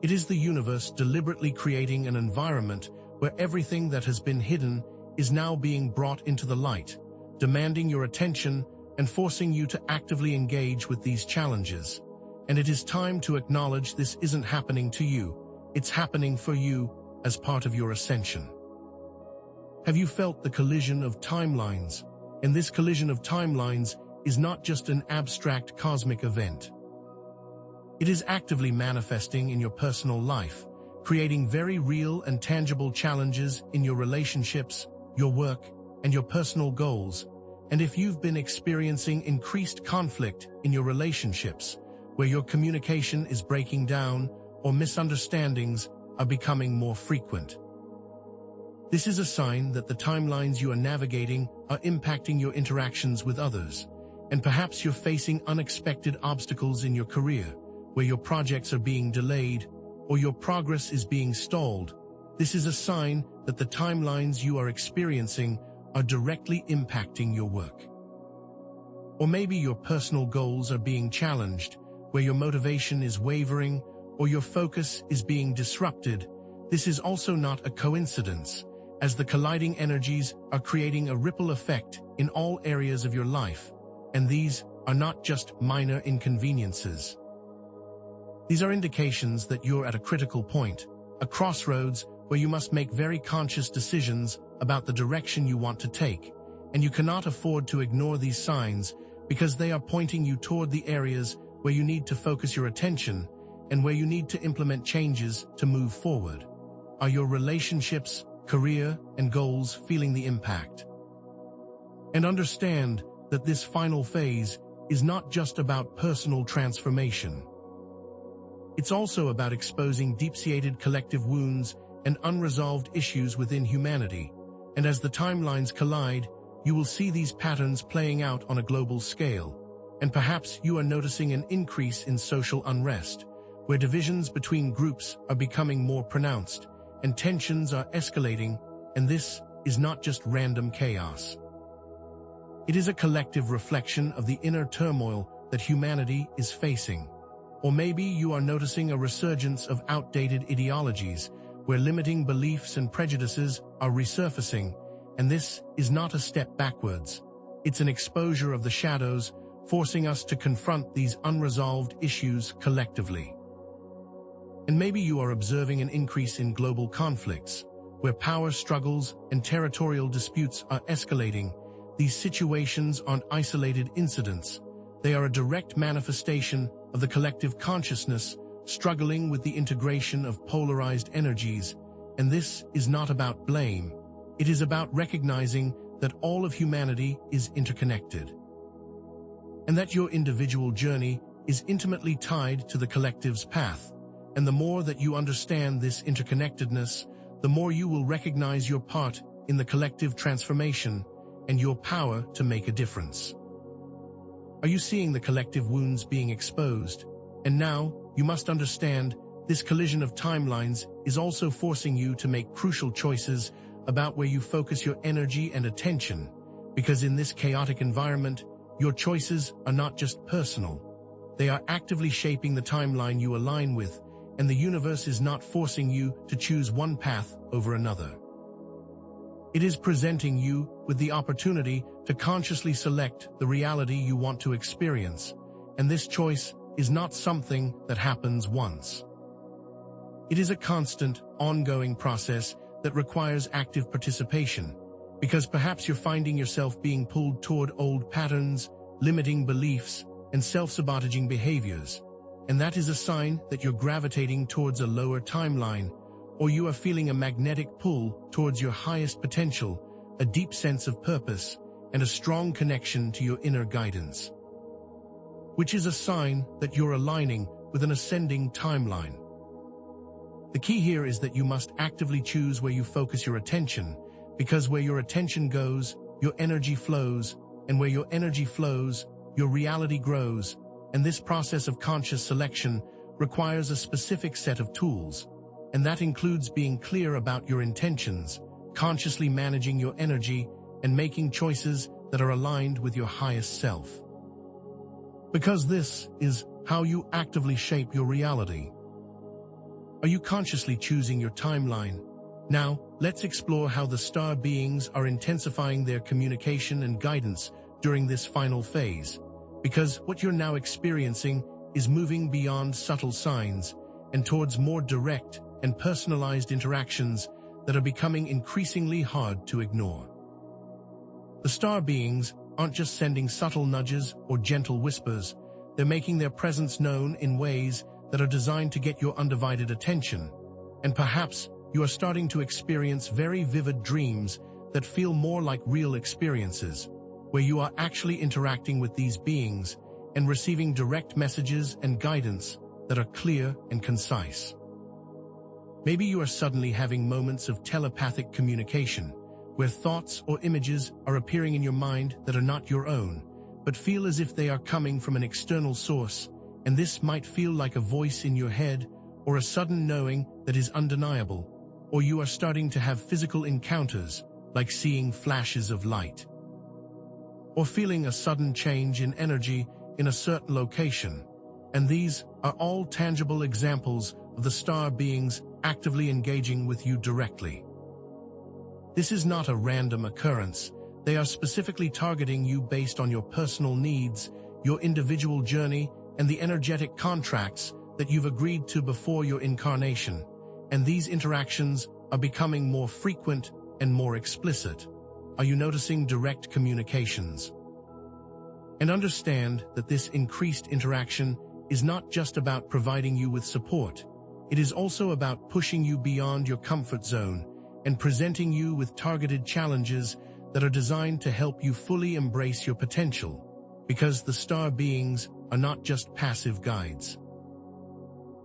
It is the universe deliberately creating an environment where everything that has been hidden is now being brought into the light, demanding your attention and forcing you to actively engage with these challenges. And it is time to acknowledge this isn't happening to you, it's happening for you as part of your ascension. Have you felt the collision of timelines? And this collision of timelines is not just an abstract cosmic event. It is actively manifesting in your personal life, creating very real and tangible challenges in your relationships, your work, and your personal goals. And if you've been experiencing increased conflict in your relationships, where your communication is breaking down or misunderstandings are becoming more frequent, this is a sign that the timelines you are navigating are impacting your interactions with others, and perhaps you're facing unexpected obstacles in your career, where your projects are being delayed or your progress is being stalled. This is a sign that the timelines you are experiencing are directly impacting your work. Or maybe your personal goals are being challenged, where your motivation is wavering or your focus is being disrupted. This is also not a coincidence, as the colliding energies are creating a ripple effect in all areas of your life, and these are not just minor inconveniences. These are indications that you're at a critical point, a crossroads where you must make very conscious decisions about the direction you want to take, and you cannot afford to ignore these signs because they are pointing you toward the areas where you need to focus your attention and where you need to implement changes to move forward. Are your relationships, career, and goals feeling the impact? And understand that this final phase is not just about personal transformation. It's also about exposing deep-seated collective wounds and unresolved issues within humanity. And as the timelines collide, you will see these patterns playing out on a global scale. And perhaps you are noticing an increase in social unrest, where divisions between groups are becoming more pronounced and tensions are escalating, and this is not just random chaos. It is a collective reflection of the inner turmoil that humanity is facing. Or maybe you are noticing a resurgence of outdated ideologies, where limiting beliefs and prejudices are resurfacing, and this is not a step backwards. It's an exposure of the shadows, forcing us to confront these unresolved issues collectively. And maybe you are observing an increase in global conflicts, where power struggles and territorial disputes are escalating. These situations aren't isolated incidents. They are a direct manifestation of the collective consciousness struggling with the integration of polarized energies, and this is not about blame. It is about recognizing that all of humanity is interconnected, and that your individual journey is intimately tied to the collective's path. And the more that you understand this interconnectedness, the more you will recognize your part in the collective transformation and your power to make a difference. Are you seeing the collective wounds being exposed? And now, you must understand, this collision of timelines is also forcing you to make crucial choices about where you focus your energy and attention, because in this chaotic environment, your choices are not just personal. They are actively shaping the timeline you align with, and the universe is not forcing you to choose one path over another. It is presenting you with the opportunity to consciously select the reality you want to experience, and this choice is not something that happens once. It is a constant, ongoing process that requires active participation, because perhaps you're finding yourself being pulled toward old patterns, limiting beliefs, and self-sabotaging behaviors, and that is a sign that you're gravitating towards a lower timeline, or you are feeling a magnetic pull towards your highest potential, a deep sense of purpose, and a strong connection to your inner guidance, which is a sign that you're aligning with an ascending timeline. The key here is that you must actively choose where you focus your attention, because where your attention goes, your energy flows, and where your energy flows, your reality grows, and this process of conscious selection requires a specific set of tools, and that includes being clear about your intentions, consciously managing your energy, and making choices that are aligned with your highest self. Because this is how you actively shape your reality. Are you consciously choosing your timeline? Now, let's explore how the star beings are intensifying their communication and guidance during this final phase, because what you're now experiencing is moving beyond subtle signs and towards more direct and personalized interactions that are becoming increasingly hard to ignore. The star beings aren't just sending subtle nudges or gentle whispers, they're making their presence known in ways that are designed to get your undivided attention. And perhaps you are starting to experience very vivid dreams that feel more like real experiences, where you are actually interacting with these beings and receiving direct messages and guidance that are clear and concise. Maybe you are suddenly having moments of telepathic communication, where thoughts or images are appearing in your mind that are not your own, but feel as if they are coming from an external source, and this might feel like a voice in your head or a sudden knowing that is undeniable, or you are starting to have physical encounters, like seeing flashes of light, or feeling a sudden change in energy in a certain location, and these are all tangible examples of the star beings actively engaging with you directly. This is not a random occurrence. They are specifically targeting you based on your personal needs, your individual journey, and the energetic contracts that you've agreed to before your incarnation, and these interactions are becoming more frequent and more explicit. Are you noticing direct communications? And understand that this increased interaction is not just about providing you with support. It is also about pushing you beyond your comfort zone and presenting you with targeted challenges that are designed to help you fully embrace your potential, because the star beings are not just passive guides.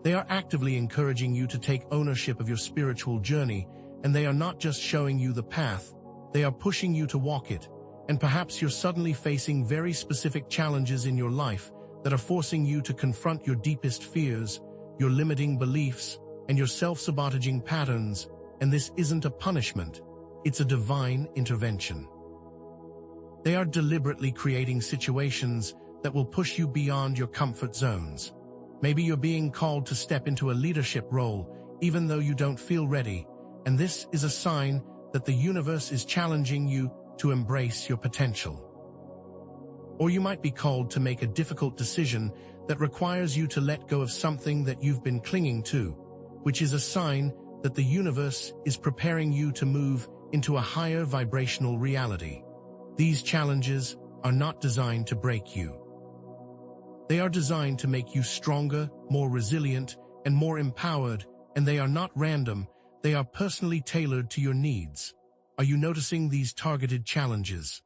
They are actively encouraging you to take ownership of your spiritual journey, and they are not just showing you the path, they are pushing you to walk it, and perhaps you're suddenly facing very specific challenges in your life that are forcing you to confront your deepest fears, your limiting beliefs, and your self-sabotaging patterns, and this isn't a punishment, it's a divine intervention. They are deliberately creating situations that will push you beyond your comfort zones. Maybe you're being called to step into a leadership role, even though you don't feel ready, and this is a sign that the universe is challenging you to embrace your potential. Or you might be called to make a difficult decision that requires you to let go of something that you've been clinging to, which is a sign that the universe is preparing you to move into a higher vibrational reality. These challenges are not designed to break you. They are designed to make you stronger, more resilient, and more empowered, and they are not random, they are personally tailored to your needs. Are you noticing these targeted challenges?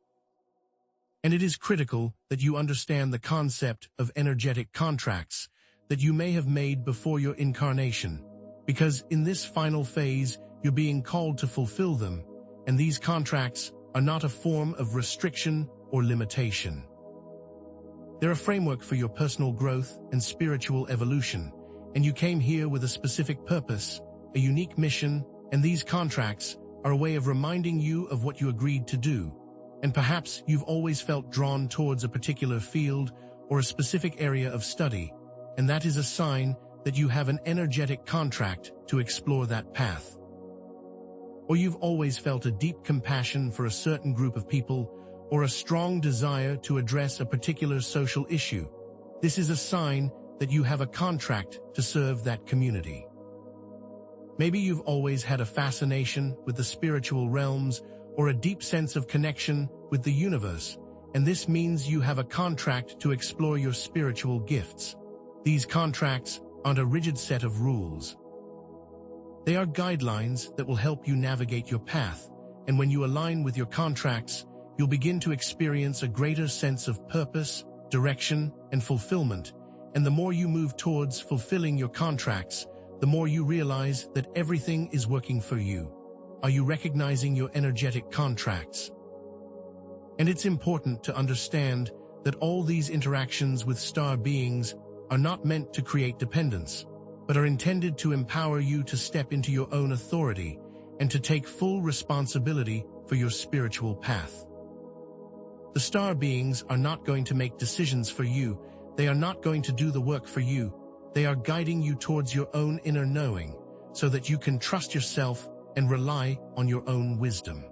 And it is critical that you understand the concept of energetic contracts that you may have made before your incarnation, because in this final phase, you're being called to fulfill them, and these contracts are not a form of restriction or limitation. They're a framework for your personal growth and spiritual evolution, and you came here with a specific purpose, a unique mission, and these contracts are a way of reminding you of what you agreed to do. And perhaps you've always felt drawn towards a particular field or a specific area of study, and that is a sign that you have an energetic contract to explore that path. Or you've always felt a deep compassion for a certain group of people or a strong desire to address a particular social issue. This is a sign that you have a contract to serve that community. Maybe you've always had a fascination with the spiritual realms or a deep sense of connection with the universe, and this means you have a contract to explore your spiritual gifts. These contracts aren't a rigid set of rules. They are guidelines that will help you navigate your path, and when you align with your contracts, you'll begin to experience a greater sense of purpose, direction, and fulfillment, and the more you move towards fulfilling your contracts, the more you realize that everything is working for you. Are you recognizing your energetic contracts? And it's important to understand that all these interactions with star beings are not meant to create dependence, but are intended to empower you to step into your own authority and to take full responsibility for your spiritual path. The star beings are not going to make decisions for you. They are not going to do the work for you. They are guiding you towards your own inner knowing so that you can trust yourself and rely on your own wisdom.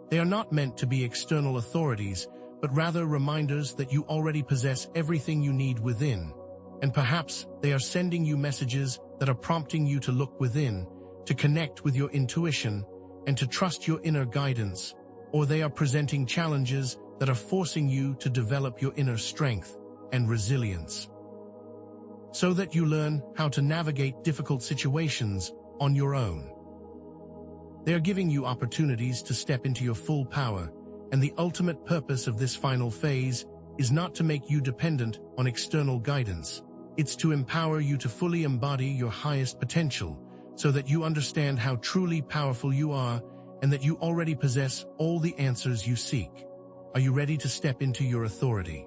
They are not meant to be external authorities, but rather reminders that you already possess everything you need within. And perhaps they are sending you messages that are prompting you to look within, to connect with your intuition, and to trust your inner guidance, or they are presenting challenges that are forcing you to develop your inner strength and resilience, so that you learn how to navigate difficult situations on your own. They are giving you opportunities to step into your full power, and the ultimate purpose of this final phase is not to make you dependent on external guidance. It's to empower you to fully embody your highest potential, so that you understand how truly powerful you are and that you already possess all the answers you seek. Are you ready to step into your authority?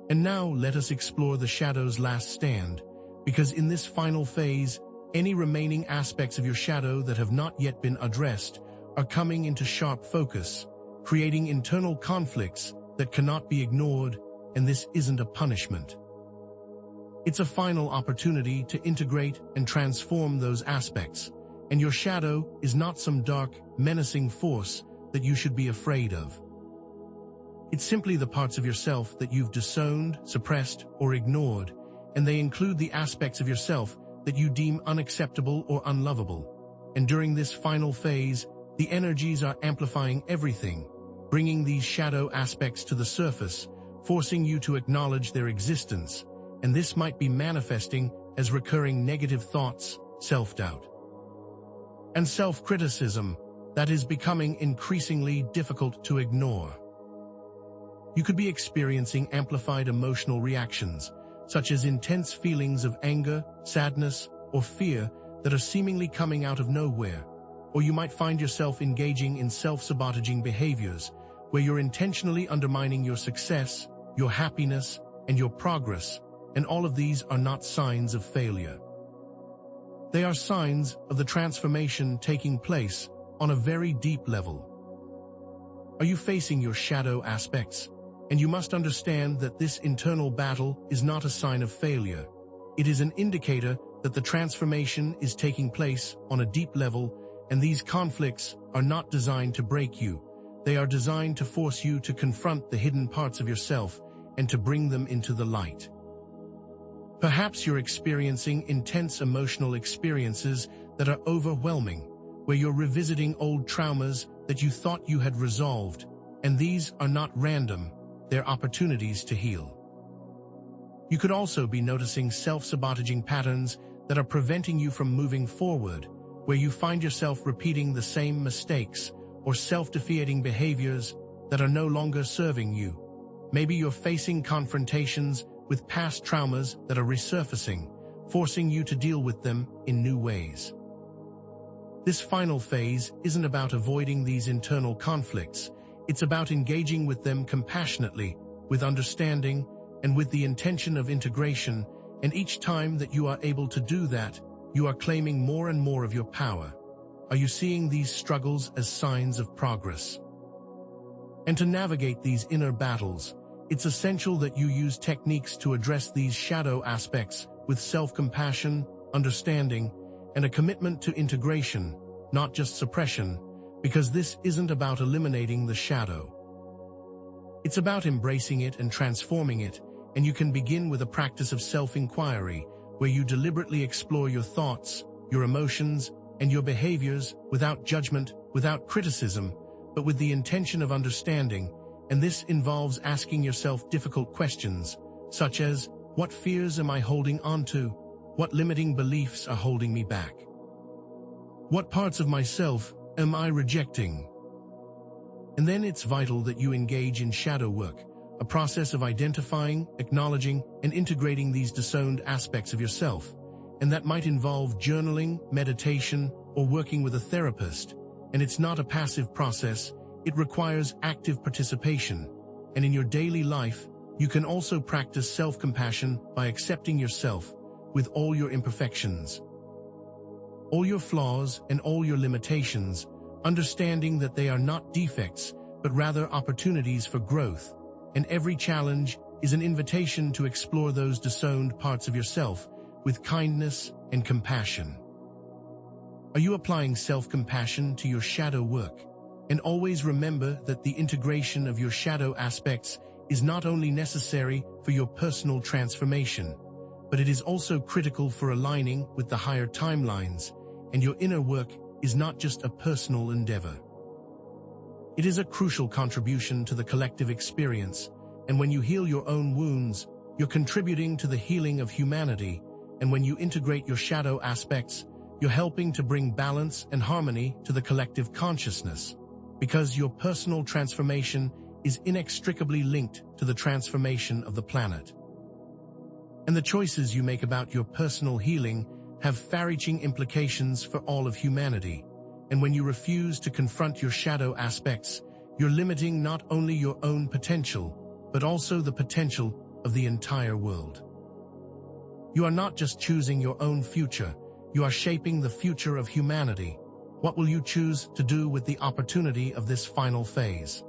And now let us explore the shadow's last stand, because in this final phase, any remaining aspects of your shadow that have not yet been addressed are coming into sharp focus, creating internal conflicts that cannot be ignored, and this isn't a punishment. It's a final opportunity to integrate and transform those aspects, and your shadow is not some dark, menacing force that you should be afraid of. It's simply the parts of yourself that you've disowned, suppressed, or ignored, and they include the aspects of yourself that you deem unacceptable or unlovable. And during this final phase, the energies are amplifying everything, bringing these shadow aspects to the surface, forcing you to acknowledge their existence, and this might be manifesting as recurring negative thoughts, self-doubt, and self-criticism that is becoming increasingly difficult to ignore. You could be experiencing amplified emotional reactions, such as intense feelings of anger, sadness, or fear that are seemingly coming out of nowhere. Or you might find yourself engaging in self-sabotaging behaviors, where you're intentionally undermining your success, your happiness, and your progress, and all of these are not signs of failure. They are signs of the transformation taking place on a very deep level. Are you facing your shadow aspects? And you must understand that this internal battle is not a sign of failure. It is an indicator that the transformation is taking place on a deep level, and these conflicts are not designed to break you. They are designed to force you to confront the hidden parts of yourself and to bring them into the light. Perhaps you're experiencing intense emotional experiences that are overwhelming, where you're revisiting old traumas that you thought you had resolved, and these are not random, they're opportunities to heal. You could also be noticing self-sabotaging patterns that are preventing you from moving forward, where you find yourself repeating the same mistakes or self-defeating behaviors that are no longer serving you. Maybe you're facing confrontations with past traumas that are resurfacing, forcing you to deal with them in new ways. This final phase isn't about avoiding these internal conflicts. It's about engaging with them compassionately, with understanding, and with the intention of integration, and each time that you are able to do that, you are claiming more and more of your power. Are you seeing these struggles as signs of progress? And to navigate these inner battles, it's essential that you use techniques to address these shadow aspects with self-compassion, understanding, and a commitment to integration, not just suppression, because this isn't about eliminating the shadow. It's about embracing it and transforming it, and you can begin with a practice of self-inquiry, where you deliberately explore your thoughts, your emotions, and your behaviors without judgment, without criticism, but with the intention of understanding, and this involves asking yourself difficult questions, such as, what fears am I holding onto? What limiting beliefs are holding me back? What parts of myself am I rejecting? And then it's vital that you engage in shadow work, a process of identifying, acknowledging, and integrating these disowned aspects of yourself, and that might involve journaling, meditation, or working with a therapist. And it's not a passive process, it requires active participation. And in your daily life, you can also practice self-compassion by accepting yourself with all your imperfections, all your flaws, and all your limitations, understanding that they are not defects, but rather opportunities for growth. And every challenge is an invitation to explore those disowned parts of yourself with kindness and compassion. Are you applying self-compassion to your shadow work? And always remember that the integration of your shadow aspects is not only necessary for your personal transformation, but it is also critical for aligning with the higher timelines, and your inner work is not just a personal endeavor. It is a crucial contribution to the collective experience, and when you heal your own wounds, you're contributing to the healing of humanity, and when you integrate your shadow aspects, you're helping to bring balance and harmony to the collective consciousness, because your personal transformation is inextricably linked to the transformation of the planet. And the choices you make about your personal healing have far-reaching implications for all of humanity. And when you refuse to confront your shadow aspects, you're limiting not only your own potential, but also the potential of the entire world. You are not just choosing your own future, you are shaping the future of humanity. What will you choose to do with the opportunity of this final phase?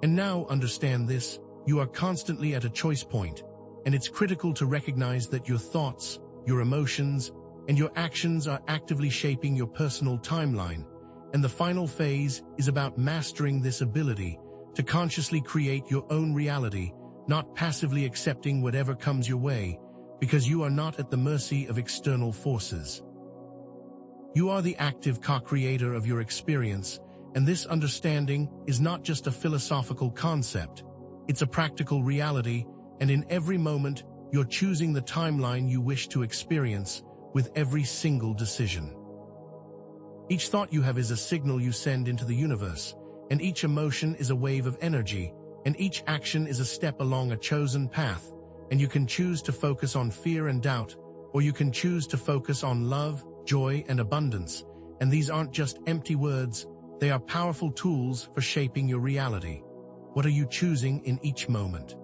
And now understand this, you are constantly at a choice point, and it's critical to recognize that your thoughts, your emotions, and your actions are actively shaping your personal timeline, and the final phase is about mastering this ability to consciously create your own reality, not passively accepting whatever comes your way, because you are not at the mercy of external forces. You are the active co-creator of your experience, and this understanding is not just a philosophical concept, it's a practical reality, and in every moment, you're choosing the timeline you wish to experience with every single decision. Each thought you have is a signal you send into the universe, and each emotion is a wave of energy, and each action is a step along a chosen path, and you can choose to focus on fear and doubt, or you can choose to focus on love, joy, and abundance, and these aren't just empty words, they are powerful tools for shaping your reality. What are you choosing in each moment?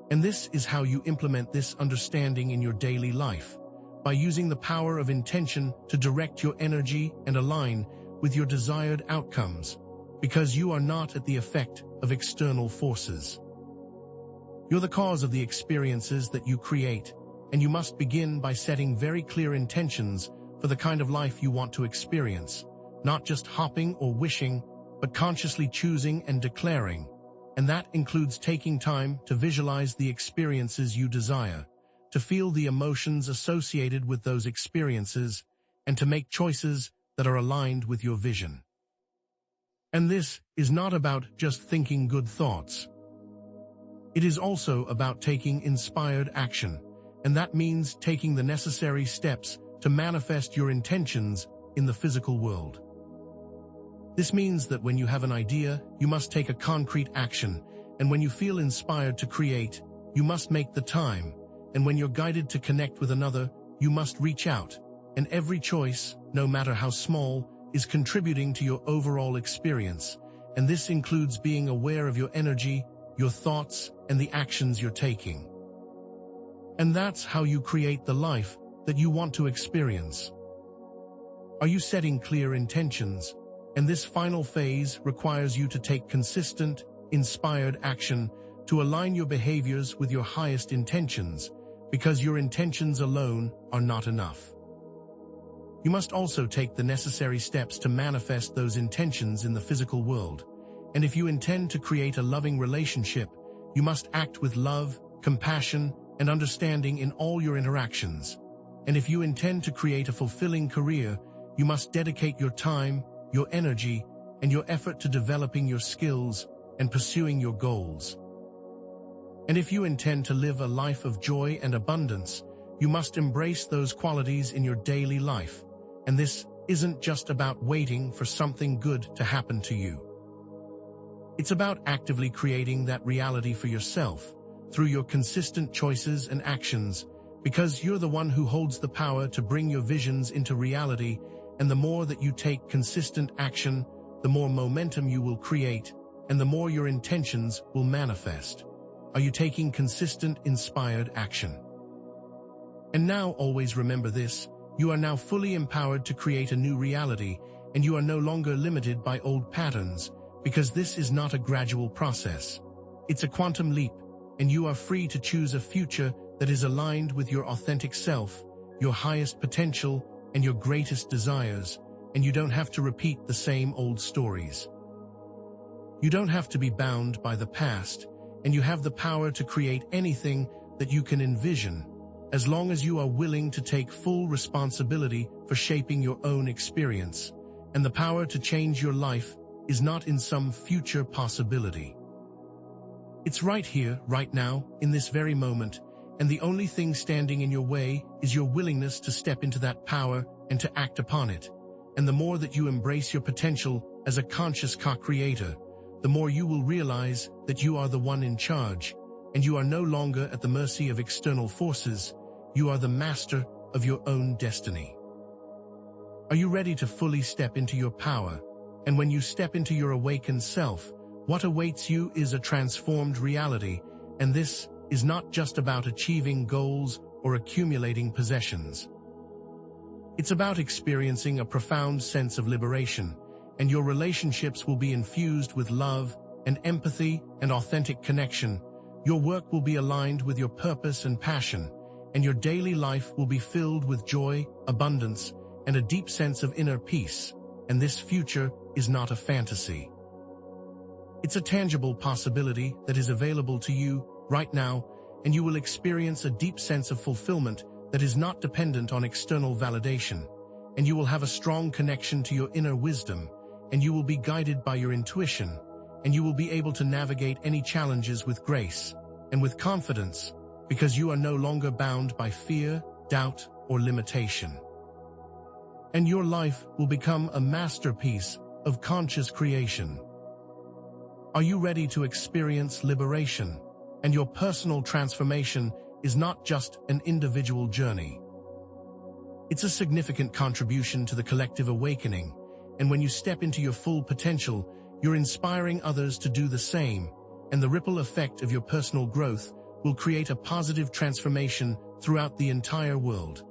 And this is how you implement this understanding in your daily life, by using the power of intention to direct your energy and align with your desired outcomes, because you are not at the effect of external forces. You're the cause of the experiences that you create, and you must begin by setting very clear intentions for the kind of life you want to experience, not just hopping or wishing, but consciously choosing and declaring. And that includes taking time to visualize the experiences you desire, to feel the emotions associated with those experiences, and to make choices that are aligned with your vision. And this is not about just thinking good thoughts. It is also about taking inspired action, and that means taking the necessary steps to manifest your intentions in the physical world. This means that when you have an idea, you must take a concrete action, and when you feel inspired to create, you must make the time, and when you're guided to connect with another, you must reach out, and every choice, no matter how small, is contributing to your overall experience, and this includes being aware of your energy, your thoughts, and the actions you're taking. And that's how you create the life that you want to experience. Are you setting clear intentions? And this final phase requires you to take consistent, inspired action to align your behaviors with your highest intentions, because your intentions alone are not enough. You must also take the necessary steps to manifest those intentions in the physical world. And if you intend to create a loving relationship, you must act with love, compassion, and understanding in all your interactions. And if you intend to create a fulfilling career, you must dedicate your time, your energy, and your effort to developing your skills and pursuing your goals. And if you intend to live a life of joy and abundance, you must embrace those qualities in your daily life. And this isn't just about waiting for something good to happen to you. It's about actively creating that reality for yourself through your consistent choices and actions, because you're the one who holds the power to bring your visions into reality. And the more that you take consistent action, the more momentum you will create, and the more your intentions will manifest. Are you taking consistent, inspired action? And now always remember this: you are now fully empowered to create a new reality, and you are no longer limited by old patterns, because this is not a gradual process. It's a quantum leap, and you are free to choose a future that is aligned with your authentic self, your highest potential, and your greatest desires, and you don't have to repeat the same old stories. You don't have to be bound by the past, and you have the power to create anything that you can envision, as long as you are willing to take full responsibility for shaping your own experience. And the power to change your life is not in some future possibility. It's right here, right now, in this very moment, and the only thing standing in your way is your willingness to step into that power and to act upon it. And the more that you embrace your potential as a conscious co-creator, the more you will realize that you are the one in charge, and you are no longer at the mercy of external forces. You are the master of your own destiny. Are you ready to fully step into your power? And when you step into your awakened self, what awaits you is a transformed reality, and this is not just about achieving goals or accumulating possessions. It's about experiencing a profound sense of liberation, and your relationships will be infused with love and empathy and authentic connection. Your work will be aligned with your purpose and passion, and your daily life will be filled with joy, abundance, and a deep sense of inner peace. And this future is not a fantasy. It's a tangible possibility that is available to you right now, and you will experience a deep sense of fulfillment that is not dependent on external validation. And you will have a strong connection to your inner wisdom, and you will be guided by your intuition, and you will be able to navigate any challenges with grace and with confidence, because you are no longer bound by fear, doubt, or limitation. And your life will become a masterpiece of conscious creation. Are you ready to experience liberation? And your personal transformation is not just an individual journey. It's a significant contribution to the collective awakening, and when you step into your full potential, you're inspiring others to do the same, and the ripple effect of your personal growth will create a positive transformation throughout the entire world.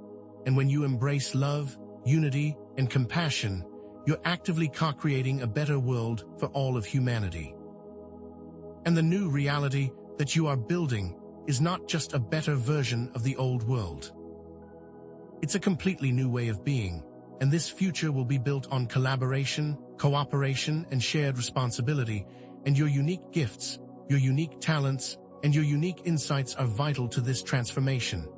And when you embrace love, unity, and compassion, you're actively co-creating a better world for all of humanity. And the new reality that you are building is not just a better version of the old world. It's a completely new way of being, and this future will be built on collaboration, cooperation, and shared responsibility, and your unique gifts, your unique talents, and your unique insights are vital to this transformation.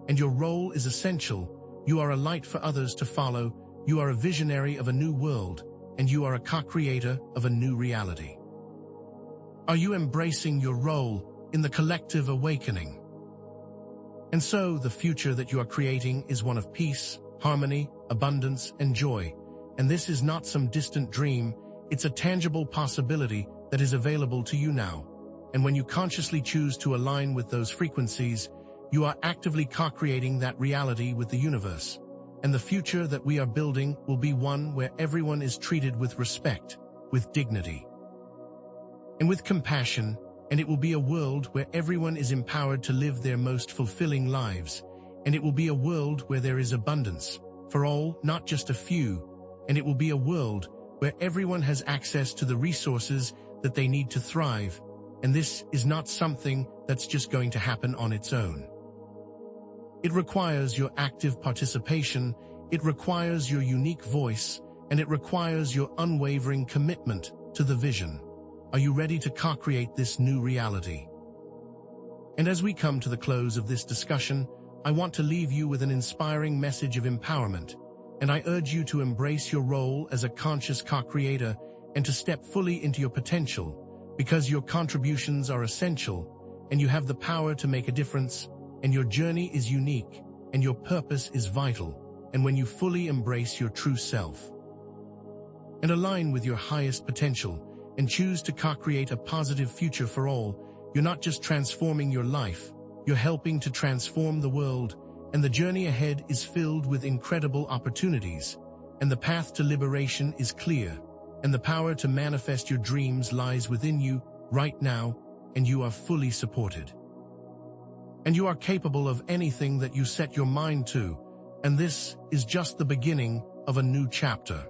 And your role is essential. You are a light for others to follow, you are a visionary of a new world, and you are a co-creator of a new reality. Are you embracing your role in the collective awakening? And so, the future that you are creating is one of peace, harmony, abundance, and joy. And this is not some distant dream, it's a tangible possibility that is available to you now. And when you consciously choose to align with those frequencies, you are actively co-creating that reality with the universe. And the future that we are building will be one where everyone is treated with respect, with dignity, and with compassion, and it will be a world where everyone is empowered to live their most fulfilling lives, and it will be a world where there is abundance, for all, not just a few, and it will be a world where everyone has access to the resources that they need to thrive, and this is not something that's just going to happen on its own. It requires your active participation, it requires your unique voice, and it requires your unwavering commitment to the vision. Are you ready to co-create this new reality? And as we come to the close of this discussion, I want to leave you with an inspiring message of empowerment, and I urge you to embrace your role as a conscious co-creator and to step fully into your potential, because your contributions are essential, and you have the power to make a difference, and your journey is unique, and your purpose is vital, and when you fully embrace your true self and align with your highest potential, and choose to co-create a positive future for all, you're not just transforming your life, you're helping to transform the world, and the journey ahead is filled with incredible opportunities, and the path to liberation is clear, and the power to manifest your dreams lies within you right now, and you are fully supported. And you are capable of anything that you set your mind to, and this is just the beginning of a new chapter.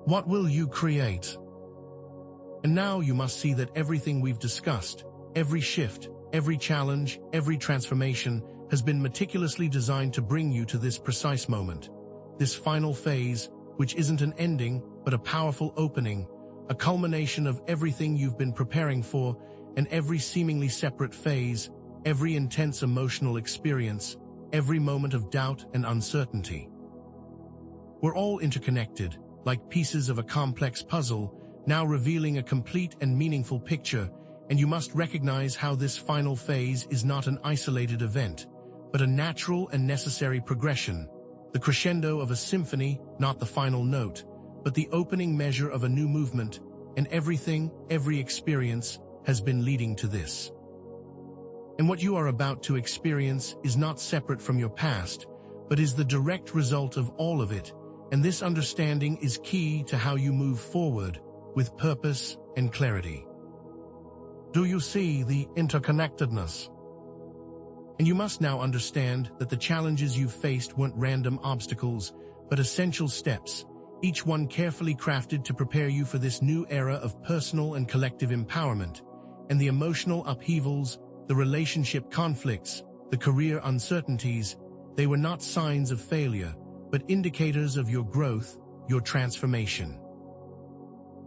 What will you create? And now you must see that everything we've discussed, every shift, every challenge, every transformation, has been meticulously designed to bring you to this precise moment. This final phase, which isn't an ending, but a powerful opening, a culmination of everything you've been preparing for, and every seemingly separate phase, every intense emotional experience, every moment of doubt and uncertainty. We're all interconnected, like pieces of a complex puzzle, now revealing a complete and meaningful picture, and you must recognize how this final phase is not an isolated event, but a natural and necessary progression, the crescendo of a symphony, not the final note, but the opening measure of a new movement, and every experience has been leading to this. And what you are about to experience is not separate from your past, but is the direct result of all of it, and this understanding is key to how you move forward with purpose and clarity. Do you see the interconnectedness? And you must now understand that the challenges you've faced weren't random obstacles, but essential steps, each one carefully crafted to prepare you for this new era of personal and collective empowerment. And the emotional upheavals, the relationship conflicts, the career uncertainties, they were not signs of failure, but indicators of your growth, your transformation,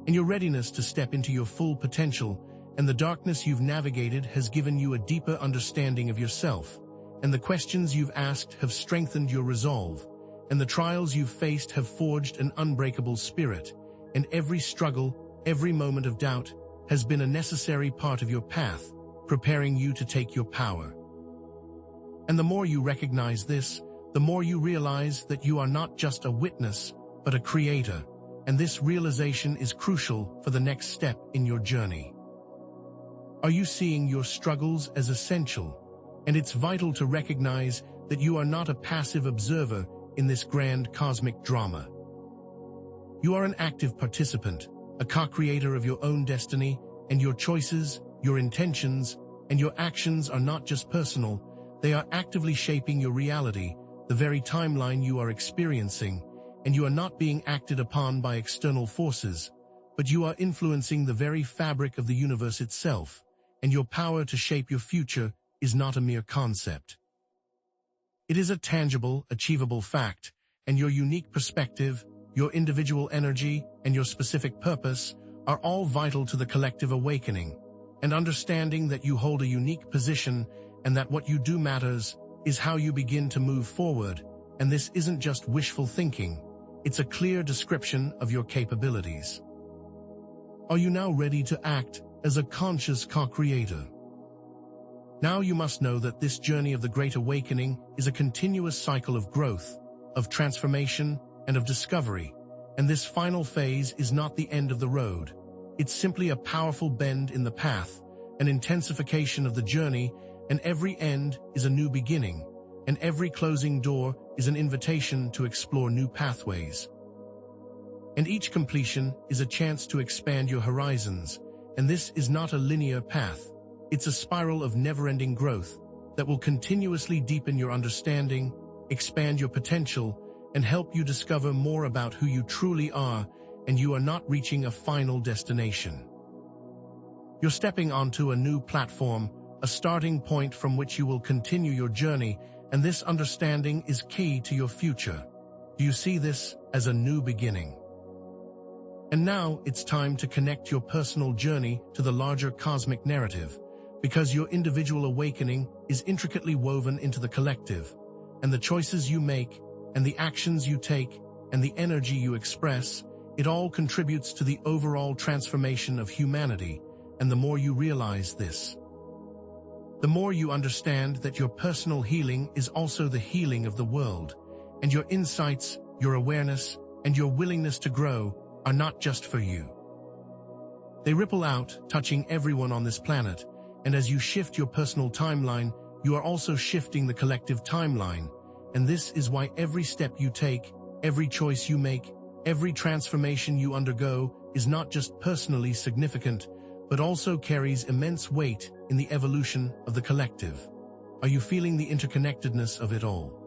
and your readiness to step into your full potential. And the darkness you've navigated has given you a deeper understanding of yourself, and the questions you've asked have strengthened your resolve, and the trials you've faced have forged an unbreakable spirit, and every struggle, every moment of doubt, has been a necessary part of your path, preparing you to take your power. And the more you recognize this, the more you realize that you are not just a witness, but a creator, and this realization is crucial for the next step in your journey. Are you seeing your struggles as essential? And it's vital to recognize that you are not a passive observer in this grand cosmic drama. You are an active participant, a co-creator of your own destiny, and your choices, your intentions, and your actions are not just personal, they are actively shaping your reality, the very timeline you are experiencing, and you are not being acted upon by external forces, but you are influencing the very fabric of the universe itself, and your power to shape your future is not a mere concept. It is a tangible, achievable fact, and your unique perspective, your individual energy, and your specific purpose are all vital to the collective awakening. And understanding that you hold a unique position and that what you do matters is how you begin to move forward. And this isn't just wishful thinking, it's a clear description of your capabilities. Are you now ready to act as a conscious co-creator? Now you must know that this journey of the Great Awakening is a continuous cycle of growth, of transformation, and of discovery. And this final phase is not the end of the road. It's simply a powerful bend in the path, an intensification of the journey, and every end is a new beginning, and every closing door is an invitation to explore new pathways. And each completion is a chance to expand your horizons, and this is not a linear path. It's a spiral of never-ending growth that will continuously deepen your understanding, expand your potential, and help you discover more about who you truly are, and you are not reaching a final destination. You're stepping onto a new platform, a starting point from which you will continue your journey, and this understanding is key to your future. Do you see this as a new beginning? And now it's time to connect your personal journey to the larger cosmic narrative, because your individual awakening is intricately woven into the collective, and the choices you make, and the actions you take, and the energy you express, it all contributes to the overall transformation of humanity. And the more you realize this, the more you understand that your personal healing is also the healing of the world, and your insights, your awareness, and your willingness to grow are not just for you. They ripple out, touching everyone on this planet, and as you shift your personal timeline, you are also shifting the collective timeline, and this is why every step you take, every choice you make, every transformation you undergo is not just personally significant, but also carries immense weight in the evolution of the collective. Are you feeling the interconnectedness of it all?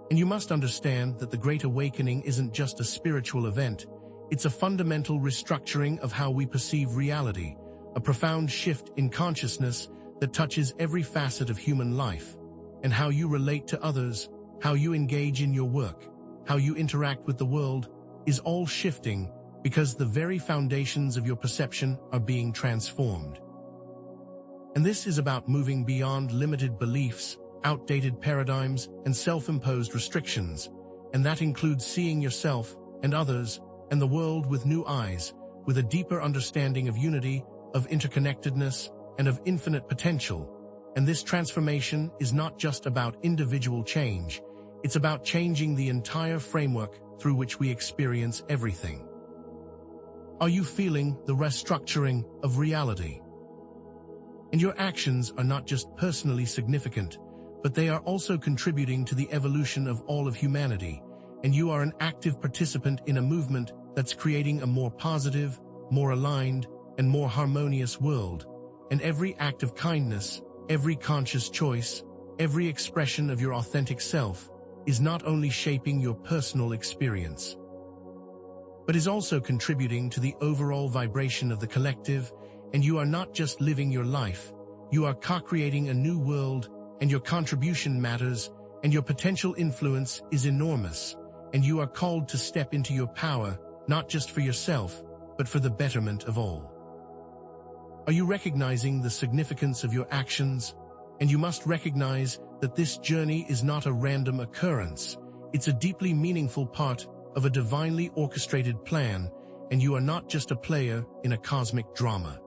And you must understand that the Great Awakening isn't just a spiritual event, it's a fundamental restructuring of how we perceive reality, a profound shift in consciousness that touches every facet of human life, and how you relate to others, how you engage in your work, how you interact with the world, is all shifting because the very foundations of your perception are being transformed. And this is about moving beyond limited beliefs, outdated paradigms, and self-imposed restrictions, and that includes seeing yourself and others and the world with new eyes, with a deeper understanding of unity, of interconnectedness, and of infinite potential. And this transformation is not just about individual change, it's about changing the entire framework through which we experience everything. Are you feeling the restructuring of reality? And your actions are not just personally significant, but they are also contributing to the evolution of all of humanity, and you are an active participant in a movement that's creating a more positive, more aligned, and more harmonious world. And every act of kindness, every conscious choice, every expression of your authentic self is not only shaping your personal experience, but is also contributing to the overall vibration of the collective, and you are not just living your life, you are co-creating a new world, and your contribution matters, and your potential influence is enormous, and you are called to step into your power, not just for yourself, but for the betterment of all. Are you recognizing the significance of your actions? And you must recognize that this journey is not a random occurrence, it's a deeply meaningful part of a divinely orchestrated plan, and you are not just a player in a cosmic drama.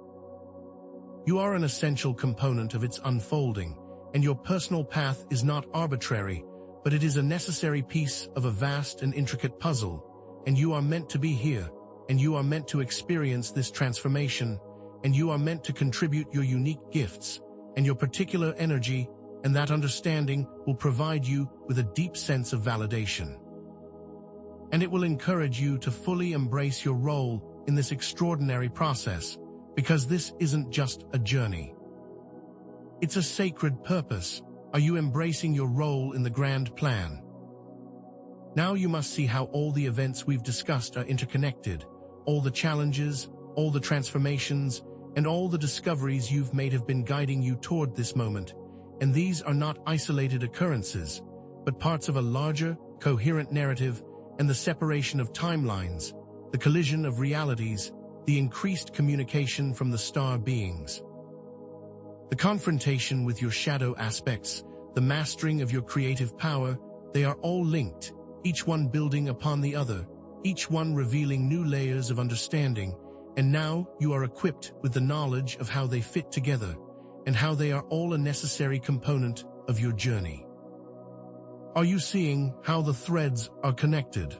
You are an essential component of its unfolding, and your personal path is not arbitrary, but it is a necessary piece of a vast and intricate puzzle, and you are meant to be here, and you are meant to experience this transformation, and you are meant to contribute your unique gifts, and your particular energy, and that understanding will provide you with a deep sense of validation. And it will encourage you to fully embrace your role in this extraordinary process, because this isn't just a journey. It's a sacred purpose. Are you embracing your role in the grand plan? Now you must see how all the events we've discussed are interconnected, all the challenges, all the transformations, and all the discoveries you've made have been guiding you toward this moment, and these are not isolated occurrences, but parts of a larger, coherent narrative, and the separation of timelines, the collision of realities, the increased communication from the star beings. The confrontation with your shadow aspects, the mastering of your creative power, they are all linked, each one building upon the other, each one revealing new layers of understanding, and now you are equipped with the knowledge of how they fit together, and how they are all a necessary component of your journey. Are you seeing how the threads are connected?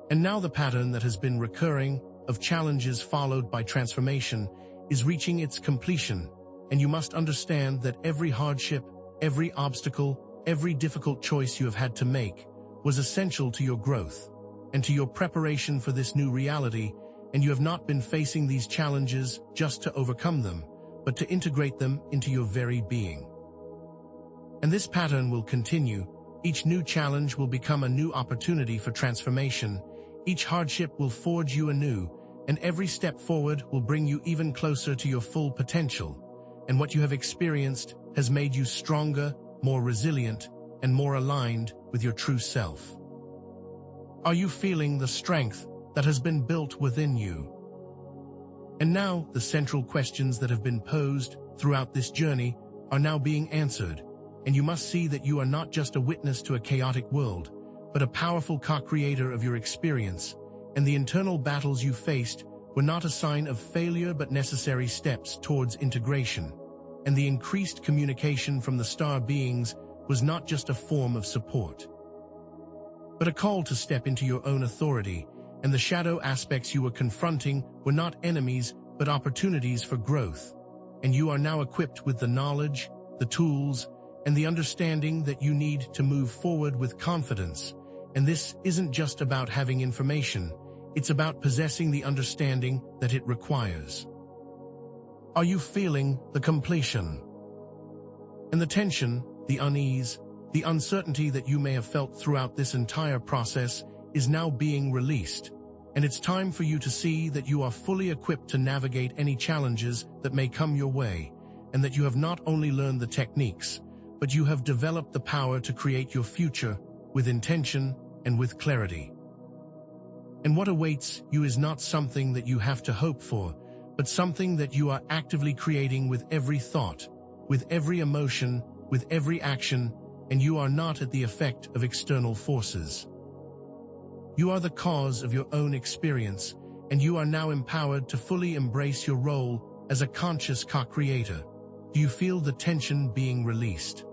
And now the pattern that has been recurring, of challenges followed by transformation, is reaching its completion, and you must understand that every hardship, every obstacle, every difficult choice you have had to make was essential to your growth and to your preparation for this new reality, and you have not been facing these challenges just to overcome them, but to integrate them into your very being. And this pattern will continue. Each new challenge will become a new opportunity for transformation. Each hardship will forge you anew, and every step forward will bring you even closer to your full potential. And what you have experienced has made you stronger, more resilient, and more aligned with your true self. Are you feeling the strength that has been built within you? And now, the central questions that have been posed throughout this journey are now being answered, and you must see that you are not just a witness to a chaotic world, but a powerful co-creator of your experience, and the internal battles you faced were not a sign of failure but necessary steps towards integration, and the increased communication from the star beings was not just a form of support, but a call to step into your own authority, and the shadow aspects you were confronting were not enemies but opportunities for growth, and you are now equipped with the knowledge, the tools, and the understanding that you need to move forward with confidence. And this isn't just about having information, it's about possessing the understanding that it requires. Are you feeling the completion? And the tension, the unease, the uncertainty that you may have felt throughout this entire process is now being released, and it's time for you to see that you are fully equipped to navigate any challenges that may come your way, and that you have not only learned the techniques, but you have developed the power to create your future with intention and with clarity. And what awaits you is not something that you have to hope for, but something that you are actively creating with every thought, with every emotion, with every action, and you are not at the effect of external forces. You are the cause of your own experience, and you are now empowered to fully embrace your role as a conscious co-creator. Do you feel the tension being released?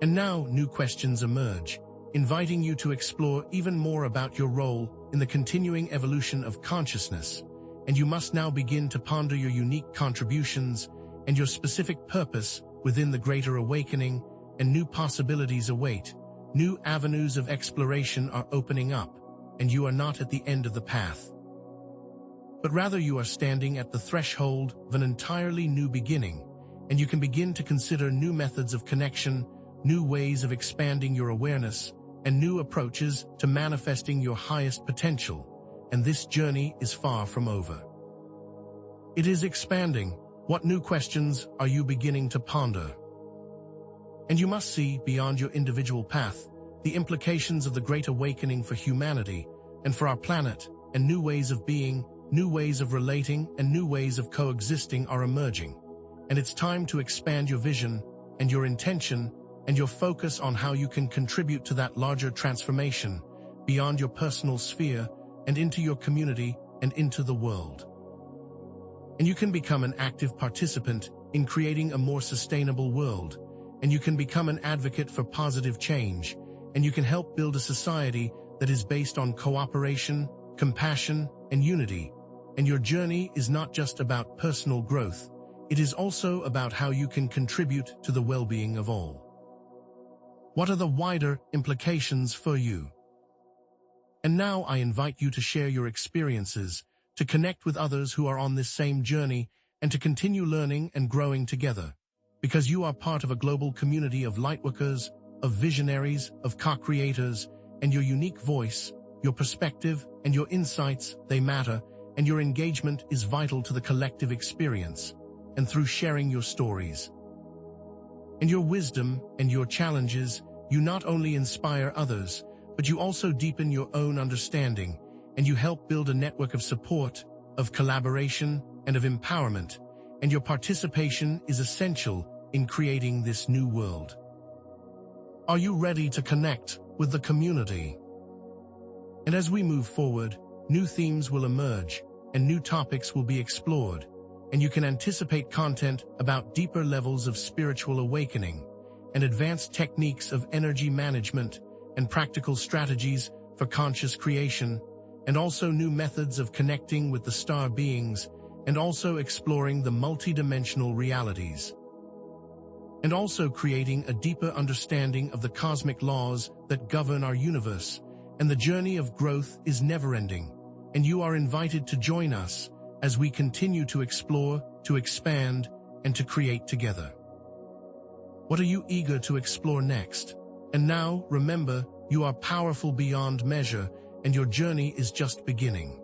And now new questions emerge, inviting you to explore even more about your role in the continuing evolution of consciousness, and you must now begin to ponder your unique contributions and your specific purpose within the greater awakening, and new possibilities await. New avenues of exploration are opening up, and you are not at the end of the path, but rather you are standing at the threshold of an entirely new beginning, and you can begin to consider new methods of connection, new ways of expanding your awareness, and new approaches to manifesting your highest potential, and this journey is far from over. It is expanding. What new questions are you beginning to ponder? And you must see beyond your individual path, the implications of the Great Awakening for humanity and for our planet, and new ways of being, new ways of relating, and new ways of coexisting are emerging. And it's time to expand your vision and your intention and your focus on how you can contribute to that larger transformation beyond your personal sphere and into your community and into the world. And you can become an active participant in creating a more sustainable world, and you can become an advocate for positive change, and you can help build a society that is based on cooperation, compassion, and unity. And your journey is not just about personal growth, it is also about how you can contribute to the well-being of all. What are the wider implications for you? And now I invite you to share your experiences, to connect with others who are on this same journey, and to continue learning and growing together. Because you are part of a global community of lightworkers, of visionaries, of co-creators, and your unique voice, your perspective, and your insights, they matter, and your engagement is vital to the collective experience, and through sharing your stories and your wisdom and your challenges, you not only inspire others, but you also deepen your own understanding, and you help build a network of support, of collaboration, and of empowerment, and your participation is essential in creating this new world. Are you ready to connect with the community? And as we move forward, new themes will emerge, and new topics will be explored, and you can anticipate content about deeper levels of spiritual awakening, and advanced techniques of energy management, and practical strategies for conscious creation, and also new methods of connecting with the star beings, and also exploring the multidimensional realities, and also creating a deeper understanding of the cosmic laws that govern our universe. And the journey of growth is never-ending, and you are invited to join us as we continue to explore, to expand, and to create together. What are you eager to explore next? And now, remember, you are powerful beyond measure, and your journey is just beginning.